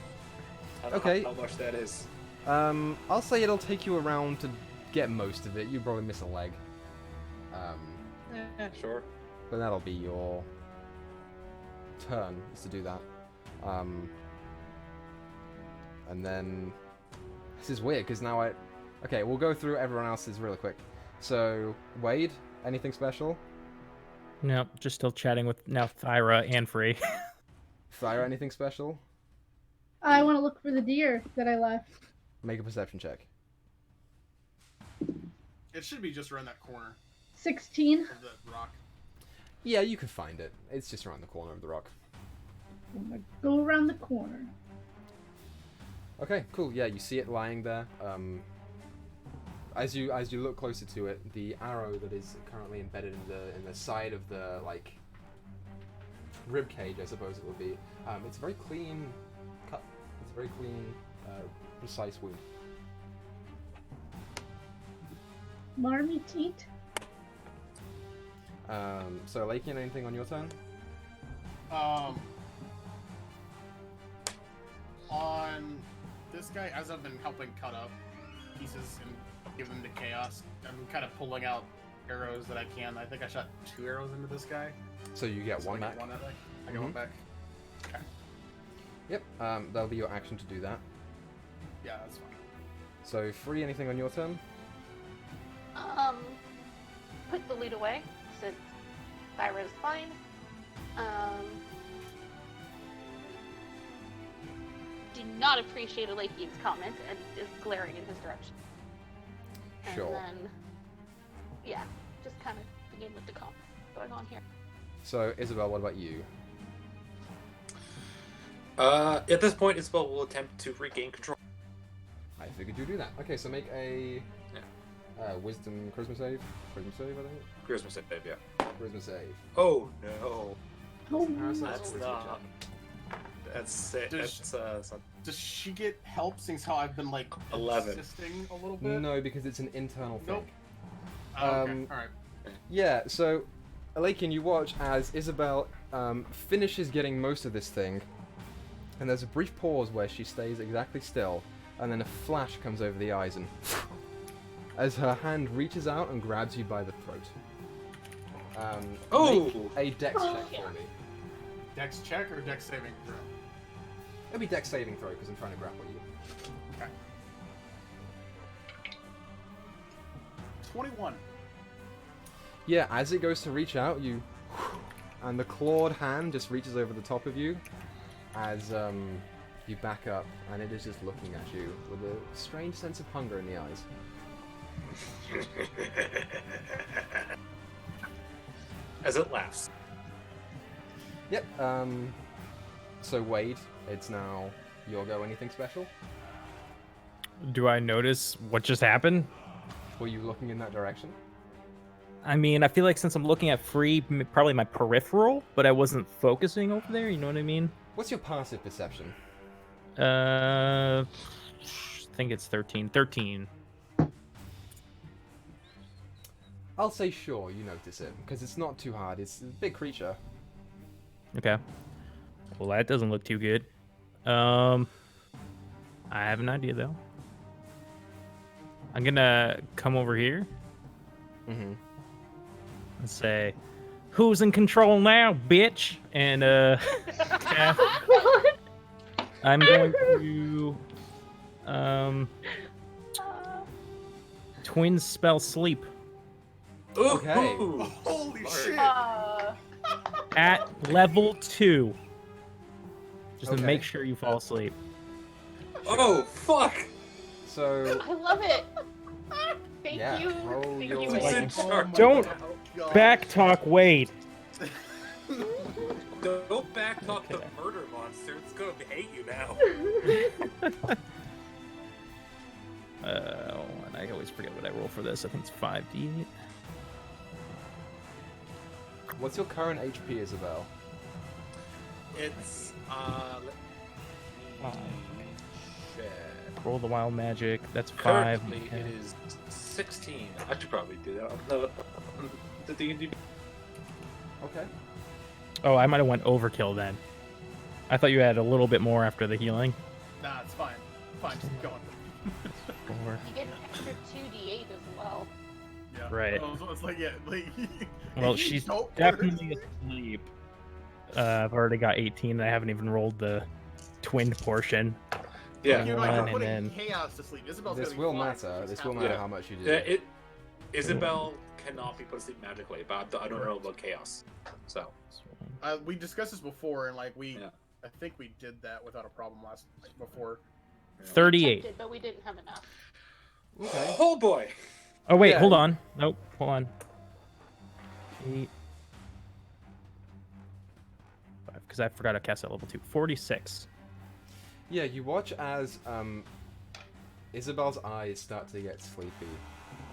Speaker 4: I don't
Speaker 1: Okay.
Speaker 4: know how much that is.
Speaker 1: I'll say it'll take you around to get most of it. You probably miss a leg.
Speaker 4: Sure.
Speaker 1: But that'll be your turn, is to do that. And then... This is weird, because now I... Okay, we'll go through everyone else's really quick. So, Wade, anything special?
Speaker 3: No, just still chatting with now Thyra and Free.
Speaker 1: Thyra, anything special?
Speaker 2: I want to look for the deer that I left.
Speaker 1: Make a perception check.
Speaker 5: It should be just around that corner
Speaker 2: 16.
Speaker 5: of the rock.
Speaker 1: Yeah, you can find it. It's just around the corner of the rock.
Speaker 2: I'm gonna go around the corner.
Speaker 1: Okay, cool. Yeah, you see it lying there. As you look closer to it, the arrow that is currently embedded in the side of the like rib cage, I suppose it would be. It's a very clean cut. It's a very clean, precise wound.
Speaker 2: Marmy teat.
Speaker 1: So Lakian, anything on your turn?
Speaker 5: On this guy, as I've been helping cut up pieces and give them to chaos, I'm kind of pulling out arrows that I can. I think I shot 2 arrows into this guy.
Speaker 1: So you get
Speaker 5: So
Speaker 1: one
Speaker 5: I
Speaker 1: back.
Speaker 5: get one back. I get one
Speaker 1: Mhm.
Speaker 5: back. Okay.
Speaker 1: Yep. That'll be your action to do that.
Speaker 5: Yeah, that's fine.
Speaker 1: So free anything on your turn?
Speaker 6: Put the loot away since Thyra is fine. Do not appreciate Elakian's comment and is glaring in his direction. And
Speaker 1: Sure.
Speaker 6: then, yeah, just kind of begin with the comp going on here.
Speaker 1: So Isabel, what about you?
Speaker 4: At this point, Isabel will attempt to regain control.
Speaker 1: I figured you'd do that. Okay, so make a wisdom charisma save. Charisma save, I think.
Speaker 4: Charisma save, yeah.
Speaker 1: Charisma save.
Speaker 4: Oh no,
Speaker 2: Oh,
Speaker 4: that's not. That's it.
Speaker 5: Does-
Speaker 4: That's
Speaker 5: Does she get help since how I've been like
Speaker 4: 11.
Speaker 5: assisting a little bit?
Speaker 1: No, because it's an internal thing.
Speaker 5: Nope. Oh, okay.
Speaker 1: Um,
Speaker 5: All right.
Speaker 1: Yeah, so Alakin, you watch as Isabel finishes getting most of this thing, and there's a brief pause where she stays exactly still, and then a flash comes over the eyes, and as her hand reaches out and grabs you by the throat.
Speaker 4: Oh!
Speaker 1: Make a dex check
Speaker 6: yeah.
Speaker 1: for me.
Speaker 5: Dex check or dex saving throw?
Speaker 1: It'll be dex saving throw because I'm trying to grapple you.
Speaker 5: Okay. 21.
Speaker 1: Yeah, as it goes to reach out, you, and the clawed hand just reaches over the top of you, as you back up, and it is just looking at you with a strange sense of hunger in the eyes.
Speaker 4: As it laughs.
Speaker 1: Yep. So Wade, it's now your go. Anything special?
Speaker 3: Do I notice what just happened?
Speaker 1: Were you looking in that direction?
Speaker 3: I mean, I feel like since I'm looking at free, probably my peripheral, but I wasn't focusing over there. You know what I mean?
Speaker 1: What's your passive perception?
Speaker 3: I think it's 13. 13.
Speaker 1: I'll say sure. You notice it because it's not too hard. It's a big creature.
Speaker 3: Okay. Well, that doesn't look too good. I have an idea though. I'm gonna come over here
Speaker 1: Mm-hmm.
Speaker 3: and say, "Who's in control now, bitch?" And cast- I'm going to twin spell sleep
Speaker 4: Ooh,
Speaker 1: Okay.
Speaker 4: ooh.
Speaker 5: Holy
Speaker 4: Smart.
Speaker 5: shit!
Speaker 3: at level 2, just to
Speaker 1: Okay.
Speaker 3: make sure you fall asleep.
Speaker 4: Oh, fuck!
Speaker 1: So
Speaker 6: I love it. Thank
Speaker 1: Yeah,
Speaker 6: you.
Speaker 1: roll
Speaker 6: Thank
Speaker 1: your-
Speaker 6: you.
Speaker 4: Who's in
Speaker 6: Wade.
Speaker 4: charge?
Speaker 3: Don't
Speaker 5: God.
Speaker 3: back talk, Wade.
Speaker 4: Don't backtalk the murder monster. It's gonna hate you now.
Speaker 3: And I always forget what I roll for this. I think it's 5d8.
Speaker 1: what's your current HP, Isabel?
Speaker 4: It's let me check.
Speaker 3: Roll the wild magic. That's 5.
Speaker 4: Currently,
Speaker 3: Okay.
Speaker 4: it is 16. I should probably do that. No, the D&D.
Speaker 1: Okay.
Speaker 3: Oh, I might have went overkill then. I thought you had a little bit more after the healing.
Speaker 5: Nah, it's fine. Fine, just keep going.
Speaker 3: 4.
Speaker 6: You get an extra 2d8 as well.
Speaker 5: Yeah.
Speaker 3: Right.
Speaker 5: It's like, yeah, like,
Speaker 3: Well, she's
Speaker 5: don't
Speaker 3: definitely asleep. I've already got 18, and I haven't even rolled the twinned portion.
Speaker 4: Yeah.
Speaker 5: You're not
Speaker 3: One,
Speaker 5: you're putting
Speaker 3: and
Speaker 5: chaos to sleep. Isabel's
Speaker 1: This
Speaker 5: gonna be
Speaker 1: will
Speaker 5: fine.
Speaker 1: matter.
Speaker 5: She's
Speaker 1: This will
Speaker 5: happy.
Speaker 1: matter
Speaker 4: Yeah.
Speaker 1: how much you do.
Speaker 4: Isabel cannot be put to sleep magically, but I don't know about chaos. So
Speaker 5: We discussed this before, and like
Speaker 4: Yeah.
Speaker 5: I think we did that without a problem before.
Speaker 3: 38.
Speaker 6: Attempted, but we didn't have enough.
Speaker 1: Okay.
Speaker 4: Oh boy.
Speaker 3: Oh, wait,
Speaker 1: Yeah.
Speaker 3: hold on. Nope, hold on. 8. Because I forgot to cast at level 2. 46.
Speaker 1: Yeah, you watch as Isabel's eyes start to get sleepy,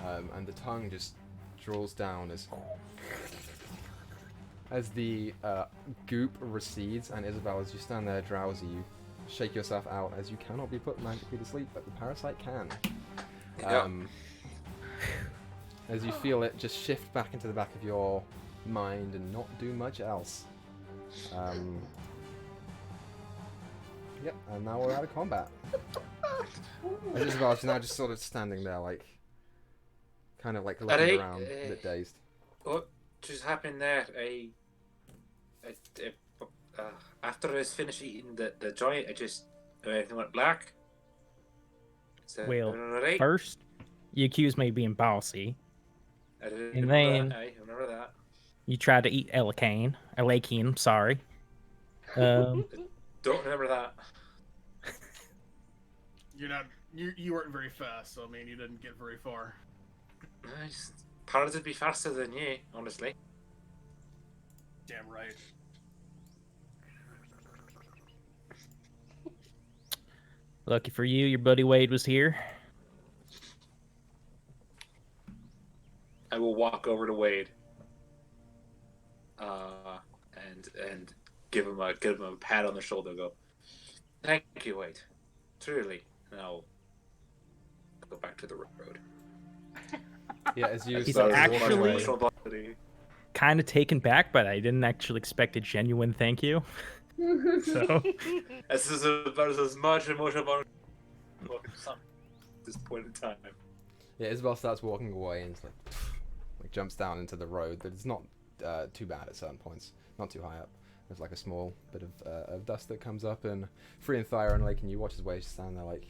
Speaker 1: and the tongue just draws down as the goop recedes, and Isabel, as you stand there drowsy, you shake yourself out as you cannot be put magically to sleep, but the parasite can.
Speaker 4: Yeah.
Speaker 1: As you feel it just shift back into the back of your mind and not do much else. Yep, and now we're out of combat. And Isabel's now just sort of standing there like, kind of like
Speaker 4: Alright,
Speaker 1: looking around, a bit dazed.
Speaker 4: What just happened there? After I was finished eating the joint, everything went black. Is that
Speaker 3: Well,
Speaker 4: alright?
Speaker 3: first, you accused me of being bossy.
Speaker 4: I didn't
Speaker 3: and
Speaker 4: remember
Speaker 3: then-
Speaker 4: that. I remember that.
Speaker 3: You tried to eat Elakane, sorry.
Speaker 4: Don't remember that.
Speaker 5: You weren't very fast, so I mean you didn't get very far.
Speaker 4: I just probably to be faster than you, honestly.
Speaker 5: Damn right.
Speaker 3: Lucky for you, your buddy Wade was here.
Speaker 4: I will walk over to Wade. And give him a pat on the shoulder. And go, thank you, Wade. Truly. And I'll go back to the road.
Speaker 1: Yeah, as you
Speaker 3: He's
Speaker 1: start
Speaker 3: actually-
Speaker 1: walking away,
Speaker 4: Emotional body.
Speaker 3: Kind of taken back, but I didn't actually expect a genuine thank you. So,
Speaker 4: This is about as much emotional bonding at this point in time.
Speaker 1: yeah, Isabel starts walking away and it's like jumps down into the road. That it's not too bad at certain points, not too high up. There's like a small bit of dust that comes up, and Free and Thyra and Lake, and you watch as Wade stand there like,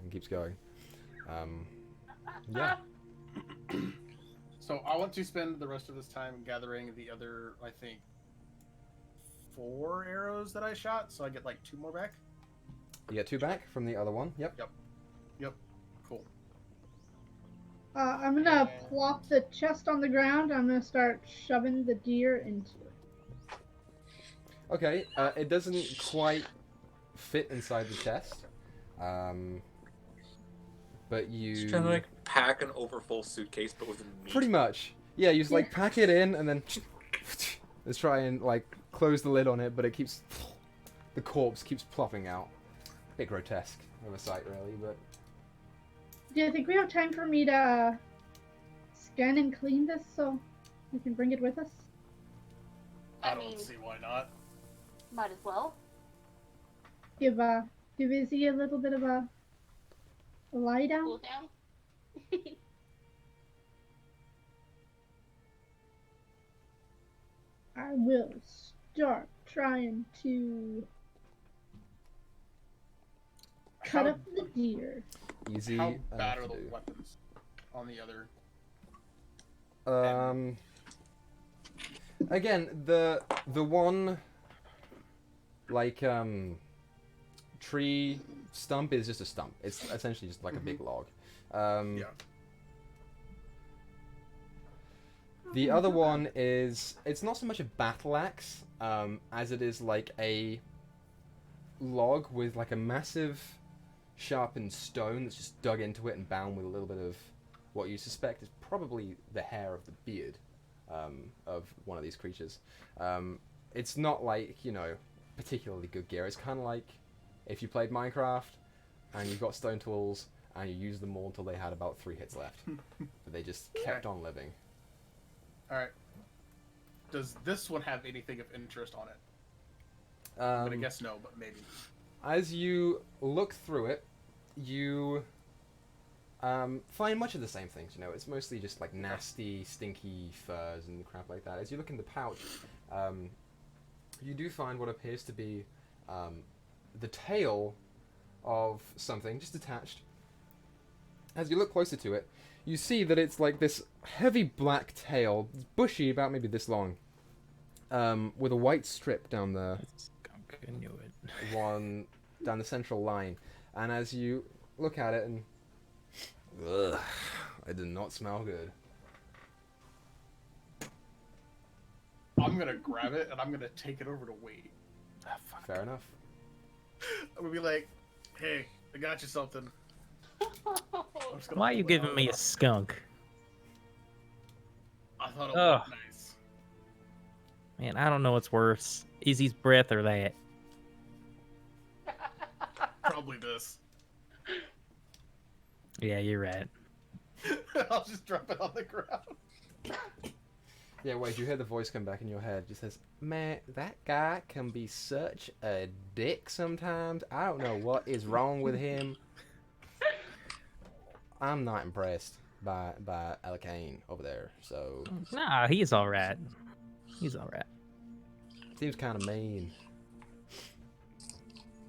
Speaker 1: and keeps going. Yeah.
Speaker 5: So I want to spend the rest of this time gathering the other, I think, 4 arrows that I shot, so I get like 2 more back.
Speaker 1: You get 2 back from the other one. Yep.
Speaker 5: Yep. Cool.
Speaker 2: I'm gonna plop the chest on the ground. I'm gonna start shoving the deer into it.
Speaker 1: Okay. It doesn't quite fit inside the chest. But you
Speaker 4: Just trying to like pack an overfull suitcase, but with meat.
Speaker 1: pretty much, yeah. You just like pack it in and then let's try and like close the lid on it, but it keeps the corpse keeps plopping out. Bit grotesque of a sight, really, but
Speaker 2: Do you think we have time for me to scan and clean this so we can bring it with us?
Speaker 5: I
Speaker 6: I
Speaker 5: don't
Speaker 6: mean-
Speaker 5: see why not.
Speaker 6: Might as well.
Speaker 2: Give Izzy a little bit of a lie down.
Speaker 6: Cool down.
Speaker 2: I will start trying to cut
Speaker 5: How-
Speaker 2: up the deer.
Speaker 1: easy.
Speaker 5: How
Speaker 1: enough
Speaker 5: bad
Speaker 1: to
Speaker 5: are the
Speaker 1: do.
Speaker 5: weapons on the other?
Speaker 1: Again, the one like tree stump is just a stump. It's essentially just like a big log.
Speaker 5: Yeah.
Speaker 1: The other one is, it's not so much a battle axe as it is like a log with like a massive sharpened stone that's just dug into it and bound with a little bit of what you suspect is probably the hair of the beard of one of these creatures. It's not like, you know, particularly good gear. It's kind of like if you played Minecraft and you've got stone tools and you use them all until they had about 3 hits left. But they just kept on living.
Speaker 5: Alright. Does this one have anything of interest on it? I'm gonna guess no, but maybe.
Speaker 1: As you look through it, you find much of the same things. You know, it's mostly just like nasty, stinky furs and crap like that. As you look in the pouch, you do find what appears to be the tail of something just attached. As you look closer to it, you see that it's like this heavy black tail, bushy, about maybe this long, with a white strip down the
Speaker 3: I knew it.
Speaker 1: one down the central line. And as you look at it, and ugh, it did not smell good.
Speaker 5: I'm gonna grab it and I'm gonna take it over to Wade.
Speaker 3: Ah, fuck.
Speaker 1: Fair enough.
Speaker 5: I'm gonna be like, hey, I got you something. I'm just gonna
Speaker 3: Why are you
Speaker 5: pull it
Speaker 3: giving
Speaker 5: out.
Speaker 3: me a skunk?
Speaker 5: I thought it
Speaker 3: Ugh.
Speaker 5: looked nice.
Speaker 3: Man, I don't know what's worse. Izzy's breath or that.
Speaker 5: Probably this.
Speaker 3: Yeah, you're right.
Speaker 5: I'll just drop it on the ground.
Speaker 1: Yeah, wait, you hear the voice come back in your head. It just says, man, that guy can be such a dick sometimes. I don't know what is wrong with him. I'm not impressed by Alacane over there. So
Speaker 3: Nah, he's all right. He's all right.
Speaker 1: seems kind of mean.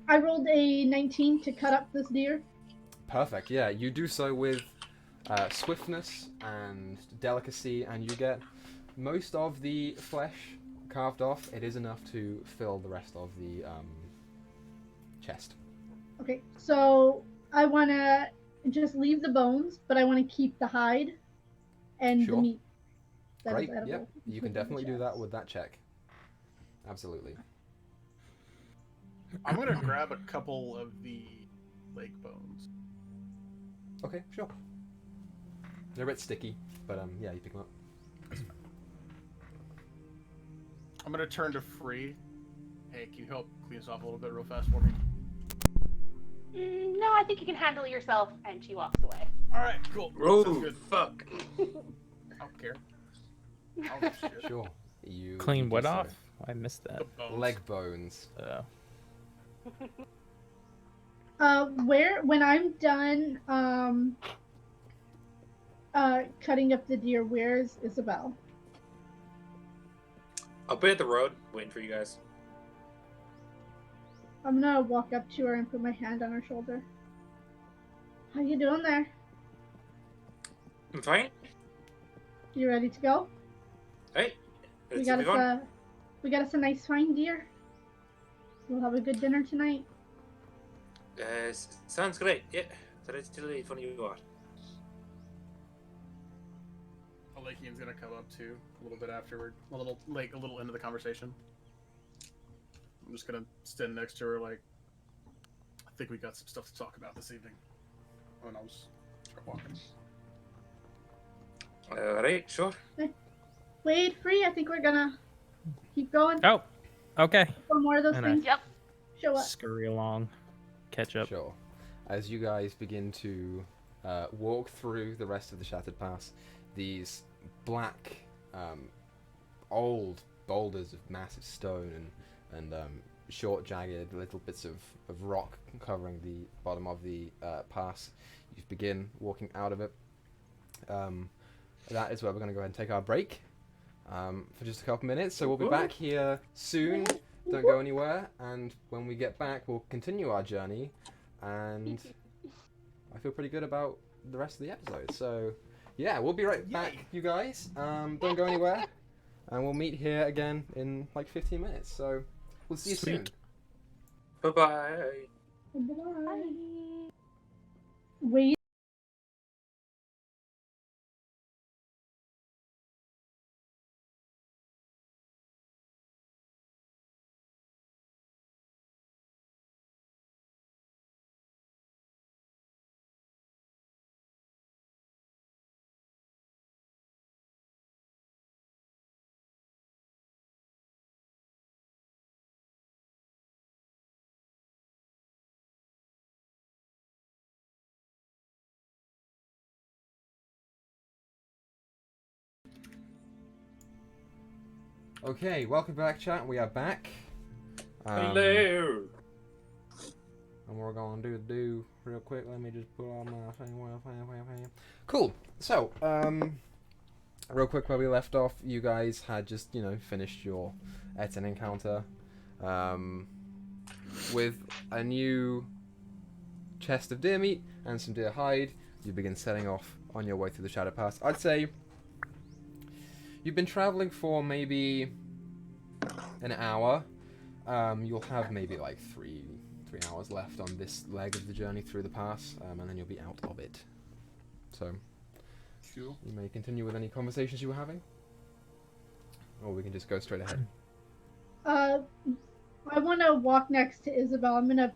Speaker 2: I rolled a 19 to cut up this deer.
Speaker 1: Perfect. Yeah, you do so with swiftness and delicacy, and you get most of the flesh carved off. It is enough to fill the rest of the chest.
Speaker 2: Okay, so I want to just leave the bones, but I want to keep the hide and
Speaker 1: Sure.
Speaker 2: the meat. That
Speaker 1: Great.
Speaker 2: is edible.
Speaker 1: Yep. You can
Speaker 2: including the
Speaker 1: definitely do that
Speaker 2: chest.
Speaker 1: with that check. Absolutely.
Speaker 5: I'm gonna grab a couple of the leg bones.
Speaker 1: Okay. Sure. They're a bit sticky, but yeah, you pick them up.
Speaker 5: I'm gonna turn to Free. Hey, can you help clean this off a little bit real fast for me?
Speaker 6: No, I think you can handle it yourself. And she walks away.
Speaker 5: All right, cool. Sounds
Speaker 4: Oh,
Speaker 5: good.
Speaker 4: fuck.
Speaker 5: I don't care. I'll do shit.
Speaker 1: Sure. You
Speaker 3: Clean
Speaker 1: you
Speaker 3: what
Speaker 1: do so.
Speaker 3: off? I missed that.
Speaker 5: The bones.
Speaker 1: Leg bones.
Speaker 2: When I'm done, cutting up the deer, where's Isabel?
Speaker 4: I'll be at the road waiting for you guys.
Speaker 2: I'm gonna walk up to her and put my hand on her shoulder. How you doing there?
Speaker 4: I'm fine.
Speaker 2: You ready to go?
Speaker 4: Hey,
Speaker 2: We
Speaker 4: let's
Speaker 2: got
Speaker 4: move
Speaker 2: us
Speaker 4: on.
Speaker 2: a nice fine deer. We'll have a good dinner tonight.
Speaker 4: Sounds great. Yeah, that's too late for you are.
Speaker 5: Alekian's gonna come up too a little bit afterward, a little into the conversation. I'm just gonna stand next to her, like, I think we got some stuff to talk about this evening. And I'll just start walking.
Speaker 4: Alright, sure.
Speaker 2: Wade, Free, I think we're gonna keep going.
Speaker 3: Oh, okay.
Speaker 2: For more of those
Speaker 3: And I-
Speaker 2: things.
Speaker 6: Yep.
Speaker 2: Show up.
Speaker 3: Scurry along. Catch up.
Speaker 1: Sure. As you guys begin to walk through the rest of the Shattered Pass, these black, old boulders of massive stone and short, jagged little bits of rock covering the bottom of the pass, you begin walking out of it. That is where we're going to go ahead and take our break for just a couple minutes. So we'll be back here soon. Don't go anywhere. And when we get back, we'll continue our journey. And I feel pretty good about the rest of the episode. So yeah, we'll be right back, you guys. Don't go anywhere. And we'll meet here again in like 15 minutes. So we'll see you soon.
Speaker 4: Bye-bye.
Speaker 2: Bye. Wade.
Speaker 1: Okay, welcome back, chat. We are back.
Speaker 4: Hello.
Speaker 1: And we're gonna do real quick. Let me just put on my thing. Cool. So, real quick, where we left off, you guys had just finished your Eton encounter, with a new chest of deer meat and some deer hide. You begin setting off on your way through the Shadow Pass. I'd say you've been traveling for maybe an hour. You'll have maybe like three hours left on this leg of the journey through the pass, and then you'll be out of it. So,
Speaker 5: Cool.
Speaker 1: you may continue with any conversations you were having, or we can just go straight ahead.
Speaker 2: I want to walk next to Isabel. I'm gonna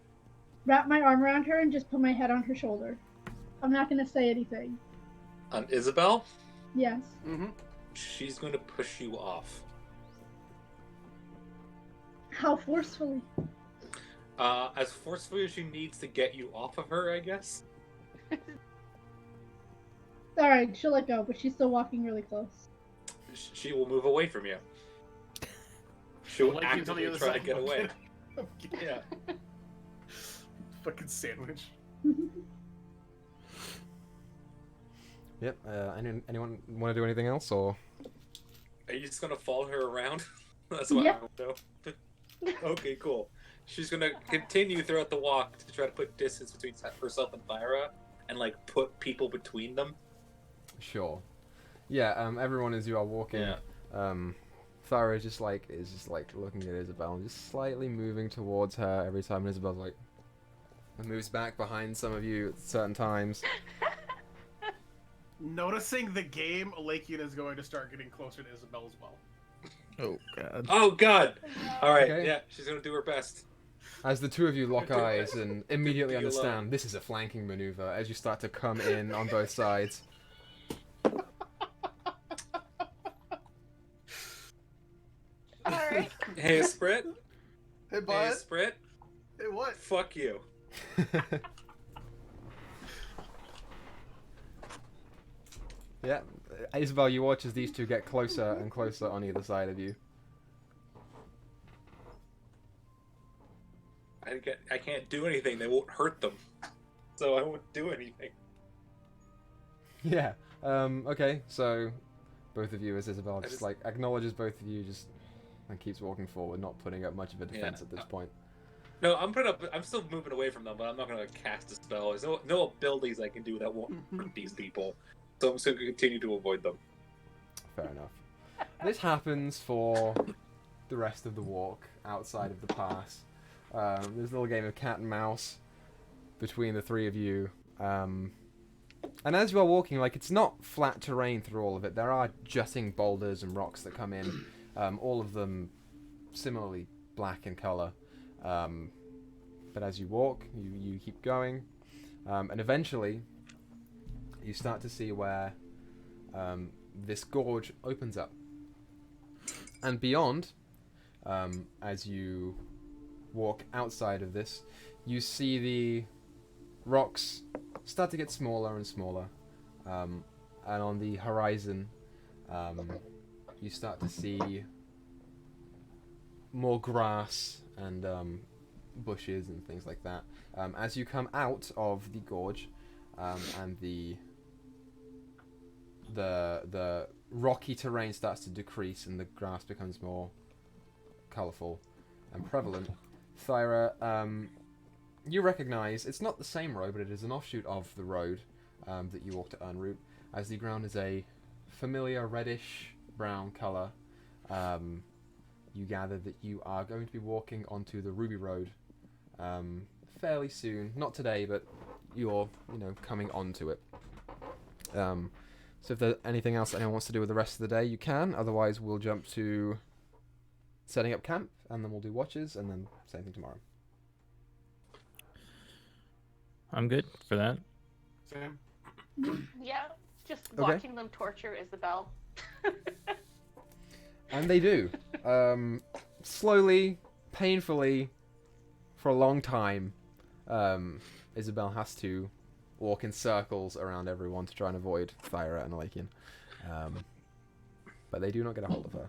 Speaker 2: wrap my arm around her and just put my head on her shoulder. I'm not gonna say anything.
Speaker 4: On Isabel,
Speaker 2: Yes.
Speaker 1: Mm-hmm.
Speaker 4: she's going to push you off.
Speaker 2: How forcefully?
Speaker 4: As forcefully as she needs to get you off of her, I guess.
Speaker 2: All right, she'll let go, but she's still walking really close.
Speaker 4: She will move away from you. She will
Speaker 5: Alekian's on the
Speaker 4: actively
Speaker 5: other
Speaker 4: try to
Speaker 5: side.
Speaker 4: get away.
Speaker 5: Okay.
Speaker 4: Yeah.
Speaker 5: Fucking sandwich.
Speaker 1: Yep. Anyone want to do anything else, or?
Speaker 4: Are you just gonna follow her around? That's what
Speaker 2: Yep.
Speaker 4: I want to know. Okay, cool. She's gonna continue throughout the walk to try to put distance between herself and Thyra, and like put people between them.
Speaker 1: Sure. Yeah. Everyone, as you are walking,
Speaker 4: Yeah.
Speaker 1: Thyra is just like looking at Isabel and just slightly moving towards her every time. And Isabel's like moves back behind some of you at certain times.
Speaker 5: Noticing the game, Alakian is going to start getting closer to Isabel as well.
Speaker 3: Oh god.
Speaker 4: Oh God! All right,
Speaker 1: Okay.
Speaker 4: yeah, she's gonna do her best.
Speaker 1: As the two of you lock eyes and immediately
Speaker 4: Do you
Speaker 1: understand
Speaker 4: love-
Speaker 1: this is a flanking maneuver as you start to come in on both sides.
Speaker 6: Alright.
Speaker 4: Hey, Sprit.
Speaker 5: Hey,
Speaker 4: Hey,
Speaker 5: bud.
Speaker 4: Sprit.
Speaker 5: Hey, what?
Speaker 4: Fuck you.
Speaker 1: Yeah, Isabel, you watch as these two get closer and closer on either side of you.
Speaker 4: I can't do anything. They won't hurt them, so I won't do anything.
Speaker 1: Yeah. Okay. So, both of you, as Isabel
Speaker 4: I
Speaker 1: just
Speaker 4: just-
Speaker 1: like acknowledges both of you, just and keeps walking forward, not putting up much of a defense
Speaker 4: Yeah.
Speaker 1: at this point.
Speaker 4: No, I'm still moving away from them, but I'm not gonna cast a spell. There's no abilities I can do that won't hurt these people, so I'm just gonna continue to avoid them.
Speaker 1: Fair enough. This happens for the rest of the walk outside of the pass. There's a little game of cat and mouse between the three of you. And as you are walking, like, it's not flat terrain through all of it. There are jutting boulders and rocks that come in, all of them similarly black in color. But as you walk, you keep going, and eventually you start to see where this gorge opens up. And beyond, as you walk outside of this, you see the rocks start to get smaller and smaller. And on the horizon, you start to see more grass and bushes and things like that. As you come out of the gorge, and the rocky terrain starts to decrease and the grass becomes more colourful and prevalent, Thyra, you recognise it's not the same road, but it is an offshoot of the road that you walked to en route, as the ground is a familiar reddish brown colour. You gather that you are going to be walking onto the Ruby Road fairly soon. Not today, but you're, coming onto it. So if there's anything else anyone wants to do with the rest of the day, you can. Otherwise, we'll jump to setting up camp, and then we'll do watches, and then same thing tomorrow.
Speaker 3: I'm good for that.
Speaker 5: Sam?
Speaker 6: Yeah, just
Speaker 1: Okay.
Speaker 6: watching them torture Isabel.
Speaker 1: And they do. Slowly, painfully, for a long time, Isabel has to walk in circles around everyone to try and avoid Thyra and Alakian. But they do not get a hold of her.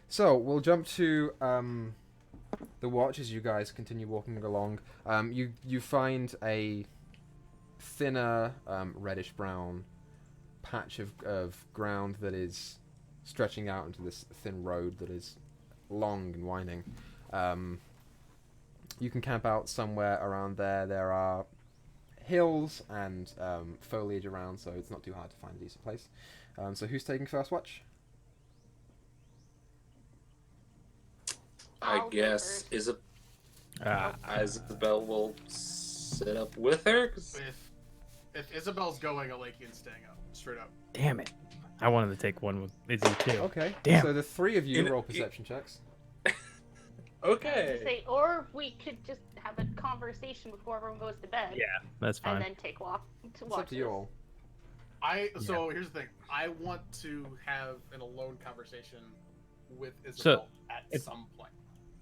Speaker 1: So, we'll jump to the watch as you guys continue walking along. You find a thinner, reddish-brown patch of ground that is stretching out into this thin road that is long and winding. You can camp out somewhere around there. There are hills and foliage around, so it's not too hard to find a decent place. So who's taking first watch?
Speaker 4: I
Speaker 6: I'll go
Speaker 4: guess
Speaker 6: first.
Speaker 4: Isabel will sit up with her. 'Cause
Speaker 5: If Isabel's going, Alakian's staying up. Straight up.
Speaker 3: Damn it. I wanted to take one with Izzy too.
Speaker 1: Okay.
Speaker 3: Damn.
Speaker 1: So the three of you
Speaker 4: In-
Speaker 1: roll perception checks.
Speaker 4: Okay.
Speaker 6: Say, or we could just have a conversation before everyone goes to bed.
Speaker 3: Yeah, that's
Speaker 6: And
Speaker 3: fine.
Speaker 6: then take walk to
Speaker 1: It's up
Speaker 6: watch
Speaker 1: to you all.
Speaker 5: So here's the thing. I want to have an alone conversation with Isabel at
Speaker 3: if-
Speaker 5: some point.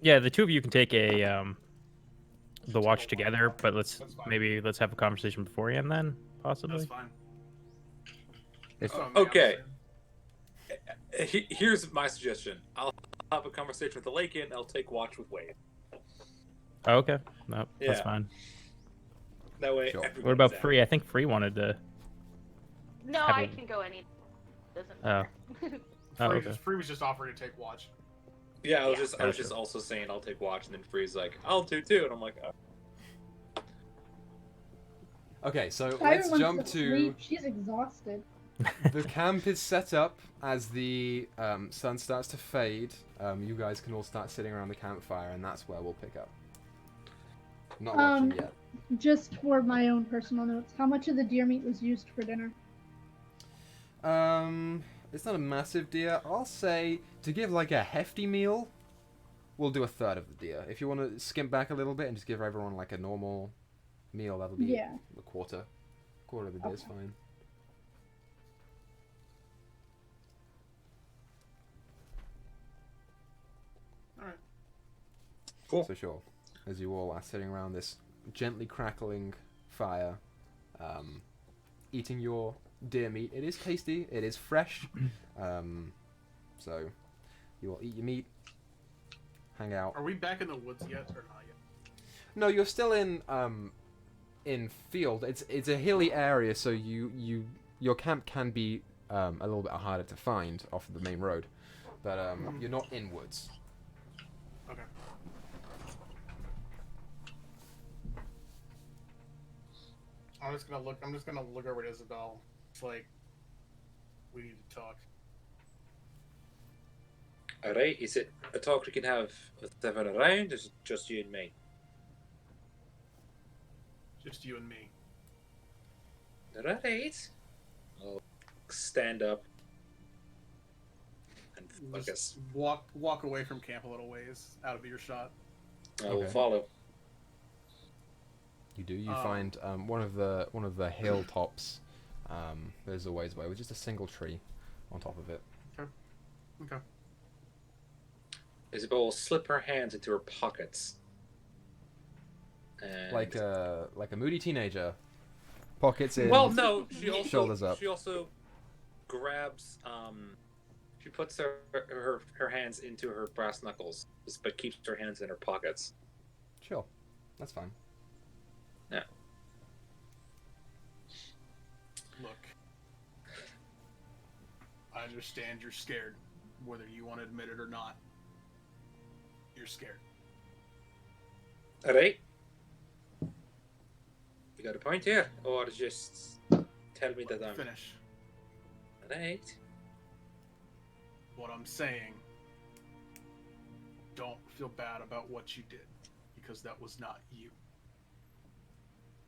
Speaker 3: Yeah, the two of you can take the watch together, but let's
Speaker 5: That's fine.
Speaker 3: let's have a conversation beforehand then, possibly.
Speaker 5: That's fine.
Speaker 1: If-
Speaker 5: So,
Speaker 4: Okay. Here's my suggestion. I'll have a conversation with the lake and I'll take watch with Wade.
Speaker 3: Oh, okay. No, that's
Speaker 4: Yeah.
Speaker 3: fine.
Speaker 4: That way,
Speaker 1: Sure.
Speaker 4: everyone's
Speaker 3: What about
Speaker 4: happy.
Speaker 3: Free? I think Free wanted to.
Speaker 6: No,
Speaker 3: Have
Speaker 6: I
Speaker 3: a-
Speaker 6: can go any. Doesn't
Speaker 3: Oh.
Speaker 6: matter.
Speaker 3: Oh,
Speaker 5: Free,
Speaker 3: okay.
Speaker 5: Free was just offering to take watch.
Speaker 4: Yeah, I was
Speaker 6: Yeah.
Speaker 4: just
Speaker 3: Gotcha.
Speaker 4: also saying I'll take watch, and then Free's like, I'll do too, and I'm like, oh.
Speaker 1: Okay, so
Speaker 2: Tyra
Speaker 1: let's
Speaker 2: wants
Speaker 1: jump
Speaker 2: to
Speaker 1: to
Speaker 2: sleep. She's exhausted.
Speaker 1: the camp is set up as the sun starts to fade. You guys can all start sitting around the campfire, and that's where we'll pick up. Not watching yet.
Speaker 2: Just for my own personal notes, how much of the deer meat was used for dinner?
Speaker 1: It's not a massive deer. I'll say to give like a hefty meal, we'll do a third of the deer. If you want to skimp back a little bit and just give everyone like a normal meal, that'll be
Speaker 2: Yeah.
Speaker 1: a quarter. Quarter of the deer's
Speaker 2: Okay.
Speaker 1: fine.
Speaker 5: Alright.
Speaker 4: Cool.
Speaker 1: So sure, as you all are sitting around this gently crackling fire, eating your deer meat. It is tasty. It is fresh. So you all eat your meat, hang out.
Speaker 5: Are we back in the woods yet, or not yet?
Speaker 1: No, you're still in field. It's a hilly area, so your camp can be a little bit harder to find off of the main road, but you're not in woods.
Speaker 5: Okay. I'm just gonna look over at Isabel. It's like, we need to talk.
Speaker 4: Alright, is it a talk we can have with everyone around, or is it just you and me?
Speaker 5: Just you and me.
Speaker 4: Alright. I'll stand up and I
Speaker 5: Just
Speaker 4: guess
Speaker 5: walk away from camp a little ways, out of earshot.
Speaker 4: I will
Speaker 1: Okay.
Speaker 4: follow.
Speaker 1: You do. You find one of the hilltops. There's a ways away with just a single tree on top of it.
Speaker 5: Okay.
Speaker 4: Isabel will slip her hands into her pockets. And
Speaker 1: Like a moody teenager. Pockets in.
Speaker 4: well, no,
Speaker 1: Shoulders up.
Speaker 4: she also grabs she puts her hands into her brass knuckles, but keeps her hands in her pockets.
Speaker 1: Sure, that's fine.
Speaker 4: Yeah.
Speaker 5: Look, I understand you're scared, whether you want to admit it or not. You're scared.
Speaker 4: Alright. You got a point here? Or just tell me that I'm...
Speaker 5: Finish.
Speaker 4: Alright.
Speaker 5: What I'm saying, don't feel bad about what you did, because that was not you.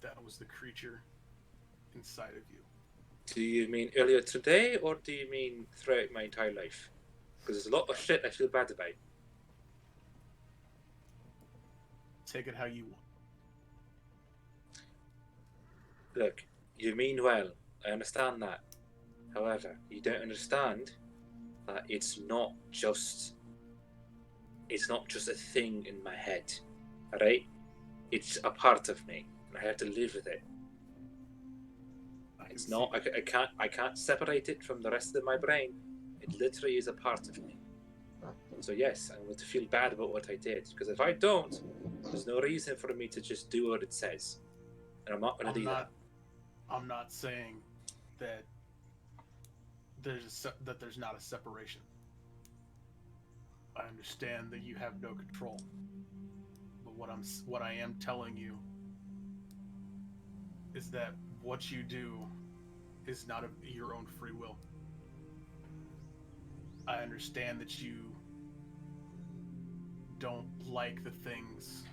Speaker 5: That was the creature inside of you.
Speaker 4: Do you mean earlier today, or do you mean throughout my entire life? Because there's a lot of shit I feel bad about.
Speaker 5: Take it how you want.
Speaker 4: Look, you mean well. I understand that. However, you don't understand that it's not just a thing in my head. Alright? It's a part of me. And I have to live with it. It's not I can't separate it from the rest of my brain. It literally is a part of me. So yes, I'm going to feel bad about what I did. Because if I don't, there's no reason for me to just do what it says. And I'm not going to do that.
Speaker 5: I'm not saying that there's not a separation. I understand that you have no control. But what I am telling you is that what you do is not of your own free will. I understand that you don't like the things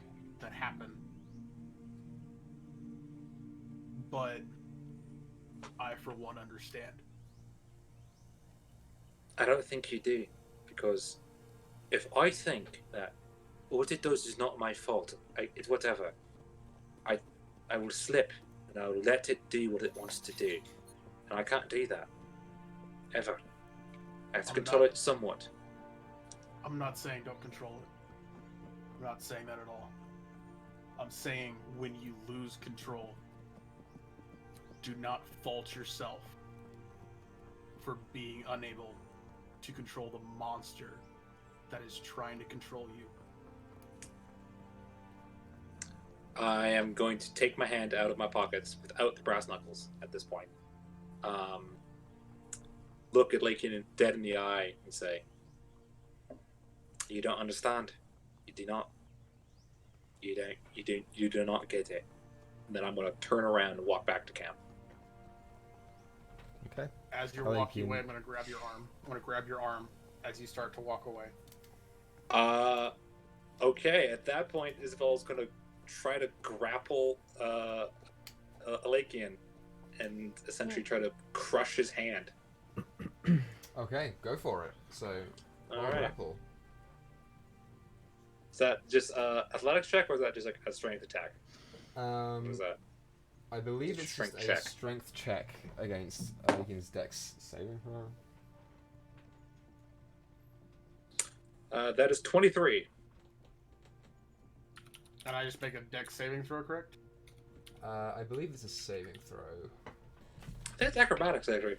Speaker 5: that happen, but I, for one, understand.
Speaker 4: I don't think you do, because if I think that what it does is not my fault, it's whatever, I will slip and I'll let it do what it wants to do, and I can't do that ever. I have to control it somewhat.
Speaker 5: I'm not saying don't control it. I'm not saying that at all. I'm saying when you lose control, do not fault yourself for being unable to control the monster that is trying to control you.
Speaker 4: I am going to take my hand out of my pockets without the brass knuckles at this point. look at Lakin dead in the eye and say, "You don't understand. You do not. You do not get it." And then I'm going to turn around and walk back to camp.
Speaker 1: Okay.
Speaker 5: As you're
Speaker 1: Like
Speaker 5: walking
Speaker 1: you-
Speaker 5: away, I'm gonna grab your arm. I'm gonna grab your arm as you start to walk away.
Speaker 4: Okay. At that point, Isabel's going to try to grapple Alakian and essentially try to crush his hand.
Speaker 1: Okay, go for it. So,
Speaker 4: All
Speaker 1: roll
Speaker 4: right.
Speaker 1: grapple.
Speaker 4: Is that just athletics check, or is that just like a strength attack? What is that?
Speaker 1: I believe it's
Speaker 4: Strength
Speaker 1: just
Speaker 4: check.
Speaker 1: a strength check against Alikin's dex saving throw.
Speaker 4: That is 23.
Speaker 5: And I just make a dex saving throw, correct?
Speaker 1: I believe it's a saving throw.
Speaker 4: I think it's acrobatics, actually.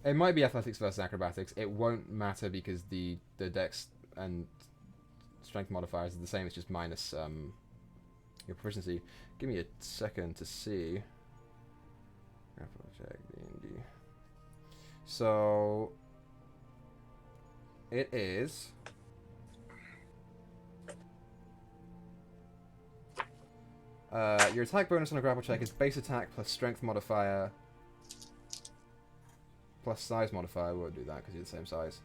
Speaker 1: It might be athletics versus acrobatics. It won't matter because the dex and strength modifiers are the same. It's just minus your proficiency. Give me a second to see. Grapple check D&D. So it is. Your attack bonus on a grapple check is base attack plus strength modifier plus size modifier. We won't do that because you're the same size.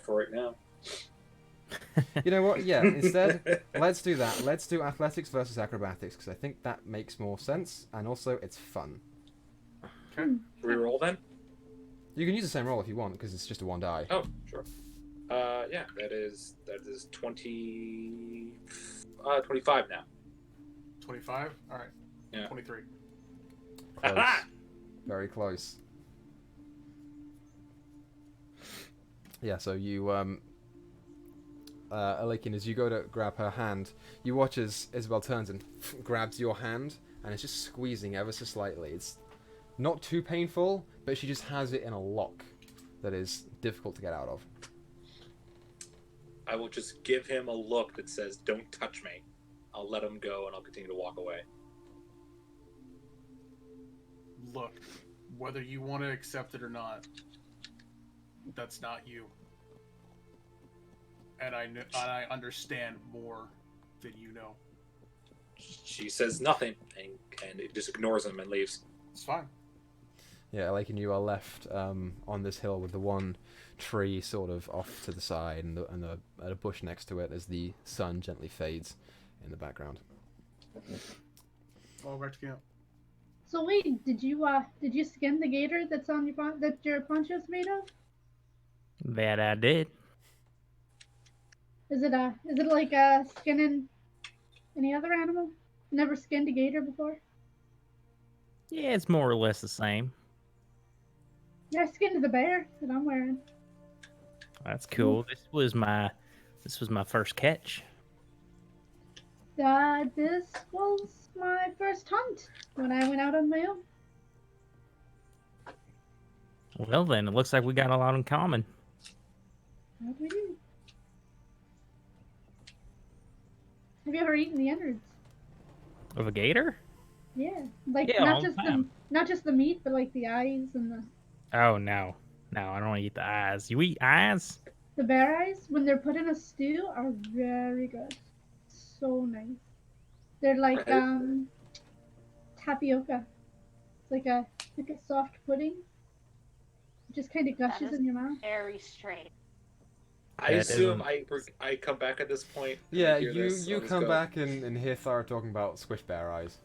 Speaker 4: For right now.
Speaker 1: You know what? Yeah, instead, let's do that. Let's do athletics versus acrobatics because I think that makes more sense and also it's fun.
Speaker 5: Okay.
Speaker 4: Reroll then?
Speaker 1: You can use the same roll if you want because it's just a 1 die.
Speaker 4: Oh, sure. Yeah, that is 20. 25 now.
Speaker 5: 25. All right.
Speaker 4: Yeah.
Speaker 5: 23.
Speaker 1: Close. Very close. Yeah, so you, Alakin, as you go to grab her hand, you watch as Isabel turns and grabs your hand, and it's just squeezing ever so slightly. It's not too painful, but she just has it in a lock that is difficult to get out of.
Speaker 4: I will just give him a look that says, "Don't touch me." I'll let him go, and I'll continue to walk away.
Speaker 5: Look, whether you want to accept it or not, that's not you. And I understand more than you know.
Speaker 4: She says nothing, and it just ignores him and leaves.
Speaker 5: It's fine.
Speaker 1: Yeah, Alakin, you are left on this hill with the one tree sort of off to the side and a bush next to it as the sun gently fades in the background.
Speaker 5: All back to camp.
Speaker 2: So wait, did you skin the gator that's on that your poncho's made of?
Speaker 3: That I did.
Speaker 2: Is it like skinning any other animal? Never skinned a gator before?
Speaker 3: Yeah, it's more or less the same.
Speaker 2: Yeah, I skinned the bear that I'm wearing.
Speaker 3: That's cool. This was my first catch.
Speaker 2: This was my first hunt when I went out on my own.
Speaker 3: Well then, it looks like we got a lot in common.
Speaker 2: What do we do? Have you ever eaten the innards?
Speaker 3: Of a gator?
Speaker 2: Yeah, like
Speaker 3: Yeah, all
Speaker 2: not
Speaker 3: the
Speaker 2: just
Speaker 3: time.
Speaker 2: not just the meat, but like the eyes and
Speaker 3: Oh no. No, I don't eat the eyes. You eat eyes?
Speaker 2: the bear eyes when they're put in a stew are very good. So nice. They're like tapioca. It's like a soft pudding. It just kind of gushes
Speaker 6: is-
Speaker 2: in your mouth.
Speaker 6: Very strange.
Speaker 4: I
Speaker 3: That
Speaker 4: assume
Speaker 3: isn't-
Speaker 4: I come back at this point. and
Speaker 1: Yeah,
Speaker 4: hear this,
Speaker 1: you
Speaker 4: I'll just
Speaker 1: come
Speaker 4: go,
Speaker 1: back and hear Thara talking about squish bear eyes.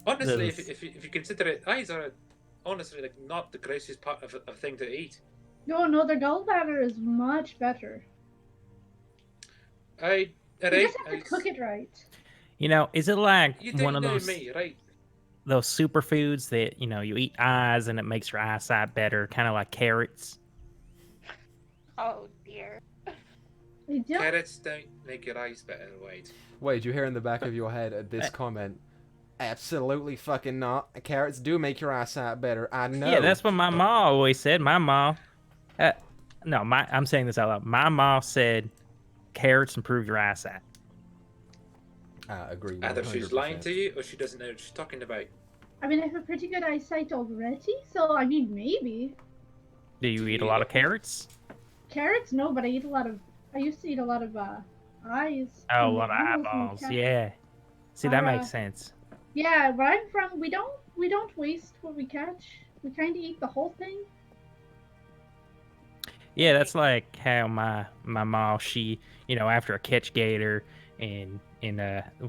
Speaker 4: Honestly,
Speaker 3: This-
Speaker 4: if you consider it, eyes are honestly like not the grossest part of a thing to eat.
Speaker 2: No, their gallbladder is much better.
Speaker 4: I
Speaker 2: You just have to cook it right.
Speaker 3: You know, is it like
Speaker 4: You
Speaker 3: one
Speaker 4: don't
Speaker 3: of
Speaker 4: know
Speaker 3: those
Speaker 4: me, right?
Speaker 3: superfoods that, you know, you eat eyes and it makes your eyesight better, kind of like carrots?
Speaker 6: Oh dear.
Speaker 2: They don't.
Speaker 4: Carrots don't make your eyes better. Wait.
Speaker 1: Wait, you hear in the back of your head at this comment? Absolutely fucking not. Carrots do make your eyesight better. I know.
Speaker 3: Yeah, that's what my ma always said. My ma, I'm saying this out loud. My ma said carrots improve your eyesight.
Speaker 1: Agree.
Speaker 4: Either she's
Speaker 1: 100%.
Speaker 4: lying to you or she doesn't know what she's talking about.
Speaker 2: I mean, I have a pretty good eyesight already, so I mean, maybe.
Speaker 3: Do you eat a lot of carrots?
Speaker 2: Carrots, no, but I eat a lot of. I used to eat a lot of eyes.
Speaker 3: Oh, a
Speaker 2: from the
Speaker 3: lot of
Speaker 2: animals we
Speaker 3: eyeballs.
Speaker 2: kept.
Speaker 3: Yeah. See, that
Speaker 2: Our,
Speaker 3: makes sense.
Speaker 2: Yeah, where I'm from, we don't waste what we catch. We kind of eat the whole thing.
Speaker 3: Yeah, that's like how my mom, she, after a catch gator and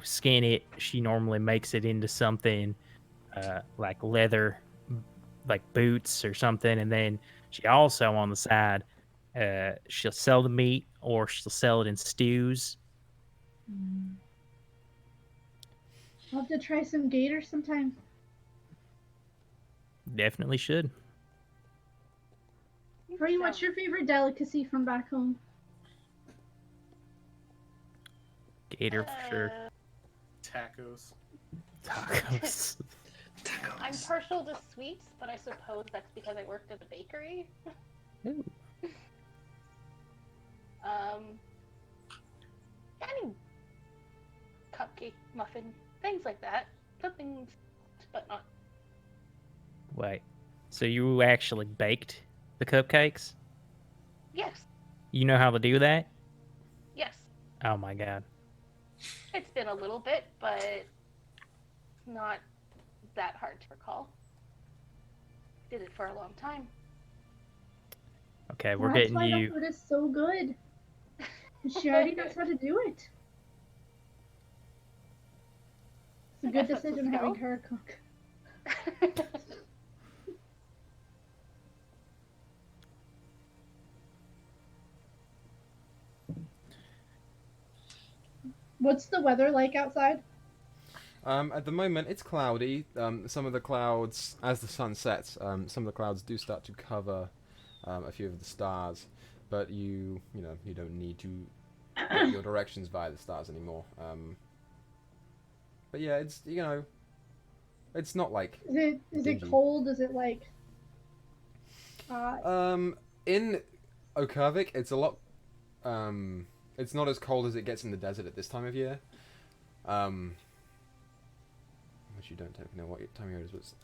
Speaker 3: skin it, she normally makes it into something like leather, like boots or something, and then she also on the side, she'll sell the meat or she'll sell it in stews.
Speaker 2: I'll have to try some gator sometime.
Speaker 3: Definitely should.
Speaker 2: Bree, what's your favorite delicacy from back home?
Speaker 3: Gator for sure.
Speaker 5: Tacos.
Speaker 3: Tacos.
Speaker 6: I'm partial to sweets, but I suppose that's because I worked at a bakery.
Speaker 3: Ooh.
Speaker 6: Any cupcake, muffin, things like that. Nothing, but not.
Speaker 3: Wait, so you actually baked the cupcakes?
Speaker 6: Yes,
Speaker 3: You know how to do that?
Speaker 6: yes.
Speaker 3: Oh my god.
Speaker 6: It's been a little bit, but not that hard to recall. Did it for a long time.
Speaker 3: Okay, we're
Speaker 2: That's
Speaker 3: getting
Speaker 2: why
Speaker 3: you.
Speaker 2: the food is so good. She already knows how to do it. It's a
Speaker 6: I
Speaker 2: good
Speaker 6: guess that's a
Speaker 2: decision having
Speaker 6: skill.
Speaker 2: her cook. What's the weather like outside?
Speaker 1: At the moment, it's cloudy. Some of the clouds, as the sun sets, some of the clouds do start to cover a few of the stars, but you don't need to get your directions via the stars anymore. But yeah, it's not like
Speaker 2: Is it
Speaker 1: dingy.
Speaker 2: cold? Is it like
Speaker 1: In Okervik, it's a lot. It's not as cold as it gets in the desert at this time of year. Which you don't technically know what time of year it is.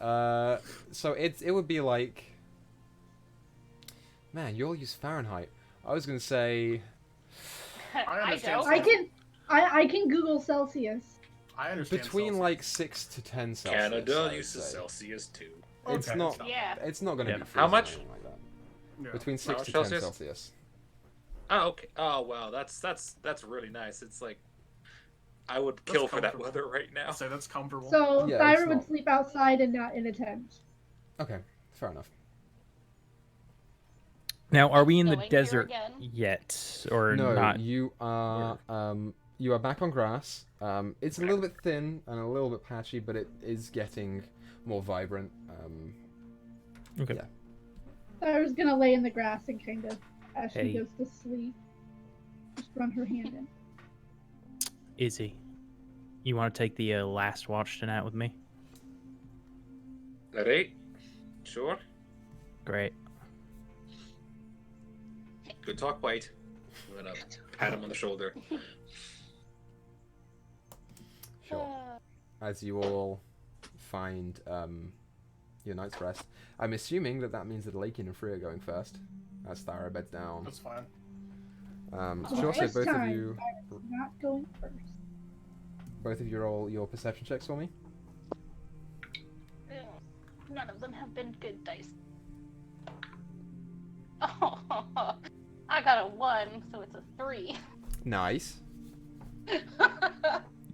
Speaker 1: So it would be like. Man, you all use Fahrenheit. I was gonna say.
Speaker 6: I
Speaker 5: understand
Speaker 6: don't.
Speaker 2: I can Google Celsius.
Speaker 5: I understand.
Speaker 1: Between
Speaker 5: Celsius.
Speaker 1: like 6 to 10 Celsius.
Speaker 4: Canada
Speaker 1: I would
Speaker 4: uses
Speaker 1: say.
Speaker 4: Celsius too.
Speaker 1: It's
Speaker 5: Okay,
Speaker 1: not.
Speaker 5: that's
Speaker 6: Yeah.
Speaker 1: It's not gonna
Speaker 3: Yeah.
Speaker 1: be freezing
Speaker 4: How
Speaker 1: or
Speaker 4: much?
Speaker 1: anything like that.
Speaker 5: Yeah.
Speaker 1: Between 6
Speaker 4: How
Speaker 1: to
Speaker 4: much
Speaker 1: 10
Speaker 4: Celsius?
Speaker 1: Celsius.
Speaker 4: Oh, okay. Oh, wow. That's really nice. It's like I would
Speaker 5: That's
Speaker 4: kill for that
Speaker 5: comfortable.
Speaker 4: weather right now.
Speaker 5: I'll say that's comfortable.
Speaker 2: So
Speaker 1: Yeah,
Speaker 2: Thyra
Speaker 1: it's
Speaker 2: would
Speaker 1: not-
Speaker 2: sleep outside and not in a tent.
Speaker 1: Okay, fair enough.
Speaker 3: Now, are we in the
Speaker 6: Snowing here
Speaker 3: desert
Speaker 6: again.
Speaker 3: yet, or
Speaker 1: No,
Speaker 3: not?
Speaker 1: you are back on grass. It's a little bit thin and a little bit patchy, but it is getting more vibrant.
Speaker 3: Okay.
Speaker 1: Yeah.
Speaker 2: Thyra's gonna lay in the grass and kind of, as she
Speaker 3: Hey.
Speaker 2: goes to sleep, just run her hand in.
Speaker 3: Izzy, you want to take the last watch tonight with me?
Speaker 4: Alright. Sure.
Speaker 3: Great.
Speaker 4: Good talk, White. I'm gonna pat him on the shoulder.
Speaker 1: Sure. As you all find your night's rest, I'm assuming that means that Lakin and Free are going first, as Thyra beds down.
Speaker 5: That's fine.
Speaker 1: So should I say
Speaker 2: This
Speaker 1: both of
Speaker 2: time,
Speaker 1: you,
Speaker 2: Thyra's not going first.
Speaker 1: roll your perception checks for me?
Speaker 6: None of them have been good dice. Oh, I got a 1, so it's a 3.
Speaker 1: Nice.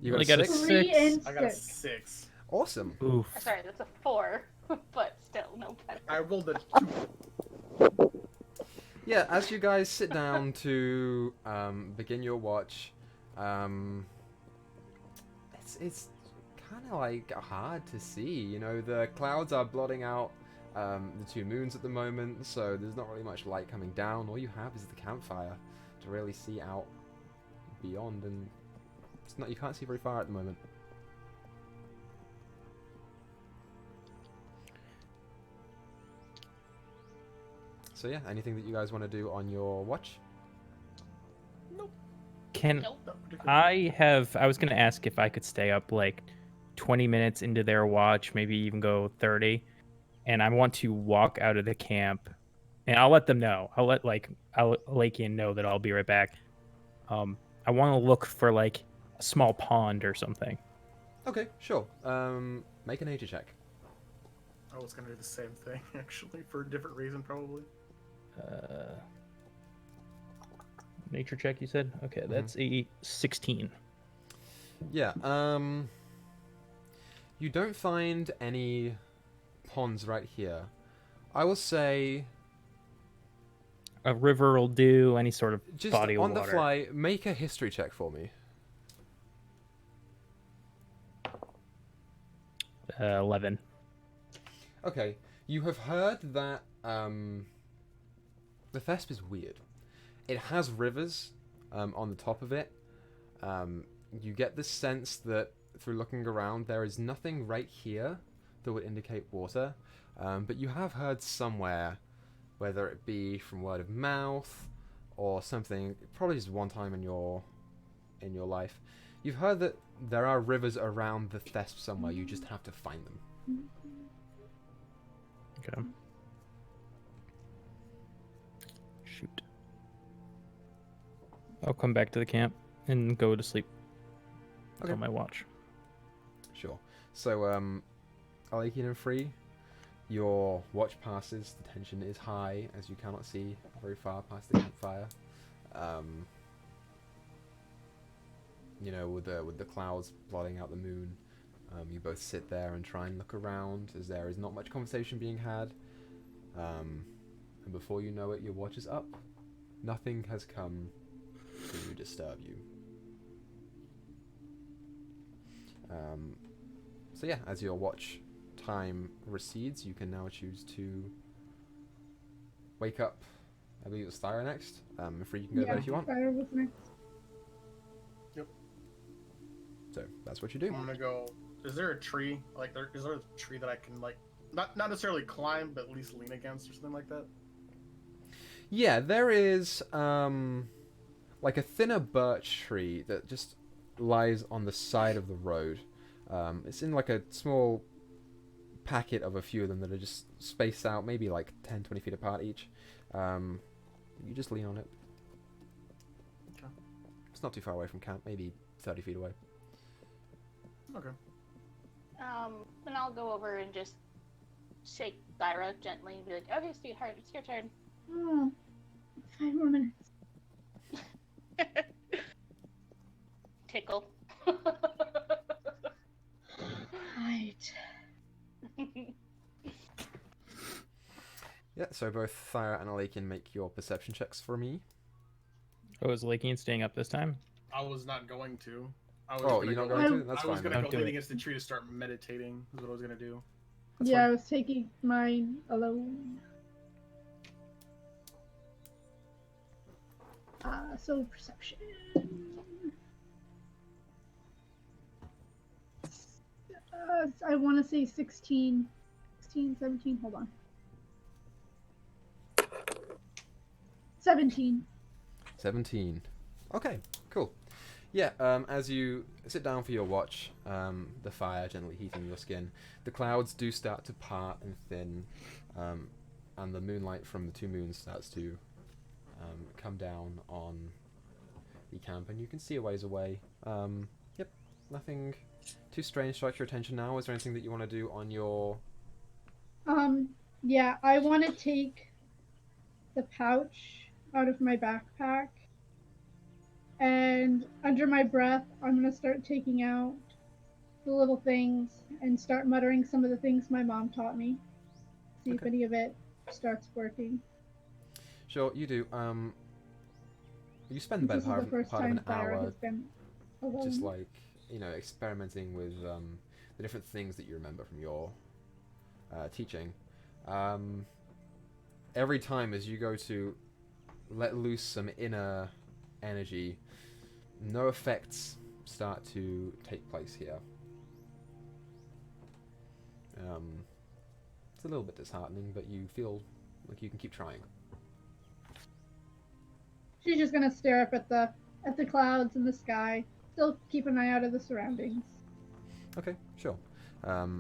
Speaker 1: You
Speaker 3: Only
Speaker 1: got
Speaker 3: got
Speaker 1: a
Speaker 3: a
Speaker 1: 6?
Speaker 2: 3 and
Speaker 5: I got a
Speaker 2: 6.
Speaker 5: 6.
Speaker 1: Awesome.
Speaker 3: Oof.
Speaker 6: Sorry, that's a 4, but still no better.
Speaker 5: I rolled a 2.
Speaker 1: Yeah, as you guys sit down to begin your watch, it's kind of like hard to see. You know, the clouds are blotting out the two moons at the moment, so there's not really much light coming down. All you have is the campfire to really see out beyond, and it's not. You can't see very far at the moment. So yeah, anything that you guys want to do on your watch?
Speaker 5: Nope.
Speaker 3: Can
Speaker 6: Nope.
Speaker 5: Not particularly.
Speaker 3: I was gonna ask if I could stay up like 20 minutes into their watch, maybe even go 30, and I want to walk out of the camp, and I'll let them know. I'll let Lakian know that I'll be right back. I want to look for like a small pond or something.
Speaker 1: Okay, sure. Make a nature check.
Speaker 5: I was gonna do the same thing, actually, for a different reason, probably.
Speaker 3: Nature check, you said? Okay,
Speaker 1: Mm-hmm.
Speaker 3: that's a 16.
Speaker 1: Yeah. You don't find any ponds right here. I will say,
Speaker 3: A river will do. Any sort of
Speaker 1: just
Speaker 3: body of
Speaker 1: on the
Speaker 3: water.
Speaker 1: fly, make a history check for me.
Speaker 3: 11.
Speaker 1: Okay, you have heard that the Thesp is weird. It has rivers on the top of it. You get the sense that through looking around, there is nothing right here that would indicate water. But you have heard somewhere, whether it be from word of mouth or something, probably just one time in your life, you've heard that there are rivers around the Thesp somewhere. You just have to find them.
Speaker 3: Okay. Shoot. I'll come back to the camp and go to sleep.
Speaker 1: Okay.
Speaker 3: On my watch.
Speaker 1: Sure. So, Alakian and Free, your watch passes. The tension is high as you cannot see very far past the campfire. You know, with the clouds blotting out the moon, you both sit there and try and look around as there is not much conversation being had. And before you know it, your watch is up. Nothing has come to disturb you. So yeah, as your watch time recedes, you can now choose to wake up. I believe it's Thyra next. Free, you can go to bed if you want.
Speaker 2: Fire was next.
Speaker 1: So that's what you do.
Speaker 5: I'm gonna go. Is there a tree? Like, is there a tree that I can, like, not necessarily climb, but at least lean against or something like that?
Speaker 1: Yeah, there is like a thinner birch tree that just lies on the side of the road. It's in like a small packet of a few of them that are just spaced out, maybe like 10, 20 feet apart each. You just lean on it.
Speaker 5: Okay.
Speaker 1: It's not too far away from camp, maybe 30 feet away.
Speaker 5: Okay.
Speaker 6: Then I'll go over and just shake Thyra gently and be like, okay, sweetheart, it's your turn.
Speaker 2: Oh, 5 more minutes.
Speaker 6: Tickle.
Speaker 2: Right.
Speaker 1: Yeah, so both Thyra and Alakin make your perception checks for me.
Speaker 3: Oh, is Lakian staying up this time?
Speaker 5: I was not going to. I was
Speaker 1: Oh,
Speaker 5: gonna
Speaker 1: you're not
Speaker 5: go,
Speaker 1: going to? That's
Speaker 5: I was
Speaker 1: fine.
Speaker 5: gonna
Speaker 1: then.
Speaker 3: Don't
Speaker 5: go
Speaker 3: do
Speaker 5: lean
Speaker 3: it.
Speaker 5: against the tree to start meditating. Is what I was gonna do.
Speaker 1: That's
Speaker 2: Yeah,
Speaker 1: fine.
Speaker 2: I was taking mine alone. So perception. I want to say 16, 17, hold on. 17.
Speaker 1: 17. Okay, cool. Yeah, as you sit down for your watch, the fire gently heating your skin, the clouds do start to part and thin, and the moonlight from the two moons starts to come down on the camp, and you can see a ways away. Yep, nothing too strange strikes your attention now. Is there anything that you want to do on your...
Speaker 2: Yeah, I want to take the pouch out of my backpack, and under my breath, I'm going to start taking out the little things and start muttering some of the things my mom taught me. See if
Speaker 1: Okay.
Speaker 2: any of it starts working.
Speaker 1: Sure, you do. You spend the better
Speaker 2: This is the first
Speaker 1: part of
Speaker 2: time
Speaker 1: an
Speaker 2: Thyra
Speaker 1: hour
Speaker 2: has been alone.
Speaker 1: just like, you know, experimenting with the different things that you remember from your teaching. Every time as you go to let loose some inner energy, no effects start to take place here. It's a little bit disheartening, but you feel like you can keep trying.
Speaker 2: She's just gonna stare up at the at the clouds and the sky. Still keep an eye out of the surroundings.
Speaker 1: Okay, sure.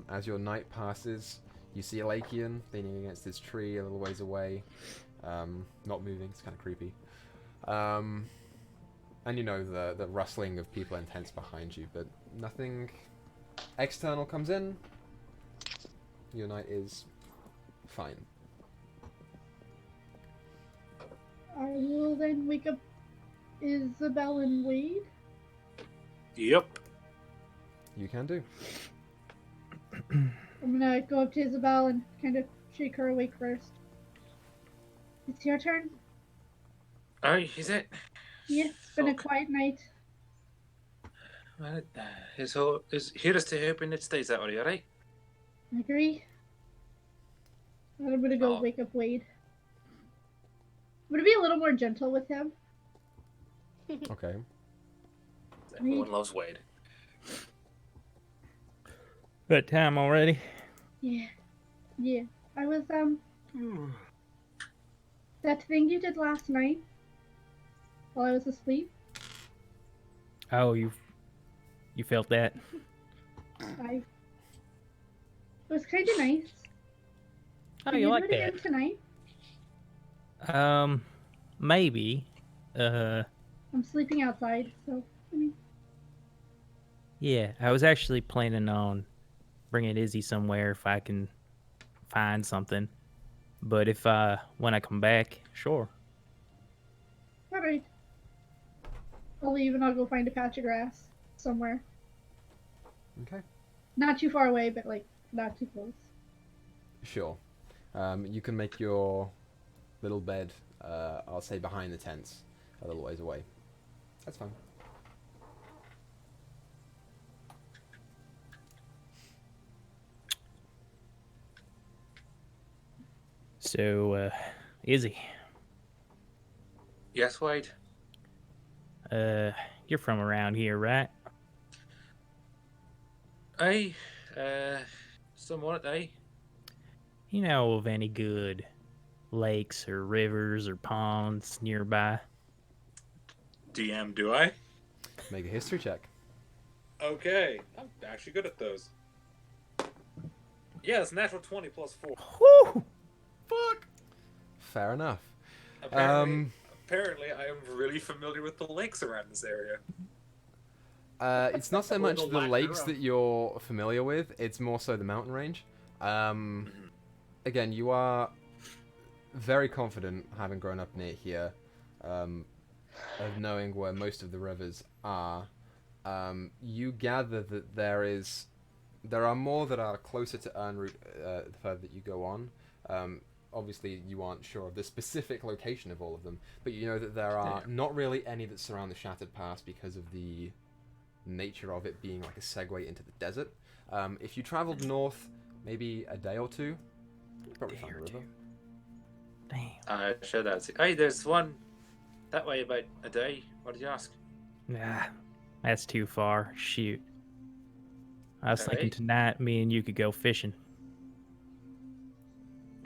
Speaker 1: As your night passes, you see a Lakian leaning against this tree a little ways away. Not moving, it's kind of creepy. And you know the rustling of people in tents behind you, but nothing external comes in. Your night is fine.
Speaker 2: I will then wake up Isabel and Wade.
Speaker 4: Yep.
Speaker 1: You can do.
Speaker 2: I'm gonna go up to Isabel and kind of shake her awake first. It's your turn.
Speaker 4: Oh, is it?
Speaker 2: Yeah, it's been a
Speaker 4: Fuck.
Speaker 2: quiet night.
Speaker 4: Well, here's to hoping it stays that way, alright?
Speaker 2: I agree. I'm gonna go
Speaker 4: Oh.
Speaker 2: wake up Wade. I'm gonna be a little more gentle with him.
Speaker 1: Okay.
Speaker 4: Everyone loves Wade.
Speaker 3: Good time already.
Speaker 2: Yeah. Yeah. I was, that thing you did last night while I was asleep,
Speaker 3: Oh, you felt that?
Speaker 2: it was kind of nice.
Speaker 3: Oh,
Speaker 2: Can
Speaker 3: you
Speaker 2: do
Speaker 3: like
Speaker 2: it
Speaker 3: that?
Speaker 2: again tonight?
Speaker 3: Maybe.
Speaker 2: I'm sleeping outside, so, I mean,
Speaker 3: Yeah, I was actually planning on bringing Izzy somewhere if I can find something. But if when I come back, sure.
Speaker 2: alright. I'll leave and I'll go find a patch of grass somewhere.
Speaker 1: Okay.
Speaker 2: Not too far away, but, like, not too close.
Speaker 1: Sure. You can make your little bed, I'll say behind the tents, a little ways away. That's fine.
Speaker 3: So, Izzy,
Speaker 4: Yes, Wade?
Speaker 3: you're from around here, right?
Speaker 4: Aye. Somewhat, aye.
Speaker 3: You know of any good lakes or rivers or ponds nearby?
Speaker 4: DM, do I?
Speaker 1: Make a history check.
Speaker 4: Okay. I'm actually good at those. Yeah, it's natural 20 plus 4.
Speaker 3: Woo!
Speaker 1: Fuck! Fair enough.
Speaker 4: Apparently, I am really familiar with the lakes around this area.
Speaker 1: It's not so
Speaker 5: A
Speaker 1: much
Speaker 5: little
Speaker 1: the
Speaker 5: lack
Speaker 1: lakes
Speaker 5: thereof.
Speaker 1: that you're familiar with, it's more so the mountain range. Again, you are very confident, having grown up near here, of knowing where most of the rivers are. You gather that there are more that are closer to Urnroot the further that you go on. Obviously, you aren't sure of the specific location of all of them, but you know that there are not really any that surround the Shattered Pass because of the nature of it being like a segue into the desert. If you traveled north, maybe a day or two, you'd probably find the river.
Speaker 3: Damn.
Speaker 4: Sure that's it. Hey, there's one that way about a day. What did you ask?
Speaker 3: Nah, that's too far. Shoot. I was thinking
Speaker 4: Alright.
Speaker 3: tonight me and you could go fishing.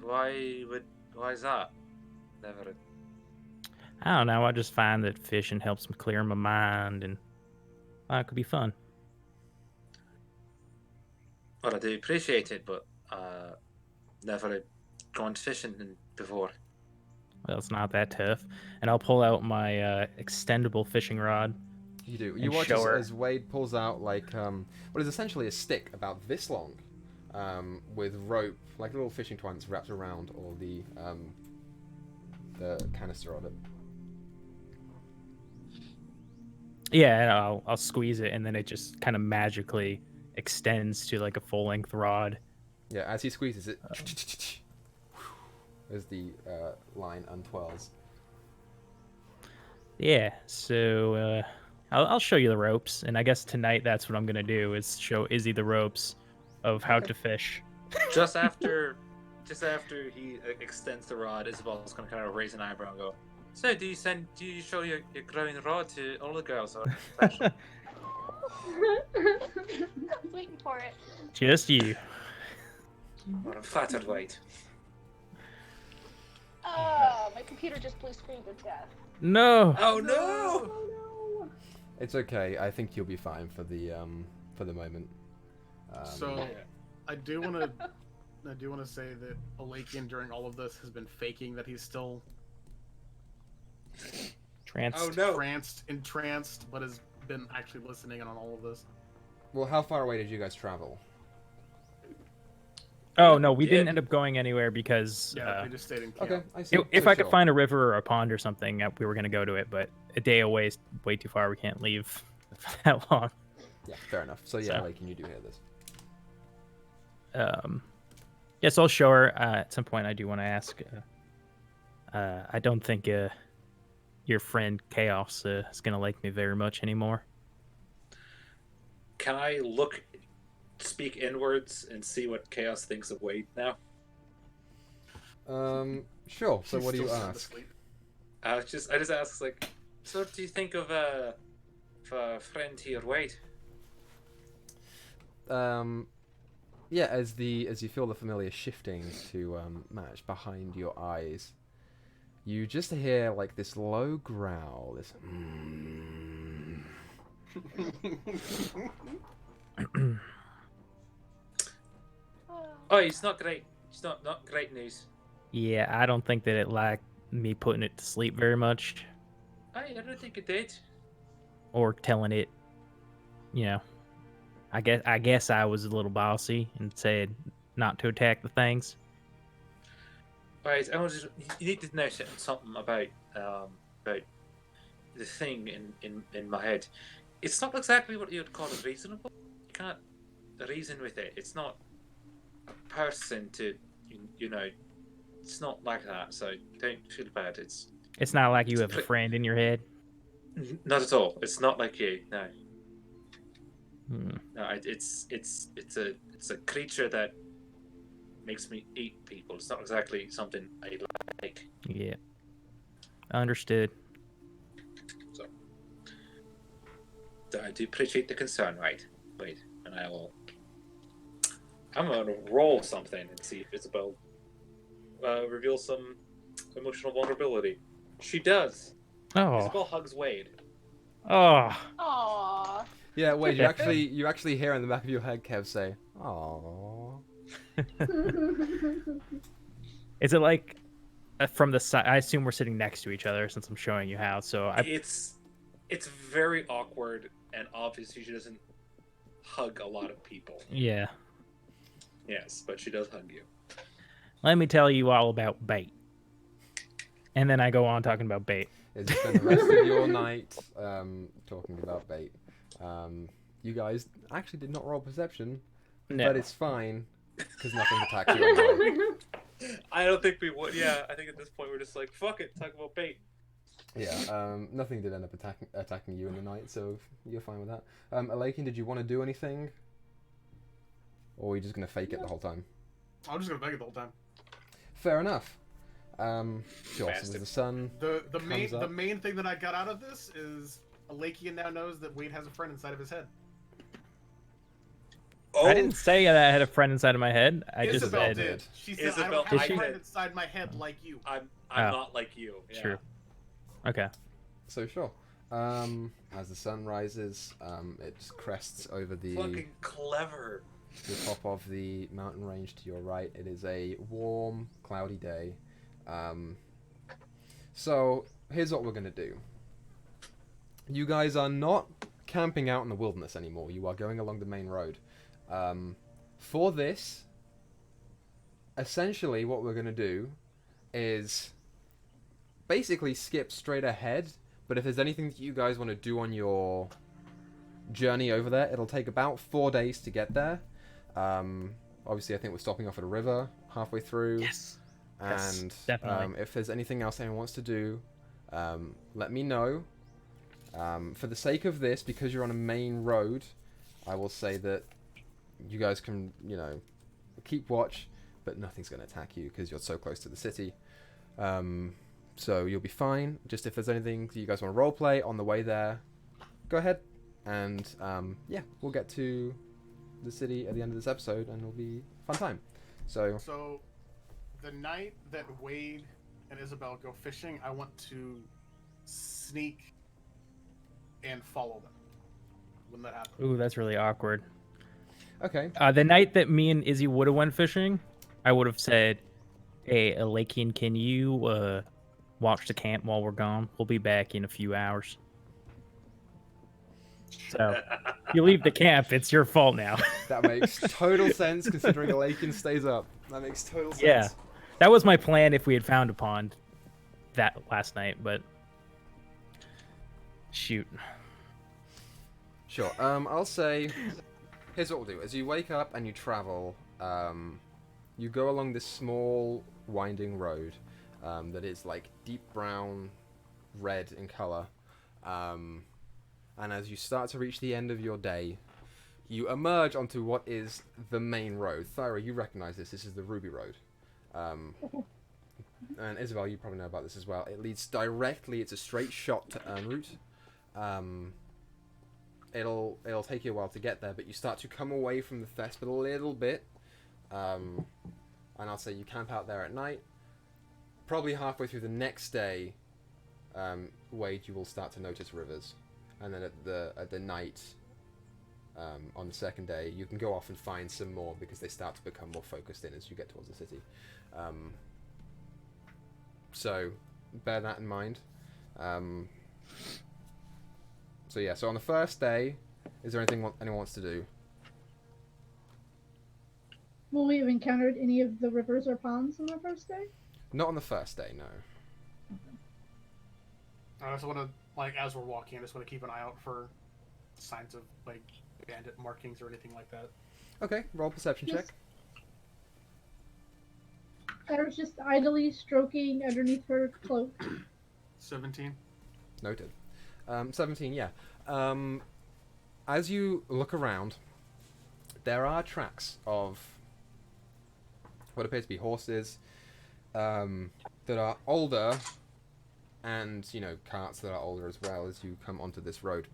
Speaker 4: Why is that? Never.
Speaker 3: I don't know, I just find that fishing helps me clear my mind and it could be fun.
Speaker 4: Well, I do appreciate it, but never gone fishing before.
Speaker 3: Well, it's not that tough. And I'll pull out my extendable fishing rod.
Speaker 1: You do. You
Speaker 3: And
Speaker 1: watch
Speaker 3: show her.
Speaker 1: as Wade pulls out like what is essentially a stick about this long, with rope, like a little fishing twine that's wrapped around all the canister of it.
Speaker 3: Yeah, and I'll squeeze it, and then it just kind of magically extends to like a full length rod.
Speaker 1: Yeah, as he squeezes it, as the line untwirls.
Speaker 3: Yeah, so I'll show you the ropes, and I guess tonight that's what I'm gonna do is show Izzy the ropes of how to fish.
Speaker 4: Just after he extends the rod, Isabel's gonna kind of raise an eyebrow and go, "So, do you show your growing rod to all the girls, or special?"
Speaker 6: I was waiting for it.
Speaker 3: Just you.
Speaker 4: Well, I'm flattered, Wade.
Speaker 6: My computer just blue screened to death.
Speaker 3: No.
Speaker 4: Oh no!
Speaker 1: It's okay. I think you'll be fine for the moment.
Speaker 5: So, I do want to say that Alakian during all of this has been faking that he's still
Speaker 3: Tranced.
Speaker 4: Oh no!
Speaker 5: entranced, but has been actually listening in on all of this.
Speaker 1: Well, how far away did you guys travel?
Speaker 3: Oh no, we
Speaker 4: Yeah.
Speaker 3: didn't end up going anywhere because
Speaker 5: Yeah, they just stayed in camp.
Speaker 1: Okay, I see.
Speaker 3: if
Speaker 1: So
Speaker 3: I could
Speaker 1: sure.
Speaker 3: find a river or a pond or something, we were gonna go to it. But a day away is way too far. We can't leave for that long.
Speaker 1: Yeah, fair enough. So yeah,
Speaker 3: So-
Speaker 1: like, can you do hear this?
Speaker 3: Yes, I'll show her. At some point, I do want to ask. I don't think your friend Chaos is gonna like me very much anymore.
Speaker 4: Can I speak inwards and see what Chaos thinks of Wade now?
Speaker 1: Sure. So
Speaker 5: He's
Speaker 1: what do you
Speaker 5: still sound
Speaker 1: ask?
Speaker 5: asleep.
Speaker 4: I just ask like, so what do you think of friend here, Wade?
Speaker 1: Yeah, as you feel the familiar shifting to match behind your eyes, you just hear like this low growl, this
Speaker 4: Oh, it's not great. It's not great news.
Speaker 3: Yeah, I don't think that it liked me putting it to sleep very much,
Speaker 4: I don't think it did.
Speaker 3: or telling it. You know, I guess I was a little bossy and said not to attack the things.
Speaker 4: Right, you need to know something about the thing in my head. It's not exactly what you'd call reasonable. You can't reason with it. It's not a person to, you know, it's not like that. So don't feel bad.
Speaker 3: It's not like you have a friend in your head.
Speaker 4: Not at all. It's not like you. No,
Speaker 3: Hmm.
Speaker 4: no. It's a creature that makes me eat people. It's not exactly something I like.
Speaker 3: Yeah, understood.
Speaker 4: So I do appreciate the concern, right? Wait, and I'm gonna roll something and see if Isabel reveals some emotional vulnerability. She does.
Speaker 3: Oh,
Speaker 4: Isabel hugs Wade.
Speaker 3: oh,
Speaker 6: Aww.
Speaker 1: Yeah, wait, you actually hear in the back of your head Kev say, "Aww."
Speaker 3: is it like from the side? I assume we're sitting next to each other since I'm showing you how. So
Speaker 4: It's very awkward, and obviously she doesn't hug a lot of people.
Speaker 3: yeah.
Speaker 4: Yes, but she does hug you.
Speaker 3: Let me tell you all about bait. And then I go on talking about bait.
Speaker 1: It's been the rest of your night talking about bait. You guys actually did not roll perception,
Speaker 3: No.
Speaker 1: but it's fine because nothing attacks you anyway.
Speaker 4: I don't think we would. Yeah, I think at this point we're just like, fuck it, talk about bait.
Speaker 1: Yeah, nothing did end up attacking you in the night, so you're fine with that. Alakin, did you want to do anything? Or are you just going to fake it the whole time?
Speaker 5: I'm just gonna beg it the whole time.
Speaker 1: Fair enough. Sure, so as the sun
Speaker 5: The
Speaker 1: comes up.
Speaker 5: main thing that I got out of this is Alakian now knows that Wade has a friend inside of his head.
Speaker 4: Oh,
Speaker 3: I didn't say that I had a friend inside of my head. I just
Speaker 5: Isabel
Speaker 3: said
Speaker 5: did. She said,
Speaker 4: Isabel
Speaker 5: "I don't have
Speaker 3: did.
Speaker 5: a friend inside my head like you."
Speaker 4: I'm
Speaker 3: Oh.
Speaker 4: not like you. Yeah.
Speaker 3: True. Okay.
Speaker 1: So sure. As the sun rises, it just crests over the
Speaker 4: Fucking clever.
Speaker 1: top of the mountain range to your right. It is a warm, cloudy day. So here's what we're gonna do. You guys are not camping out in the wilderness anymore. You are going along the main road. For this, essentially what we're gonna do is basically skip straight ahead. But if there's anything that you guys want to do on your journey over there, it'll take about 4 days to get there. Obviously, I think we're stopping off at a river halfway through.
Speaker 3: Yes.
Speaker 1: And
Speaker 3: Yes, definitely.
Speaker 1: if there's anything else anyone wants to do, let me know. For the sake of this, because you're on a main road, I will say that you guys can, keep watch, but nothing's going to attack you because you're so close to the city. So you'll be fine. Just if there's anything that you guys want to roleplay on the way there, go ahead. And yeah, we'll get to the city at the end of this episode, and it'll be a fun time.
Speaker 5: So, the night that Wade and Isabel go fishing, I want to sneak and follow them when that happens.
Speaker 3: Ooh, that's really awkward.
Speaker 1: Okay.
Speaker 3: The night that me and Izzy would have went fishing, I would have said, "Hey, Lakian, can you watch the camp while we're gone? We'll be back in a few hours." So, you leave the camp, it's your fault now.
Speaker 1: That makes total sense considering the Lakin stays up. That makes total sense.
Speaker 3: Yeah. That was my plan if we had found a pond that last night, but shoot.
Speaker 1: Sure. I'll say, here's what we'll do. As you wake up and you travel, you go along this small winding road that is like deep brown, red in color. And as you start to reach the end of your day, you emerge onto what is the main road. Thyra, you recognize this. This is the Ruby Road. And Isabel, you probably know about this as well. It leads directly. It's a straight shot to Ernroot. It'll take you a while to get there, but you start to come away from the Thesp a little bit. And I'll say you camp out there at night. Probably halfway through the next day, Wade, you will start to notice rivers. And then at the night, on the second day, you can go off and find some more because they start to become more focused in as you get towards the city. So bear that in mind. So yeah, so on the first day, is there anything anyone wants to do?
Speaker 2: Will we have encountered any of the rivers or ponds on our first day?
Speaker 1: Not on the first day, no.
Speaker 5: I just want to, like, as we're walking, I just want to keep an eye out for signs of, like, bandit markings or anything like that.
Speaker 1: Okay, roll perception
Speaker 2: Yes.
Speaker 1: check.
Speaker 2: I was just idly stroking underneath her cloak.
Speaker 5: 17.
Speaker 1: Noted. 17, yeah. As you look around, there are tracks of what appear to be horses that are older, and, you know, carts that are older as well as you come onto this road.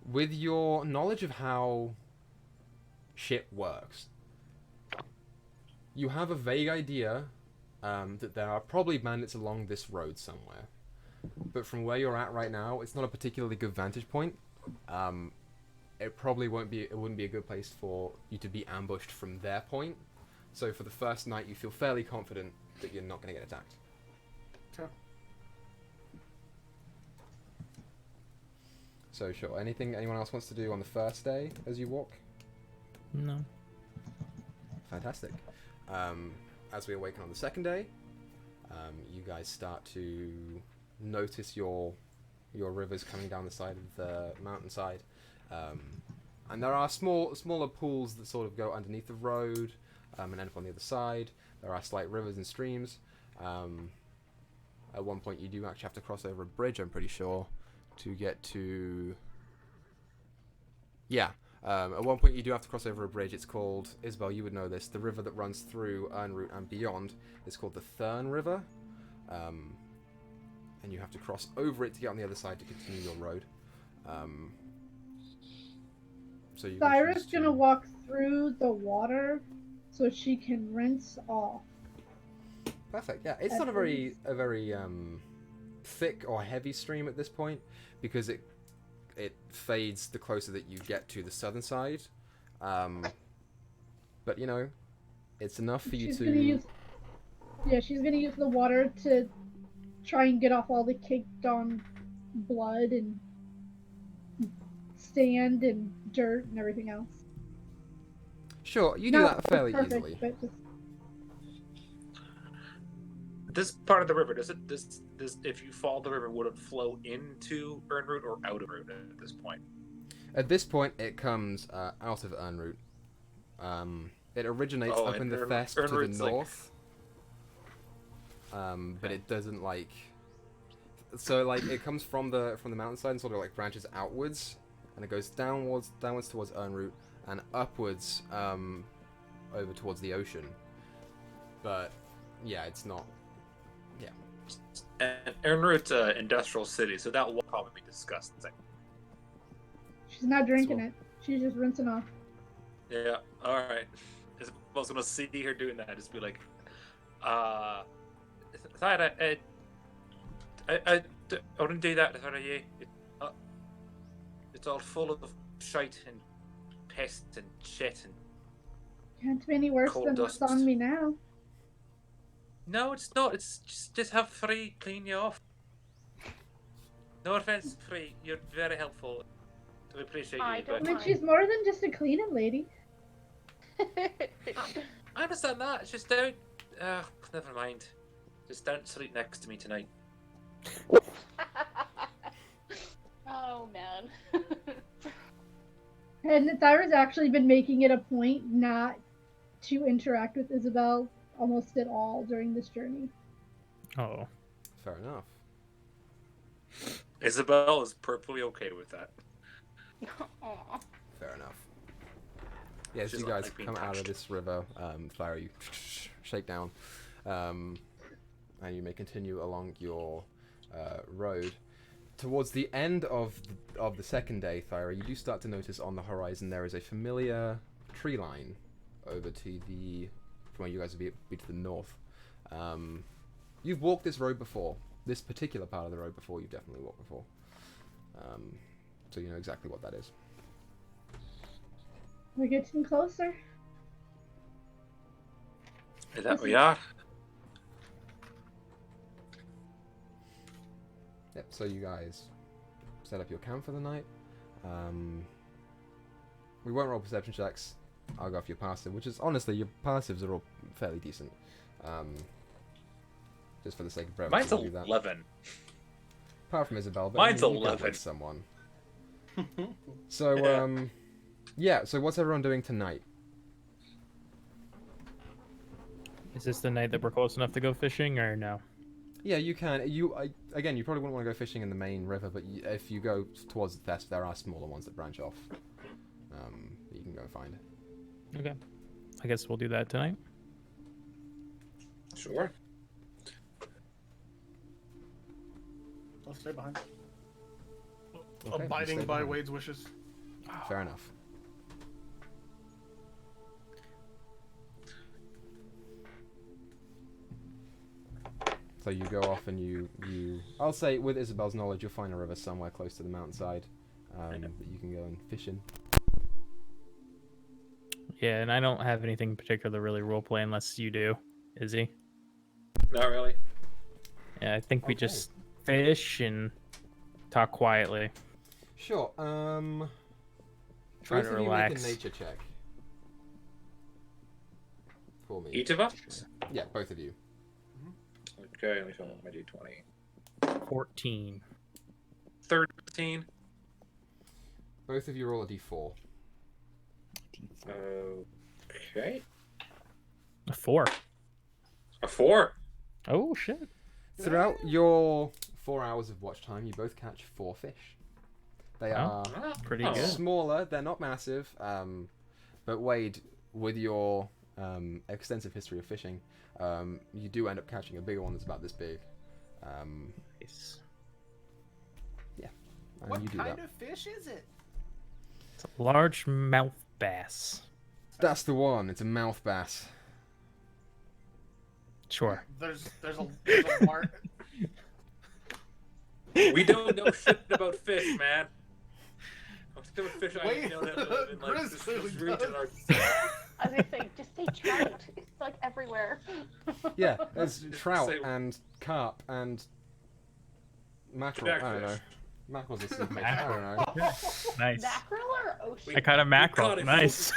Speaker 1: With your knowledge of how shit works, you have a vague idea that there are probably bandits along this road somewhere. But from where you're at right now, it's not a particularly good vantage point. It probably wouldn't be a good place for you to be ambushed from their point. So for the first night, you feel fairly confident that you're not going to get attacked.
Speaker 5: Okay.
Speaker 1: So sure, anything anyone else wants to do on the first day as you walk?
Speaker 3: No.
Speaker 1: Fantastic. As we awaken on the second day, you guys start to notice your rivers coming down the side of the mountainside, and there are smaller pools that sort of go underneath the road and end up on the other side. There are slight rivers and streams. At one point, you do actually have to cross over a bridge, I'm pretty sure, to get to. Yeah. At one point, you do have to cross over a bridge. It's called, Isabel, you would know this, the river that runs through Ernroot and beyond is called the Thurn River. And you have to cross over it to get on the other side to continue your road. So you can
Speaker 2: Thyra's
Speaker 1: choose
Speaker 2: gonna walk through the water so she can rinse off.
Speaker 1: Perfect, yeah. It's not a very thick or heavy stream at this point, because it fades the closer that you get to the southern side. But, you know, it's enough for you to...
Speaker 2: She's gonna use the water to try and get off all the caked on blood and sand and dirt and everything else.
Speaker 1: Sure, you do that fairly
Speaker 2: perfect,
Speaker 1: easily.
Speaker 2: But just...
Speaker 4: This part of the river, does if you follow the river, would it flow into Ernroot or out of Root at this point?
Speaker 1: At this point, it comes out of Ernroot. It originates up in the Thesp to the north. But it doesn't, like... So, like, it comes from the mountainside and sort of, like, branches outwards. And it goes downwards towards Ernroot and upwards over towards the ocean. But, yeah, it's not... Yeah.
Speaker 4: And Ernroot's an industrial city, so that will probably be disgusting.
Speaker 2: She's not drinking it. She's just rinsing off.
Speaker 4: Yeah, alright. I was going to see her doing that. Just be like, I wouldn't do that if I were you. It's all full of shite and pests and shit and...
Speaker 2: Can't be any worse
Speaker 4: Coal
Speaker 2: than
Speaker 4: dust.
Speaker 2: what's on me now.
Speaker 4: No, it's not. It's just have Free clean you off. No offense, Free. You're very helpful. We appreciate
Speaker 6: I
Speaker 4: you.
Speaker 6: don't
Speaker 2: I
Speaker 4: But
Speaker 2: mean,
Speaker 6: mind.
Speaker 2: she's more than just a cleaning lady.
Speaker 4: I understand that. It's just don't... never mind. Just don't sleep next to me tonight.
Speaker 6: Oh man.
Speaker 2: And Thyra's actually been making it a point not to interact with Isabel almost at all during this journey.
Speaker 3: Oh.
Speaker 1: Fair enough.
Speaker 4: Isabel is perfectly okay with that.
Speaker 6: Aw.
Speaker 1: Fair enough. Yeah, as
Speaker 4: She's
Speaker 1: you
Speaker 4: not
Speaker 1: guys
Speaker 4: like being
Speaker 1: come out of
Speaker 4: touched.
Speaker 1: this river, Clara, you shake down, and you may continue along your road. Towards the end of the second day, Thyra, you do start to notice on the horizon there is a familiar tree line over to the... from where you guys would be to the north. You've walked this road before. This particular part of the road before, you've definitely walked before. So you know exactly what that is.
Speaker 2: We're getting closer.
Speaker 4: Is that we are?
Speaker 1: Yep, so you guys set up your camp for the night. We won't roll perception checks. I'll go for your passive, which is, honestly, your passives are all fairly decent. Just for the sake of brevity,
Speaker 4: Mine's
Speaker 1: we'll do that.
Speaker 4: 11.
Speaker 1: Apart from Isabel, but
Speaker 4: Mine's
Speaker 1: you got
Speaker 4: 11.
Speaker 1: with someone. So, yeah, so what's everyone doing tonight?
Speaker 3: Is this the night that we're close enough to go fishing, or no?
Speaker 1: Yeah, you can. Again, you probably wouldn't want to go fishing in the main river, but if you go towards the Theft, there are smaller ones that branch off. That you can go and find.
Speaker 3: Okay. I guess we'll do that tonight.
Speaker 4: Sure.
Speaker 5: I'll stay behind.
Speaker 1: Okay, you
Speaker 5: Abiding
Speaker 1: stay
Speaker 5: by
Speaker 1: behind.
Speaker 5: Wade's wishes.
Speaker 1: Fair enough. So you go off and you I'll say with Isabel's knowledge you'll find a river somewhere close to the mountainside that you can go and fish in.
Speaker 3: Yeah, and I don't have anything particular really roleplay unless you do, Izzy.
Speaker 4: Not really.
Speaker 3: Yeah, I think we
Speaker 1: Okay.
Speaker 3: just fish and talk quietly.
Speaker 1: Sure.
Speaker 3: Try
Speaker 1: Both
Speaker 3: to
Speaker 1: of you make a
Speaker 3: relax.
Speaker 1: nature check. For me.
Speaker 4: Each of us?
Speaker 1: Yeah, both of you.
Speaker 4: Okay, let me fill out my D20.
Speaker 3: 14.
Speaker 4: 13.
Speaker 1: Both of you roll a d4.
Speaker 4: Okay.
Speaker 3: A 4.
Speaker 4: A 4.
Speaker 3: Oh shit.
Speaker 1: Throughout your 4 hours of watch time, you both catch 4 fish. They
Speaker 3: Wow.
Speaker 1: are
Speaker 3: Pretty
Speaker 4: Oh.
Speaker 3: good.
Speaker 1: smaller, they're not massive, but Wade, with your extensive history of fishing, you do end up catching a bigger one that's about this big.
Speaker 3: Nice.
Speaker 1: And
Speaker 5: What
Speaker 1: you do
Speaker 5: kind
Speaker 1: that.
Speaker 5: of fish is it?
Speaker 3: It's a largemouth bass.
Speaker 1: That's the one. It's a mouth bass.
Speaker 3: Sure.
Speaker 5: There's a mark.
Speaker 4: We don't know shit about fish, man. Most of the fish I
Speaker 5: Wait,
Speaker 4: know that live in like
Speaker 5: Grizz
Speaker 4: this
Speaker 5: clearly
Speaker 4: region are...
Speaker 6: I was gonna say, just say trout. It's like everywhere.
Speaker 1: Yeah, there's trout
Speaker 4: Say-
Speaker 1: and carp and mackerel. I don't know.
Speaker 4: Jackfish.
Speaker 1: Mackerel's a sea fish. I don't know.
Speaker 3: Nice.
Speaker 6: Mackerel or ocean?
Speaker 3: I kind of mackerel.
Speaker 4: caught it.
Speaker 3: Nice.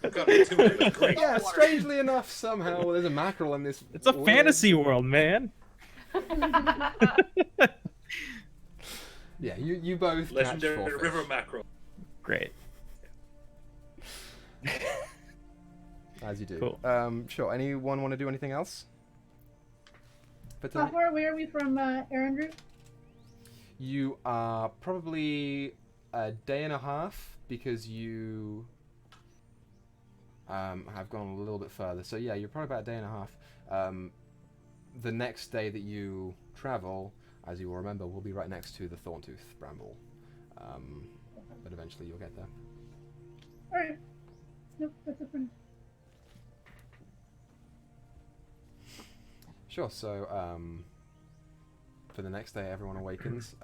Speaker 4: Got it too, it was great.
Speaker 1: Yeah, strangely enough, somehow there's a mackerel in this.
Speaker 3: It's a
Speaker 1: weird-
Speaker 3: fantasy world, man.
Speaker 1: Yeah, you both catch
Speaker 4: Legendary
Speaker 1: 4 fish.
Speaker 4: river mackerel.
Speaker 3: Great.
Speaker 1: As you do.
Speaker 3: Cool.
Speaker 1: Sure. Anyone want to do anything else? For
Speaker 2: How
Speaker 1: tonight?
Speaker 2: far away are we from Arendru?
Speaker 1: You are probably a day and a half because you have gone a little bit further. So yeah, you're probably about a day and a half. The next day that you travel, as you will remember, will be right next to the Thorntooth Bramble. But eventually you'll get there.
Speaker 2: Alright. Nope, that's it for now.
Speaker 1: Sure. So for the next day everyone awakens.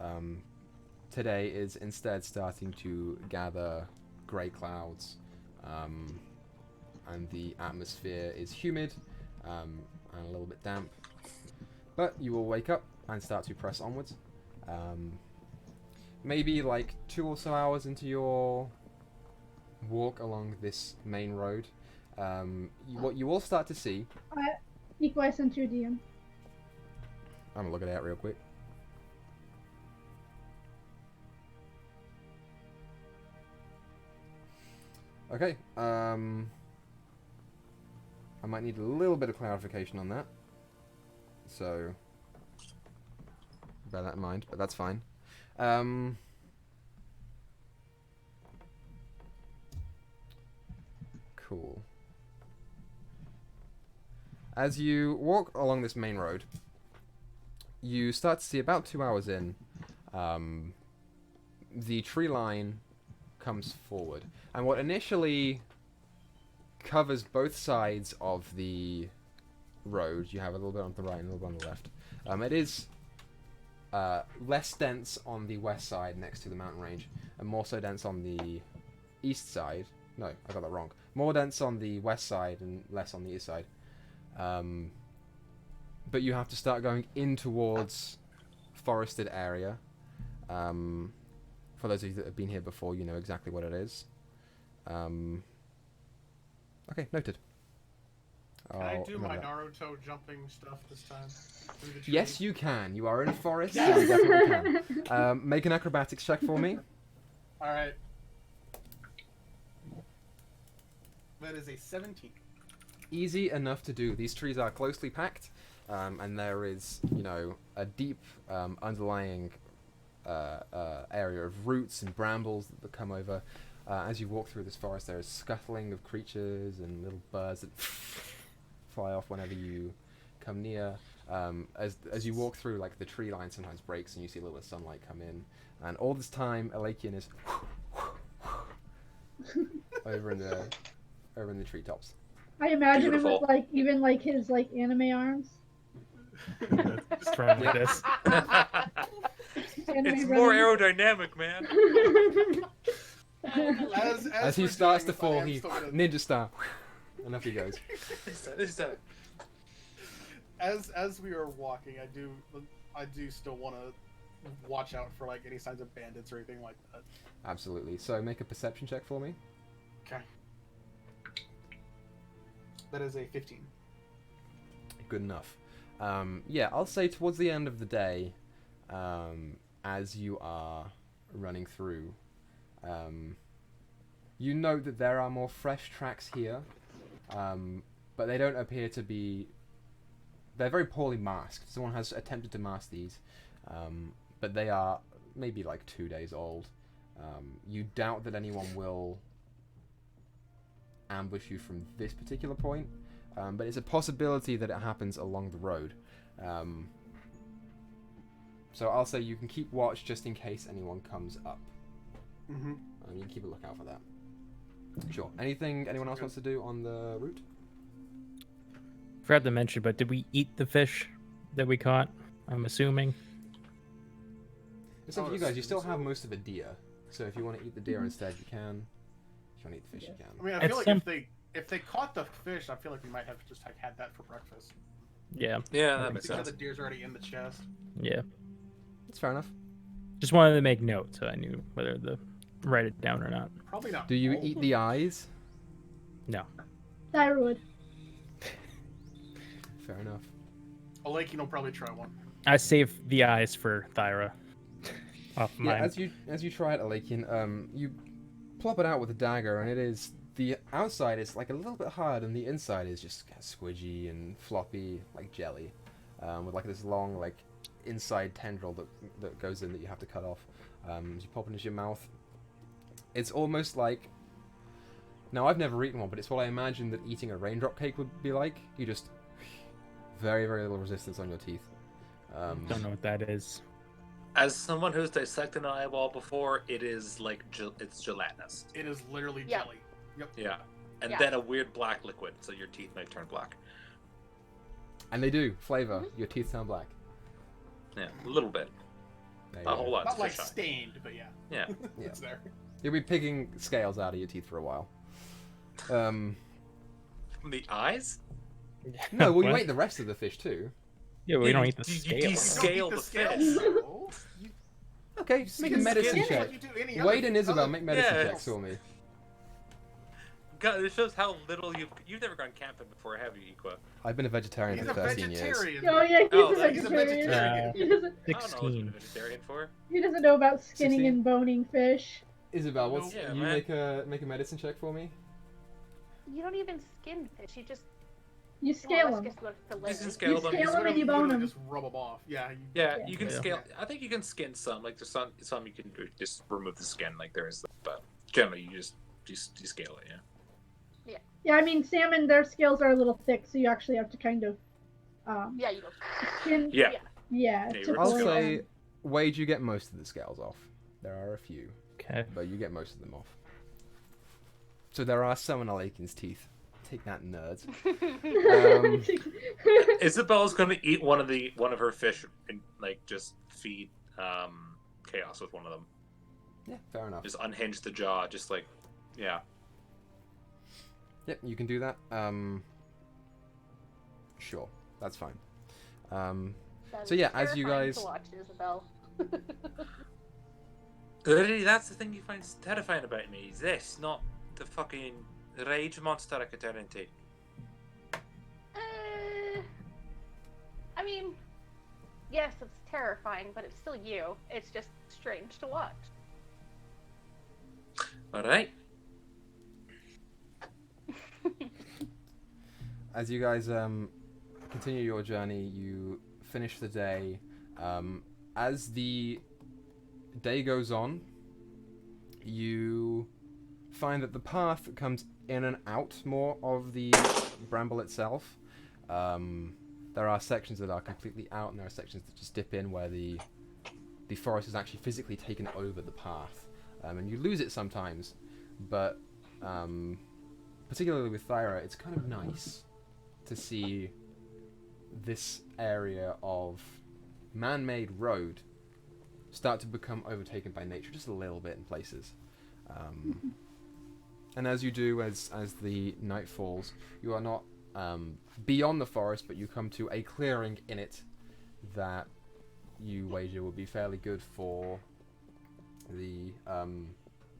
Speaker 1: Today is instead starting to gather grey clouds, and the atmosphere is humid and a little bit damp. But you will wake up and start to press onwards. Maybe like 2 or so hours into your walk along this main road, what you will start to see...
Speaker 2: Nico, I sent you a DM.
Speaker 1: I'm gonna look it out real quick. Okay, I might need a little bit of clarification on that. So, bear that in mind, but that's fine. Cool. As you walk along this main road, you start to see about 2 hours in, the tree line comes forward. And what initially covers both sides of the road, you have a little bit on the right and a little bit on the left. It is less dense on the west side next to the mountain range, and more so dense on the east side. No, I got that wrong. More dense on the west side and less on the east side. But you have to start going in towards forested area. For those of you that have been here before, you know exactly what it is. Okay, noted.
Speaker 5: Can I do my Naruto jumping stuff this time? Through the
Speaker 1: Yes,
Speaker 5: trees?
Speaker 1: you can. You are in a forest,
Speaker 2: Yes!
Speaker 1: so you definitely can. Make an acrobatics check for me.
Speaker 5: Alright. That is a 17.
Speaker 1: Easy enough to do. These trees are closely packed, and there is, you know, a deep underlying area of roots and brambles that come over. As you walk through this forest, there is scuttling of creatures and little birds that fly off whenever you come near. As you walk through, like, the tree line sometimes breaks and you see a little bit of sunlight come in. And all this time, Elakian is over in the treetops.
Speaker 2: I imagine
Speaker 4: Beautiful.
Speaker 2: him with like even like his like anime arms.
Speaker 3: Strong with this.
Speaker 2: Anime
Speaker 4: It's more
Speaker 2: running.
Speaker 4: aerodynamic, man.
Speaker 1: As he
Speaker 5: we're
Speaker 1: starts
Speaker 5: doing
Speaker 1: to
Speaker 5: this, I
Speaker 1: fall,
Speaker 5: am
Speaker 1: he
Speaker 5: still gonna-
Speaker 1: ninja star, and off he goes.
Speaker 5: As we are walking, I do still want to watch out for like any signs of bandits or anything like that.
Speaker 1: Absolutely. So make a perception check for me.
Speaker 5: Okay. That is a 15.
Speaker 1: Good enough. Yeah, I'll say towards the end of the day, as you are running through, you know that there are more fresh tracks here, but they don't appear to be... They're very poorly masked. Someone has attempted to mask these, but they are maybe like 2 days old. You doubt that anyone will ambush you from this particular point, but it's a possibility that it happens along the road. So I'll say you can keep watch just in case anyone comes up.
Speaker 5: Mm-hmm.
Speaker 1: You can keep a lookout for that. Sure. Anything anyone else wants to do on the route?
Speaker 3: Forgot to mention, but did we eat the fish that we caught? I'm assuming.
Speaker 1: It's up to you guys. You still have most of a deer, so if you want to eat the deer instead, you can. If you want to eat the fish, you
Speaker 5: I
Speaker 1: can.
Speaker 5: mean, I
Speaker 3: At
Speaker 5: feel like
Speaker 3: some-
Speaker 5: if they caught the fish, I feel like we might have just like had that for breakfast.
Speaker 3: Yeah.
Speaker 4: Yeah, that makes
Speaker 5: Because
Speaker 4: sense.
Speaker 5: the deer's already in the chest.
Speaker 3: Yeah.
Speaker 1: It's fair enough.
Speaker 3: Just wanted to make note so I knew whether to write it down or not.
Speaker 5: Probably not.
Speaker 1: Do you
Speaker 5: all
Speaker 1: eat
Speaker 5: of
Speaker 1: the eyes?
Speaker 3: No.
Speaker 2: Thyroid.
Speaker 1: Fair enough.
Speaker 5: them. Lake, will probably try one.
Speaker 3: I saved the eyes for Thyra. Off
Speaker 1: Yeah,
Speaker 3: mine.
Speaker 1: as you try it, Alakian, you plop it out with a dagger, and it is the outside is like a little bit hard, and the inside is just kind of squidgy and floppy, like jelly, with like this long like inside tendril that goes in that you have to cut off. As you pop it into your mouth, it's almost like. Now I've never eaten one, but it's what I imagine that eating a raindrop cake would be like. You just very little resistance on your teeth.
Speaker 3: Don't know what that is.
Speaker 4: As someone who's dissected an eyeball before, it is like it's gelatinous.
Speaker 5: It is literally
Speaker 6: Yeah.
Speaker 5: jelly. Yep.
Speaker 4: Yeah, and
Speaker 6: Yeah.
Speaker 4: then a weird black liquid, so your teeth might turn black.
Speaker 1: And they do flavor. Your teeth turn black.
Speaker 4: Yeah, a little bit.
Speaker 1: There you
Speaker 4: Not a
Speaker 1: go.
Speaker 4: whole lot.
Speaker 5: Not
Speaker 4: It's
Speaker 5: like
Speaker 4: fish eye.
Speaker 5: stained, but yeah.
Speaker 4: Yeah.
Speaker 5: It's there.
Speaker 1: You'll be picking scales out of your teeth for a while.
Speaker 4: From the eyes?
Speaker 1: No, well, you
Speaker 3: What?
Speaker 1: ate the rest of the fish too.
Speaker 3: Yeah, we don't eat the
Speaker 4: You
Speaker 3: scale.
Speaker 4: descale the fish.
Speaker 5: though. You
Speaker 1: Okay, make a
Speaker 5: skin
Speaker 1: medicine
Speaker 5: it
Speaker 1: check.
Speaker 5: like you do any other-
Speaker 1: Wade and Isabel,
Speaker 5: other-
Speaker 1: make medicine
Speaker 4: Yeah,
Speaker 1: checks for me.
Speaker 4: God, it shows how little you've never gone camping before, have you, Equa?
Speaker 1: I've been a vegetarian
Speaker 5: He's
Speaker 1: for
Speaker 5: a
Speaker 1: 13 years.
Speaker 5: vegetarian.
Speaker 2: Oh yeah, he's
Speaker 4: Oh,
Speaker 2: a
Speaker 5: he's a
Speaker 2: vegetarian.
Speaker 5: vegetarian.
Speaker 2: He doesn't.
Speaker 4: I don't know what you've
Speaker 3: 16.
Speaker 4: been a vegetarian for.
Speaker 2: He doesn't know about skinning
Speaker 1: 16?
Speaker 2: and boning fish.
Speaker 1: Isabel, what's
Speaker 4: Yeah,
Speaker 1: you
Speaker 4: man.
Speaker 1: make a medicine check for me?
Speaker 6: You don't even skin fish. You just
Speaker 2: You scale them.
Speaker 6: Just go to
Speaker 4: You can
Speaker 6: fillet.
Speaker 4: scale them.
Speaker 2: scale
Speaker 5: He's
Speaker 2: them and
Speaker 5: literally-
Speaker 2: you bone
Speaker 5: literally
Speaker 2: them.
Speaker 5: Just rub them off. Yeah.
Speaker 4: Yeah,
Speaker 2: Yeah.
Speaker 4: you can
Speaker 3: Yeah.
Speaker 4: scale. I think you can skin some. Like there's some you can do, just remove the skin. Like there is, but generally you just scale it. Yeah.
Speaker 2: Yeah, I mean salmon. Their scales are a little thick, so you actually have to kind of.
Speaker 6: Yeah, you go.
Speaker 2: Skin,
Speaker 4: Yeah.
Speaker 2: yeah.
Speaker 4: Yeah,
Speaker 2: to
Speaker 4: you're
Speaker 1: I'll
Speaker 2: pull it
Speaker 1: say,
Speaker 2: down.
Speaker 1: Wade, you get most of the scales off. There are a few,
Speaker 3: Okay.
Speaker 1: but you get most of them off. So there are some in Alakin's teeth. Take that, nerds.
Speaker 4: Isabel's gonna eat one of her fish and like just feed chaos with one of them.
Speaker 1: Yeah, fair enough.
Speaker 4: Just unhinge the jaw. Just like yeah.
Speaker 1: Yep, you can do that. Sure, that's fine.
Speaker 6: That
Speaker 1: So
Speaker 6: is
Speaker 1: yeah, as you
Speaker 6: terrifying
Speaker 1: guys-
Speaker 6: to watch, Isabel.
Speaker 4: Really, that's the thing you find terrifying about me. Is this not the fucking rage monster I could turn into?
Speaker 6: I mean, yes, it's terrifying, but it's still you. It's just strange to watch.
Speaker 4: All right.
Speaker 1: As you guys continue your journey, you finish the day. As the day goes on, you find that the path comes in and out more of the bramble itself. There are sections that are completely out, and there are sections that just dip in where the forest has actually physically taken over the path, and you lose it sometimes. But particularly with Thyra, it's kind of nice to see this area of man-made road start to become overtaken by nature just a little bit in places. And as you do, as the night falls, you are not beyond the forest, but you come to a clearing in it that you wager will be fairly good for the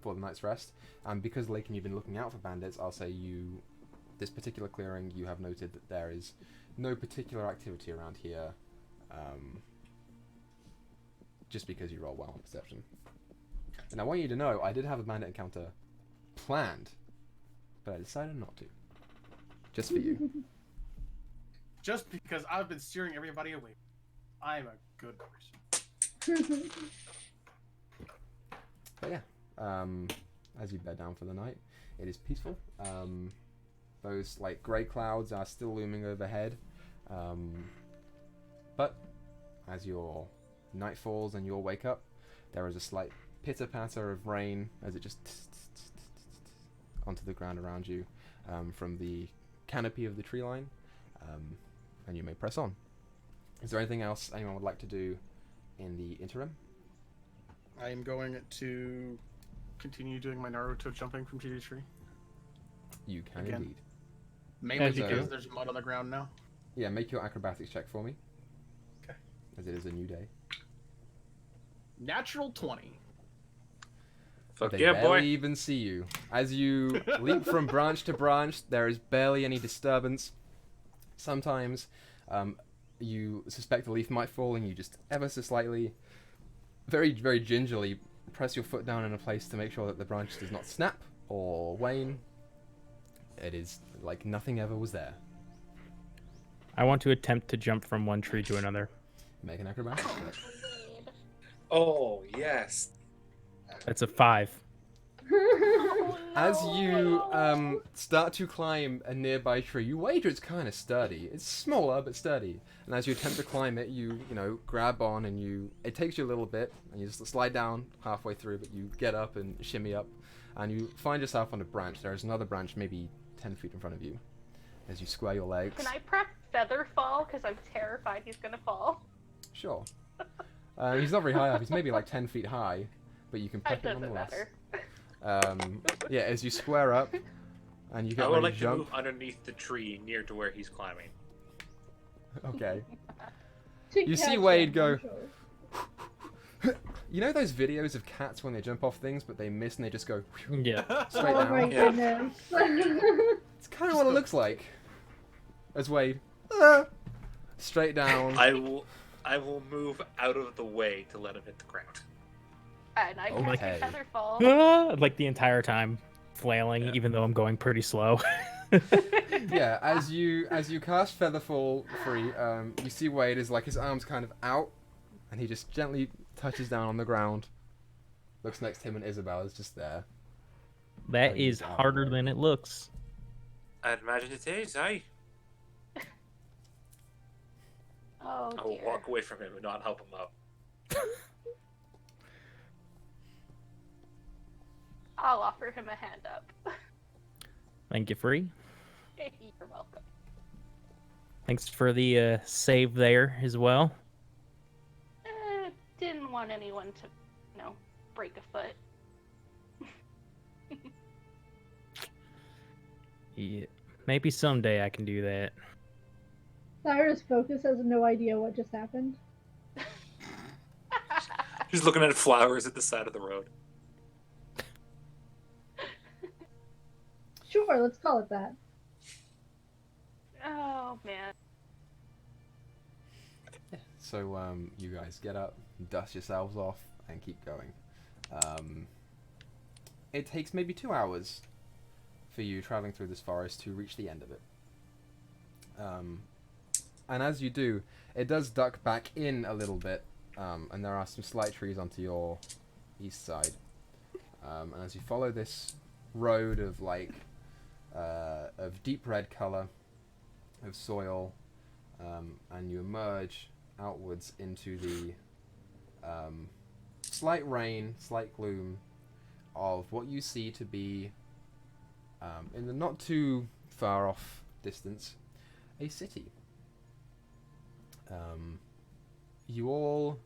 Speaker 1: night's rest. And because, Lakin, you've been looking out for bandits, I'll say this particular clearing, you have noted that there is no particular activity around here, just because you roll well on perception. And I want you to know, I did have a bandit encounter planned, but I decided not to. Just for you.
Speaker 5: Just because I've been steering everybody away. I'm a good person.
Speaker 1: But yeah, as you bed down for the night, it is peaceful. Those like grey clouds are still looming overhead, but as your night falls and you'll wake up, there is a slight pitter patter of rain as it just onto the ground around you from the canopy of the tree line, and you may press on. Is there anything else anyone would like to do in the interim?
Speaker 5: I am going to continue doing my Naruto jumping from tree to tree.
Speaker 1: You can
Speaker 5: Again.
Speaker 1: indeed.
Speaker 5: Mainly
Speaker 3: As you
Speaker 5: because
Speaker 3: do.
Speaker 5: there's mud on the ground now.
Speaker 1: Yeah, make your acrobatics check for me.
Speaker 5: Okay.
Speaker 1: As it is a new day.
Speaker 5: Natural 20.
Speaker 4: Fuck
Speaker 1: They
Speaker 4: yeah,
Speaker 1: barely
Speaker 4: boy.
Speaker 1: even see you. As you leap from branch to branch, there is barely any disturbance. Sometimes you suspect a leaf might fall and you just ever so slightly, very, very gingerly press your foot down in a place to make sure that the branch does not snap or wane. It is like nothing ever was there.
Speaker 3: I want to attempt to jump from one tree to another.
Speaker 1: Make an acrobatics check.
Speaker 4: Oh yes.
Speaker 3: That's a 5.
Speaker 1: As you start to climb a nearby tree, you wager it's kind of sturdy. It's smaller but sturdy. And as you attempt to climb it, you grab on and it takes you a little bit, and you just slide down halfway through, but you get up and shimmy up, and you find yourself on a branch. There is another branch maybe 10 feet in front of you. As you square your legs.
Speaker 6: Can I prep feather fall? Because I'm terrified he's gonna fall.
Speaker 1: Sure. He's not very high up. He's maybe like 10 feet high, but you can
Speaker 6: That
Speaker 1: peck him
Speaker 6: doesn't
Speaker 1: nonetheless.
Speaker 6: matter.
Speaker 1: Yeah, as you square up and you
Speaker 4: I
Speaker 1: get
Speaker 4: would
Speaker 1: ready
Speaker 4: like
Speaker 1: to
Speaker 4: to
Speaker 1: jump.
Speaker 4: move underneath the tree near to where he's climbing.
Speaker 1: Okay.
Speaker 2: To
Speaker 1: You see
Speaker 2: catch
Speaker 1: Wade
Speaker 2: them,
Speaker 1: go-
Speaker 2: eventually.
Speaker 1: You know those videos of cats when they jump off things, but they miss and they just go
Speaker 3: Yeah.
Speaker 1: straight
Speaker 2: Oh
Speaker 1: down?
Speaker 2: my
Speaker 4: Yeah.
Speaker 2: goodness.
Speaker 1: It's kind of what it looks like. As Wade, straight down.
Speaker 4: I will move out of the way to let him hit the ground.
Speaker 6: And I
Speaker 1: Okay.
Speaker 6: cast Feather Fall.
Speaker 3: Like the entire time flailing,
Speaker 4: Yeah.
Speaker 3: even though I'm going pretty slow.
Speaker 1: Yeah, as you cast Featherfall free, you see Wade is like his arms kind of out, and he just gently touches down on the ground. Looks next to him, and Isabel is just there.
Speaker 3: That
Speaker 1: Oh, you
Speaker 3: is
Speaker 1: got
Speaker 3: harder
Speaker 1: it.
Speaker 3: than it looks.
Speaker 4: I'd imagine it is, aye.
Speaker 6: Oh
Speaker 4: I will
Speaker 6: dear.
Speaker 4: walk away from him and not help him up.
Speaker 6: I'll offer him a hand up.
Speaker 3: Thank you, Free.
Speaker 6: You're welcome.
Speaker 3: Thanks for the save there as well.
Speaker 6: Didn't want anyone to, break a foot.
Speaker 3: Yeah. Maybe someday I can do that.
Speaker 2: Cyrus Focus has no idea what just happened.
Speaker 4: He's looking at flowers at the side of the road.
Speaker 2: Sure, let's call it that.
Speaker 6: Oh man.
Speaker 1: So you guys get up, dust yourselves off, and keep going. It takes maybe 2 hours for you traveling through this forest to reach the end of it. And as you do, it does duck back in a little bit, and there are some slight trees onto your east side. And as you follow this road of of deep red color, of soil, and you emerge outwards into the slight rain, slight gloom of what you see to be, in the not too far off distance, a city. You all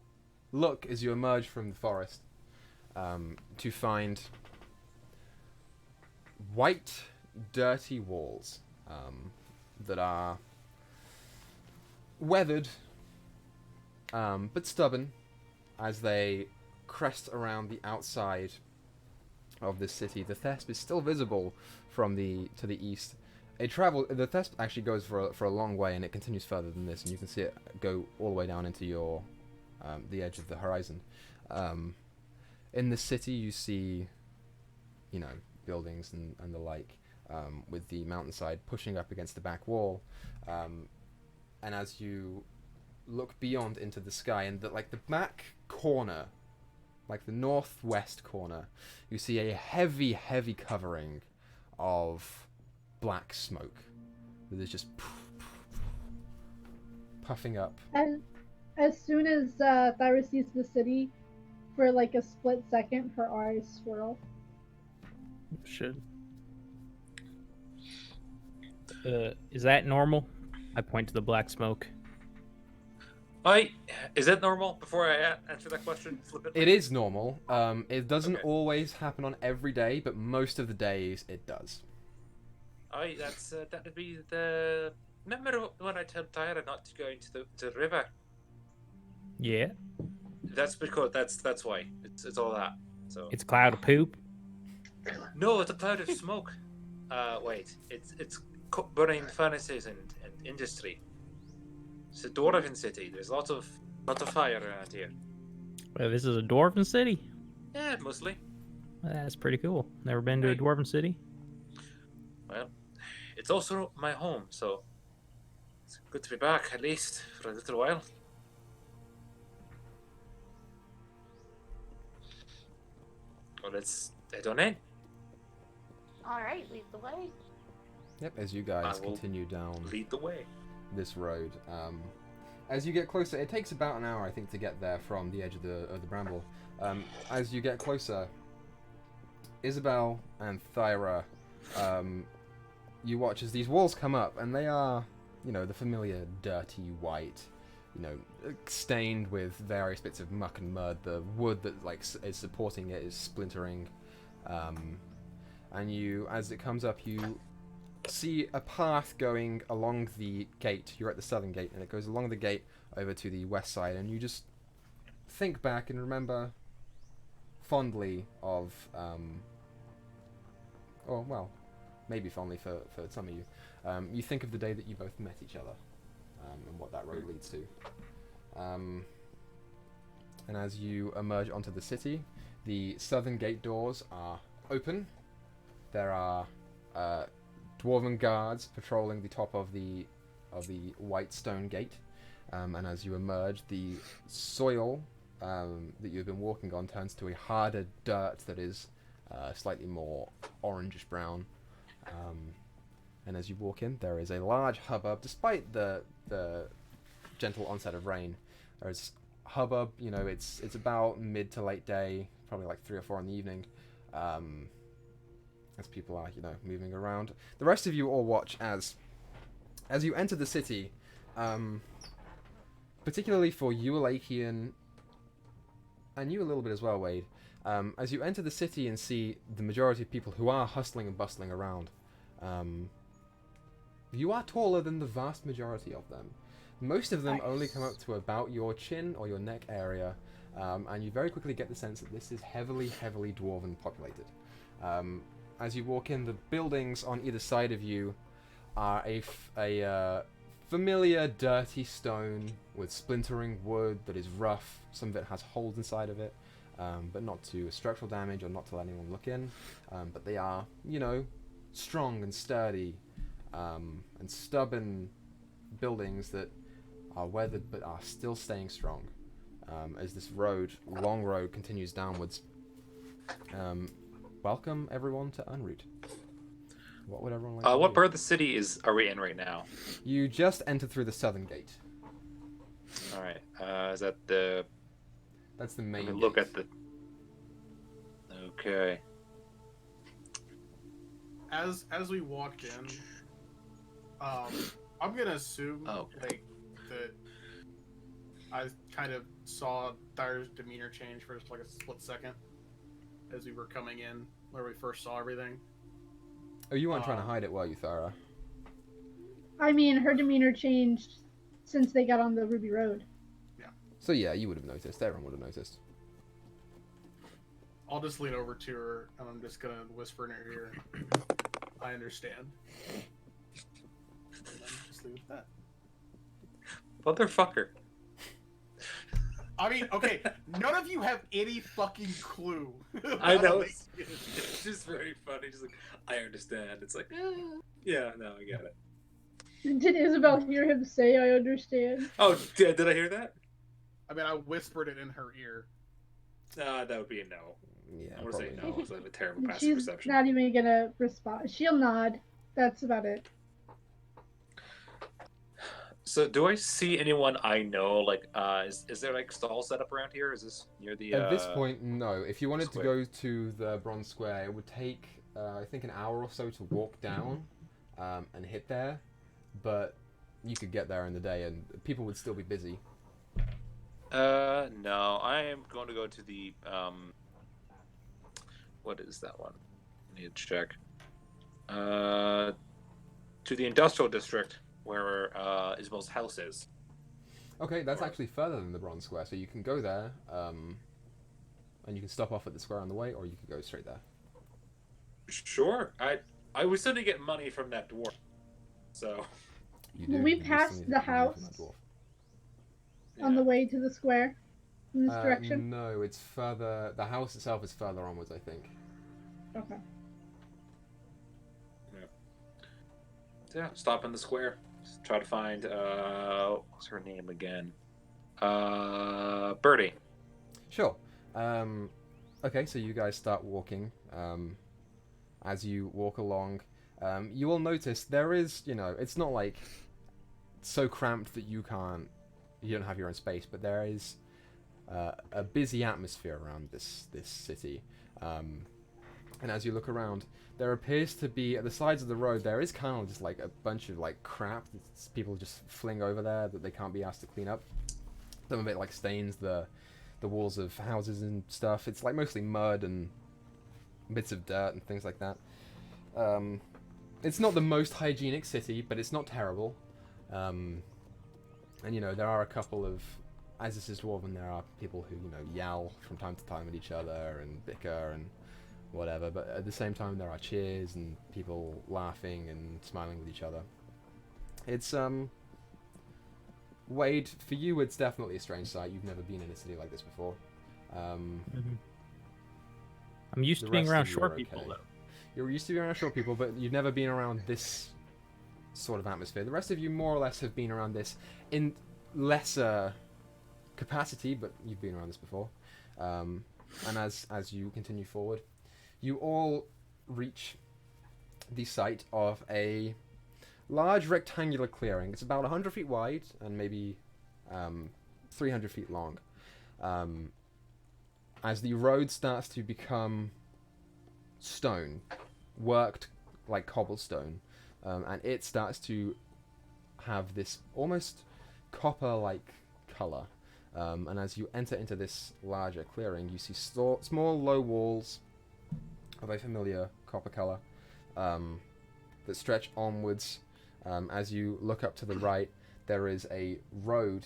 Speaker 1: look as you emerge from the forest to find white, dirty walls that are weathered but stubborn as they crest around the outside of this city. The Thesp is still visible from to the east. The Thesp actually goes for a long way, and it continues further than this, and you can see it go all the way down into the edge of the horizon. In the city, you see, buildings and the like, with the mountainside pushing up against the back wall, and as you look beyond into the sky, and the back corner, like the northwest corner, you see a heavy, heavy covering of black smoke that is just puffing up.
Speaker 2: And as soon as Thyra sees the city, for like a split second, her eyes swirl.
Speaker 3: Should. Is that normal? I point to the black smoke.
Speaker 4: Is that normal? Before I answer that question, flippantly?
Speaker 1: It is normal. It doesn't
Speaker 4: Okay.
Speaker 1: always happen on every day, but most of the days it does.
Speaker 4: That would be the. Remember when I told Tyra not to go into the river?
Speaker 3: Yeah.
Speaker 4: That's because that's why. It's all that. So
Speaker 3: It's a cloud of poop.
Speaker 4: no, it's a cloud of smoke. Wait, it's burning furnaces and industry. It's a dwarven city. There's lots of fire around here.
Speaker 3: Well, this is a dwarven city.
Speaker 4: Yeah, mostly.
Speaker 3: That's pretty cool. Never been to a
Speaker 4: Right.
Speaker 3: dwarven city?
Speaker 4: Well, it's also my home, so it's good to be back at least for a little while. Well, let's head on in.
Speaker 6: All right, lead the way.
Speaker 1: Yep. As you guys
Speaker 4: I will
Speaker 1: continue down
Speaker 4: Lead the way.
Speaker 1: this road, as you get closer, it takes about an hour, I think, to get there from the edge of the bramble. As you get closer, Isabel and Thyra, you watch as these walls come up, and they are, the familiar dirty white, you know, stained with various bits of muck and mud. The wood that like is supporting it is splintering, and you, as it comes up, you see a path going along the gate. You're at the southern gate, and it goes along the gate over to the west side, and you just think back and remember fondly of, or well, maybe fondly for some of you. You think of the day that you both met each other, and what that road leads to. And as you emerge onto the city, the southern gate doors are open. There are dwarven guards patrolling the top of the white stone gate, and as you emerge, the soil that you've been walking on turns to a harder dirt that is slightly more orangish brown. And as you walk in, there is a large hubbub. Despite the gentle onset of rain, there's hubbub. You know, it's about mid to late day, probably like 3 or 4 in the evening. As people are, you know, moving around. The rest of you all watch as you enter the city, particularly for you, Alakian, and you a little bit as well, Wade. As you enter the city and see the majority of people who are hustling and bustling around, you are taller than the vast majority of them. Most of them only come up to about your chin or your neck area, and you very quickly get the sense that this is heavily dwarven populated. As you walk in, the buildings on either side of you are a familiar dirty stone with splintering wood that is rough. Some of it has holes inside of it, but not to structural damage or not to let anyone look in. But they are, you know, strong and sturdy and stubborn buildings that are weathered but are still staying strong. As this long road, continues downwards. Welcome everyone to Unroot. What would everyone like to
Speaker 4: What
Speaker 1: do?
Speaker 4: part of the city are we in right now?
Speaker 1: You just entered through the southern gate.
Speaker 4: All right. Is that the?
Speaker 1: That's the main
Speaker 4: Let me
Speaker 1: gate.
Speaker 4: look at the. Okay.
Speaker 5: As we walk in, I'm gonna assume like that I kind of saw Thyre's demeanor change for like a split second as we were coming in, where we first saw everything.
Speaker 1: Oh, you weren't trying to hide it, were you, Thara?
Speaker 2: I mean, her demeanor changed since they got on the Ruby Road.
Speaker 1: So yeah, you would have noticed. Everyone would have noticed.
Speaker 5: I'll just lean over to her and I'm just gonna whisper in her ear, "I understand." And then just leave it at that.
Speaker 4: Motherfucker.
Speaker 5: I mean, okay, none of you have any fucking clue.
Speaker 4: I know. It's just very funny. Just like, I understand. It's like, yeah, no, I get it.
Speaker 2: Did Isabel hear him say, "I understand"?
Speaker 4: Oh, did I hear that?
Speaker 5: I mean, I whispered it in her ear.
Speaker 4: That would be a no.
Speaker 1: Yeah,
Speaker 4: I'm gonna say
Speaker 1: probably
Speaker 4: no. It's like a terrible passive
Speaker 2: She's
Speaker 4: perception.
Speaker 2: not even gonna respond. She'll nod. That's about it.
Speaker 4: So, do I see anyone I know? Like, is there like stall set up around here? Is this near the?
Speaker 1: At this point, no. If you wanted
Speaker 4: square.
Speaker 1: to go to the Bronze Square, it would take, I think, an hour or so to walk down and hit there. But you could get there in the day, and people would still be busy.
Speaker 4: No. I am going to go to the What is that one? I need to check. To the industrial district where Isabel's house is.
Speaker 1: Okay, that's actually further than the Bronze Square, so you can go there, and you can stop off at the square on the way, or you could go straight there.
Speaker 4: Sure. I was still to get money from that dwarf. So.
Speaker 1: You
Speaker 2: Will we
Speaker 1: you
Speaker 2: pass
Speaker 1: still need
Speaker 2: the
Speaker 1: to get money from that
Speaker 2: house?
Speaker 1: dwarf.
Speaker 2: On the way to the square in this direction?
Speaker 1: No, it's further. The house itself is further onwards, I think.
Speaker 2: Okay.
Speaker 4: Yeah, stop in the square. Just try to find what's her name again? Birdie.
Speaker 1: Sure. Okay, so you guys start walking. As you walk along, you will notice there is, you know, it's not like so cramped that you don't have your own space, but there is a busy atmosphere around this city. And as you look around, there appears to be, at the sides of the road, there is kind of just like a bunch of like crap that people just fling over there that they can't be asked to clean up. Some of it like stains the walls of houses and stuff. It's like mostly mud and bits of dirt and things like that. It's not the most hygienic city, but it's not terrible. And you know, there are a couple of, as this is dwarven, there are people who, you know, yell from time to time at each other and bicker and whatever, but at the same time there are cheers and people laughing and smiling with each other. It's Wade, for you it's definitely a strange sight. You've never been in a city like this before.
Speaker 3: I'm used
Speaker 1: The
Speaker 3: to being
Speaker 1: rest
Speaker 3: around
Speaker 1: of you
Speaker 3: short
Speaker 1: are
Speaker 3: people,
Speaker 1: okay.
Speaker 3: though.
Speaker 1: You're used to being around short people, but you've never been around this sort of atmosphere. The rest of you more or less have been around this in lesser capacity, but you've been around this before. And as you continue forward, you all reach the site of a large rectangular clearing. It's about 100 feet wide and maybe 300 feet long. As the road starts to become stone, worked like cobblestone, and it starts to have this almost copper-like color. And as you enter into this larger clearing, you see small, low walls of a familiar copper color that stretch onwards. As you look up to the right, there is a road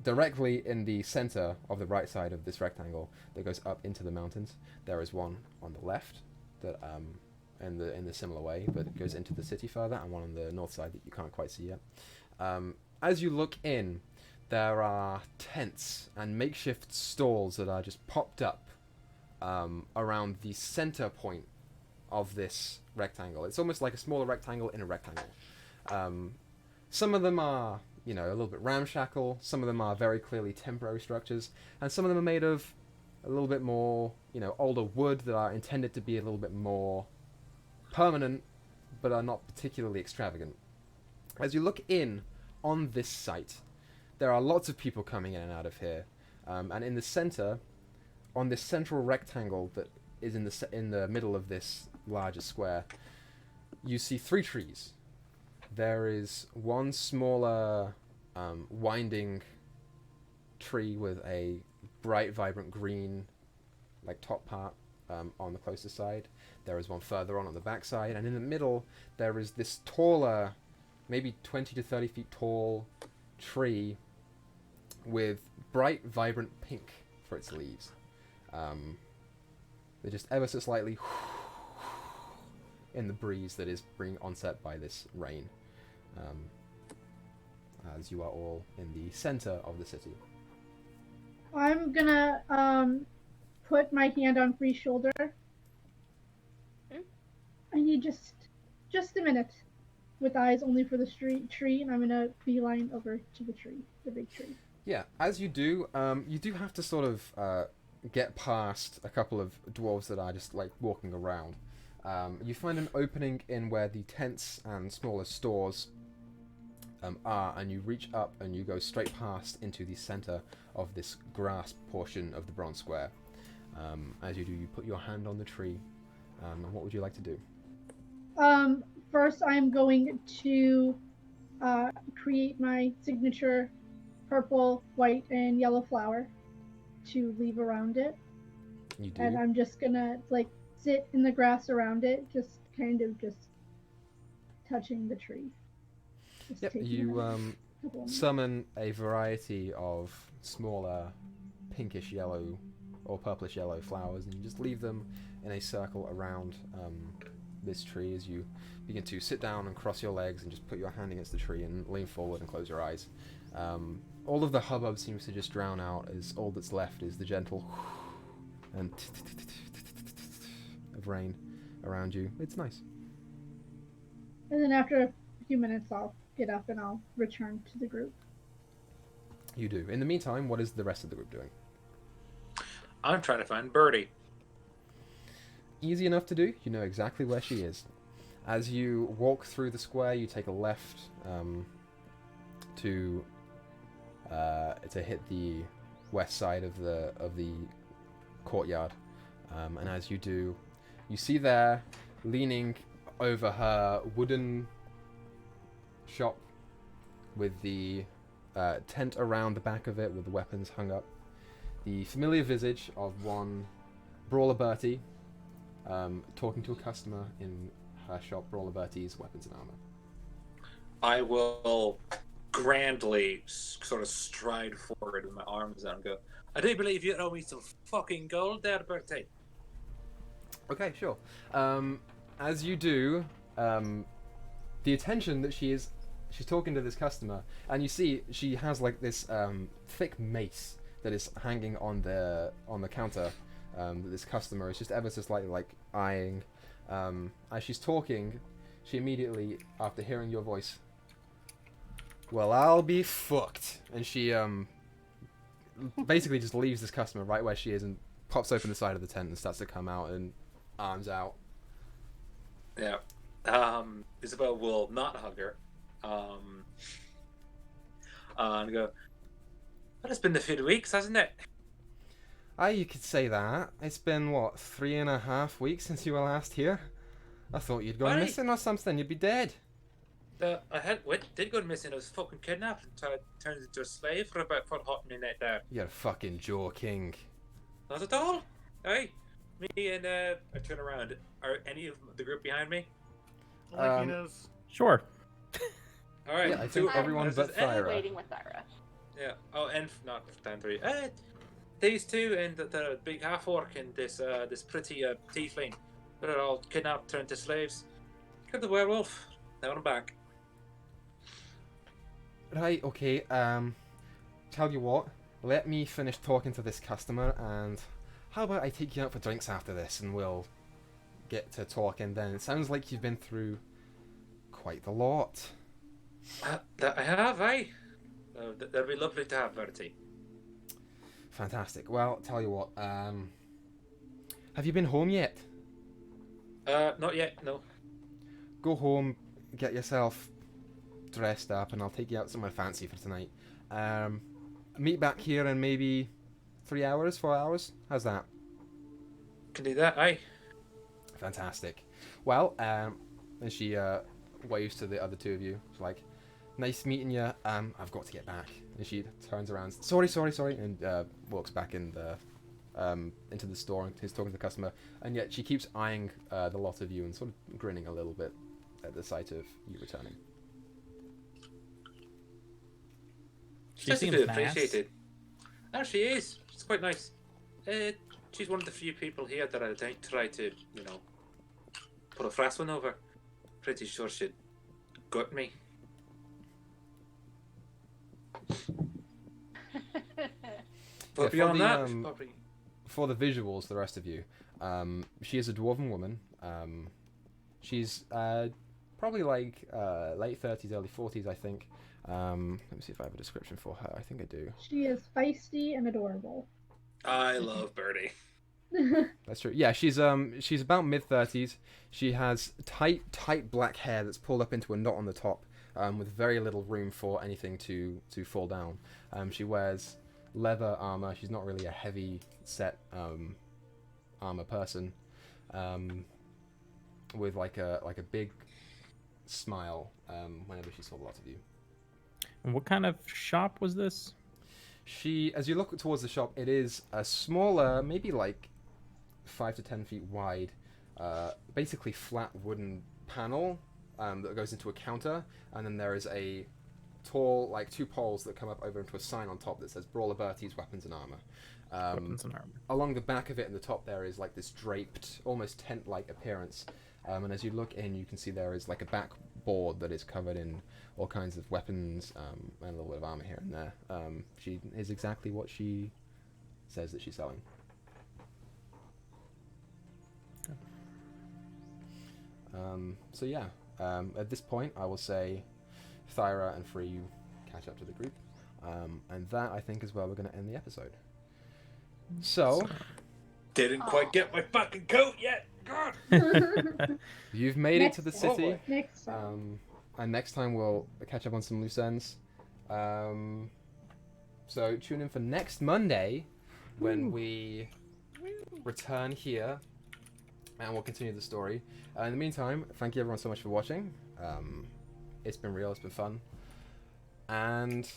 Speaker 1: directly in the center of the right side of this rectangle that goes up into the mountains. There is one on the left that in the similar way, but it goes into the city further, and one on the north side that you can't quite see yet. As you look in, there are tents and makeshift stalls that are just popped up around the center point of this rectangle. It's almost like a smaller rectangle in a rectangle. Some of them are, you know, a little bit ramshackle. Some of them are very clearly temporary structures, and some of them are made of a little bit more, you know, older wood that are intended to be a little bit more permanent, but are not particularly extravagant. As you look in on this site, there are lots of people coming in and out of here, and in the center, on this central rectangle that is in the middle of this larger square, you see 3 trees. There is one smaller, winding tree with a bright, vibrant green, like top part on the closest side. There is one further on the back side, and in the middle there is this taller, maybe 20 to 30 feet tall tree with bright, vibrant pink for its leaves. They're just ever so slightly in the breeze that is being onset by this rain, as you are all in the center of the city.
Speaker 2: I'm gonna put my hand on Free's shoulder. I need just a minute, with eyes only for the tree, and I'm gonna beeline over to the tree, the big tree.
Speaker 1: Yeah, as you do have to sort of get past a couple of dwarves that are just like walking around. You find an opening in where the tents and smaller stores are, and you reach up and you go straight past into the center of this grass portion of the bronze square. As you do, you put your hand on the tree. And what would you like to do?
Speaker 2: First I'm going to create my signature purple, white, and yellow flower to leave around it.
Speaker 1: You do.
Speaker 2: And I'm just gonna like sit in the grass around it, just kind of just touching the tree. Just
Speaker 1: Yep,
Speaker 2: taking
Speaker 1: you
Speaker 2: a couple of
Speaker 1: summon a variety of smaller pinkish yellow or purplish yellow flowers, and you just leave them in a circle around this tree as you begin to sit down and cross your legs and just put your hand against the tree and lean forward and close your eyes. All of the hubbub seems to just drown out, as all that's left is the gentle and of rain around you. It's nice.
Speaker 2: And then after a few minutes, I'll get up and I'll return to the group.
Speaker 1: You do. In the meantime, what is the rest of the group doing?
Speaker 4: I'm trying to find Birdie.
Speaker 1: Easy enough to do. You know exactly where she is. As you walk through the square, you take a left to hit the west side of the courtyard, and as you do, you see there, leaning over her wooden shop with the tent around the back of it with the weapons hung up. The familiar visage of one Brawler Bertie talking to a customer in her shop, Brawler Bertie's Weapons and Armor.
Speaker 4: I will grandly sort of stride forward with my arms out and go, I do believe you owe me some fucking gold there, Bertie.
Speaker 1: Okay, sure. As you do, the attention that she's talking to this customer, and you see she has like this thick mace that is hanging on the counter that this customer is just ever so slightly like eyeing. As she's talking, she immediately, after hearing your voice, well, I'll be fucked, and she basically just leaves this customer right where she is and pops open the side of the tent and starts to come out and arms out.
Speaker 4: Yeah. Isabel will not hug her. And go, well, it's been a few weeks, hasn't it?
Speaker 1: You could say that. It's been, what, 3.5 weeks since you were last here? I thought you'd gone
Speaker 4: Aye.
Speaker 1: missing or something. You'd be dead.
Speaker 4: Did go missing. I was fucking kidnapped and turned into a slave for about for a hot minute there.
Speaker 1: You're fucking joking.
Speaker 4: Not at all. Hey, me and I turn around. Are any of the group behind me?
Speaker 5: Like he knows.
Speaker 3: Sure.
Speaker 4: All right.
Speaker 1: Yeah, I think everyone but Thyra.
Speaker 6: Waiting with Thyra.
Speaker 4: Yeah. Oh, and not Dan 3. These two and the big half orc and this pretty tiefling. They're all kidnapped, turned to slaves. Killed the werewolf. Now I'm back.
Speaker 1: Right, okay, tell you what, let me finish talking to this customer, and how about I take you out for drinks after this, and we'll get to talking then. It sounds like you've been through quite the lot.
Speaker 4: That I have, eh? That'd be lovely to have, Bertie.
Speaker 1: Fantastic. Well, tell you what, have you been home yet?
Speaker 4: Not yet, no.
Speaker 1: Go home, get yourself dressed up, and I'll take you out somewhere fancy for tonight. Meet back here in maybe 3 hours, 4 hours. How's that?
Speaker 4: Can do that, aye.
Speaker 1: Fantastic. Well, and she waves to the other two of you. She's like, nice meeting you. I've got to get back. And she turns around. Sorry, and walks back in the into the store and is talking to the customer. And yet she keeps eyeing the lot of you and sort of grinning a little bit at the sight of you returning.
Speaker 3: She seems nice.
Speaker 4: Appreciated. Oh, she is. She's quite nice. She's one of the few people here that I don't try to, put a fast one over. Pretty sure she'd gut me. But
Speaker 1: Yeah,
Speaker 4: beyond
Speaker 1: for the,
Speaker 4: that, she's probably...
Speaker 1: For the visuals, the rest of you, she is a dwarven woman. She's probably like late 30s, early 40s, I think. Let me see if I have a description for her. I think I do.
Speaker 2: She is feisty and adorable.
Speaker 4: I love Birdie.
Speaker 1: That's true. Yeah, she's about mid-30s. She has tight black hair that's pulled up into a knot on the top, with very little room for anything to fall down. She wears leather armor. She's not really a heavy set armor person, with like a big smile whenever she saw the lot of you.
Speaker 3: And what kind of shop was this?
Speaker 1: As you look towards the shop, it is a smaller, maybe like 5 to 10 feet wide, basically flat wooden panel that goes into a counter, and then there is a tall, like 2 poles that come up over into a sign on top that says Brawler Bertie's Weapons and Armor.
Speaker 3: Weapons and armor.
Speaker 1: Along the back of it in the top there is like this draped, almost tent-like appearance. And as you look in, you can see there is like a backboard that is covered in all kinds of weapons and a little bit of armor here and there. She is exactly what she says that she's selling. So yeah, at this point, I will say Thyra and Free, you catch up to the group. And that, I think, is where we're going to end the episode. So...
Speaker 4: Didn't quite get my fucking coat yet. God.
Speaker 1: You've made it to the city.
Speaker 2: Next time.
Speaker 1: And next time we'll catch up on some loose ends. So tune in for next Monday when we return here and we'll continue the story. In the meantime, thank you everyone so much for watching. It's been real, it's been fun. And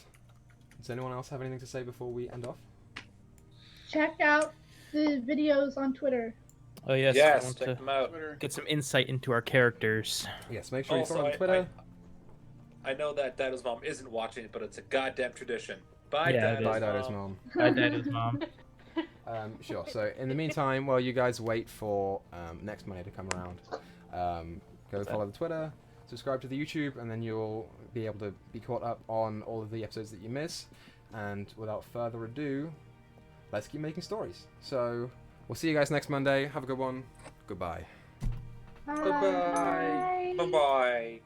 Speaker 1: Does anyone else have anything to say before we end off?
Speaker 2: Check out the videos on Twitter.
Speaker 3: Oh yes, I
Speaker 4: Yes,
Speaker 3: want
Speaker 4: check
Speaker 3: to
Speaker 4: them out.
Speaker 5: Twitter.
Speaker 3: get some insight into our characters.
Speaker 1: Yes, make sure you
Speaker 4: Also,
Speaker 1: follow on Twitter.
Speaker 4: I know that Dido's mom isn't watching it, but it's a goddamn tradition. Bye,
Speaker 3: Yeah, it
Speaker 4: Dido's
Speaker 1: Bye, Dido's
Speaker 4: mom.
Speaker 1: mom.
Speaker 3: My dad is mom.
Speaker 1: Sure. So in the meantime, while you guys wait for next Monday to come around, go follow the Twitter, subscribe to the YouTube, and then you'll be able to be caught up on all of the episodes that you miss. And without further ado, let's keep making stories. So we'll see you guys next Monday. Have a good one. Goodbye.
Speaker 2: Bye.
Speaker 4: Bye-bye. Bye-bye.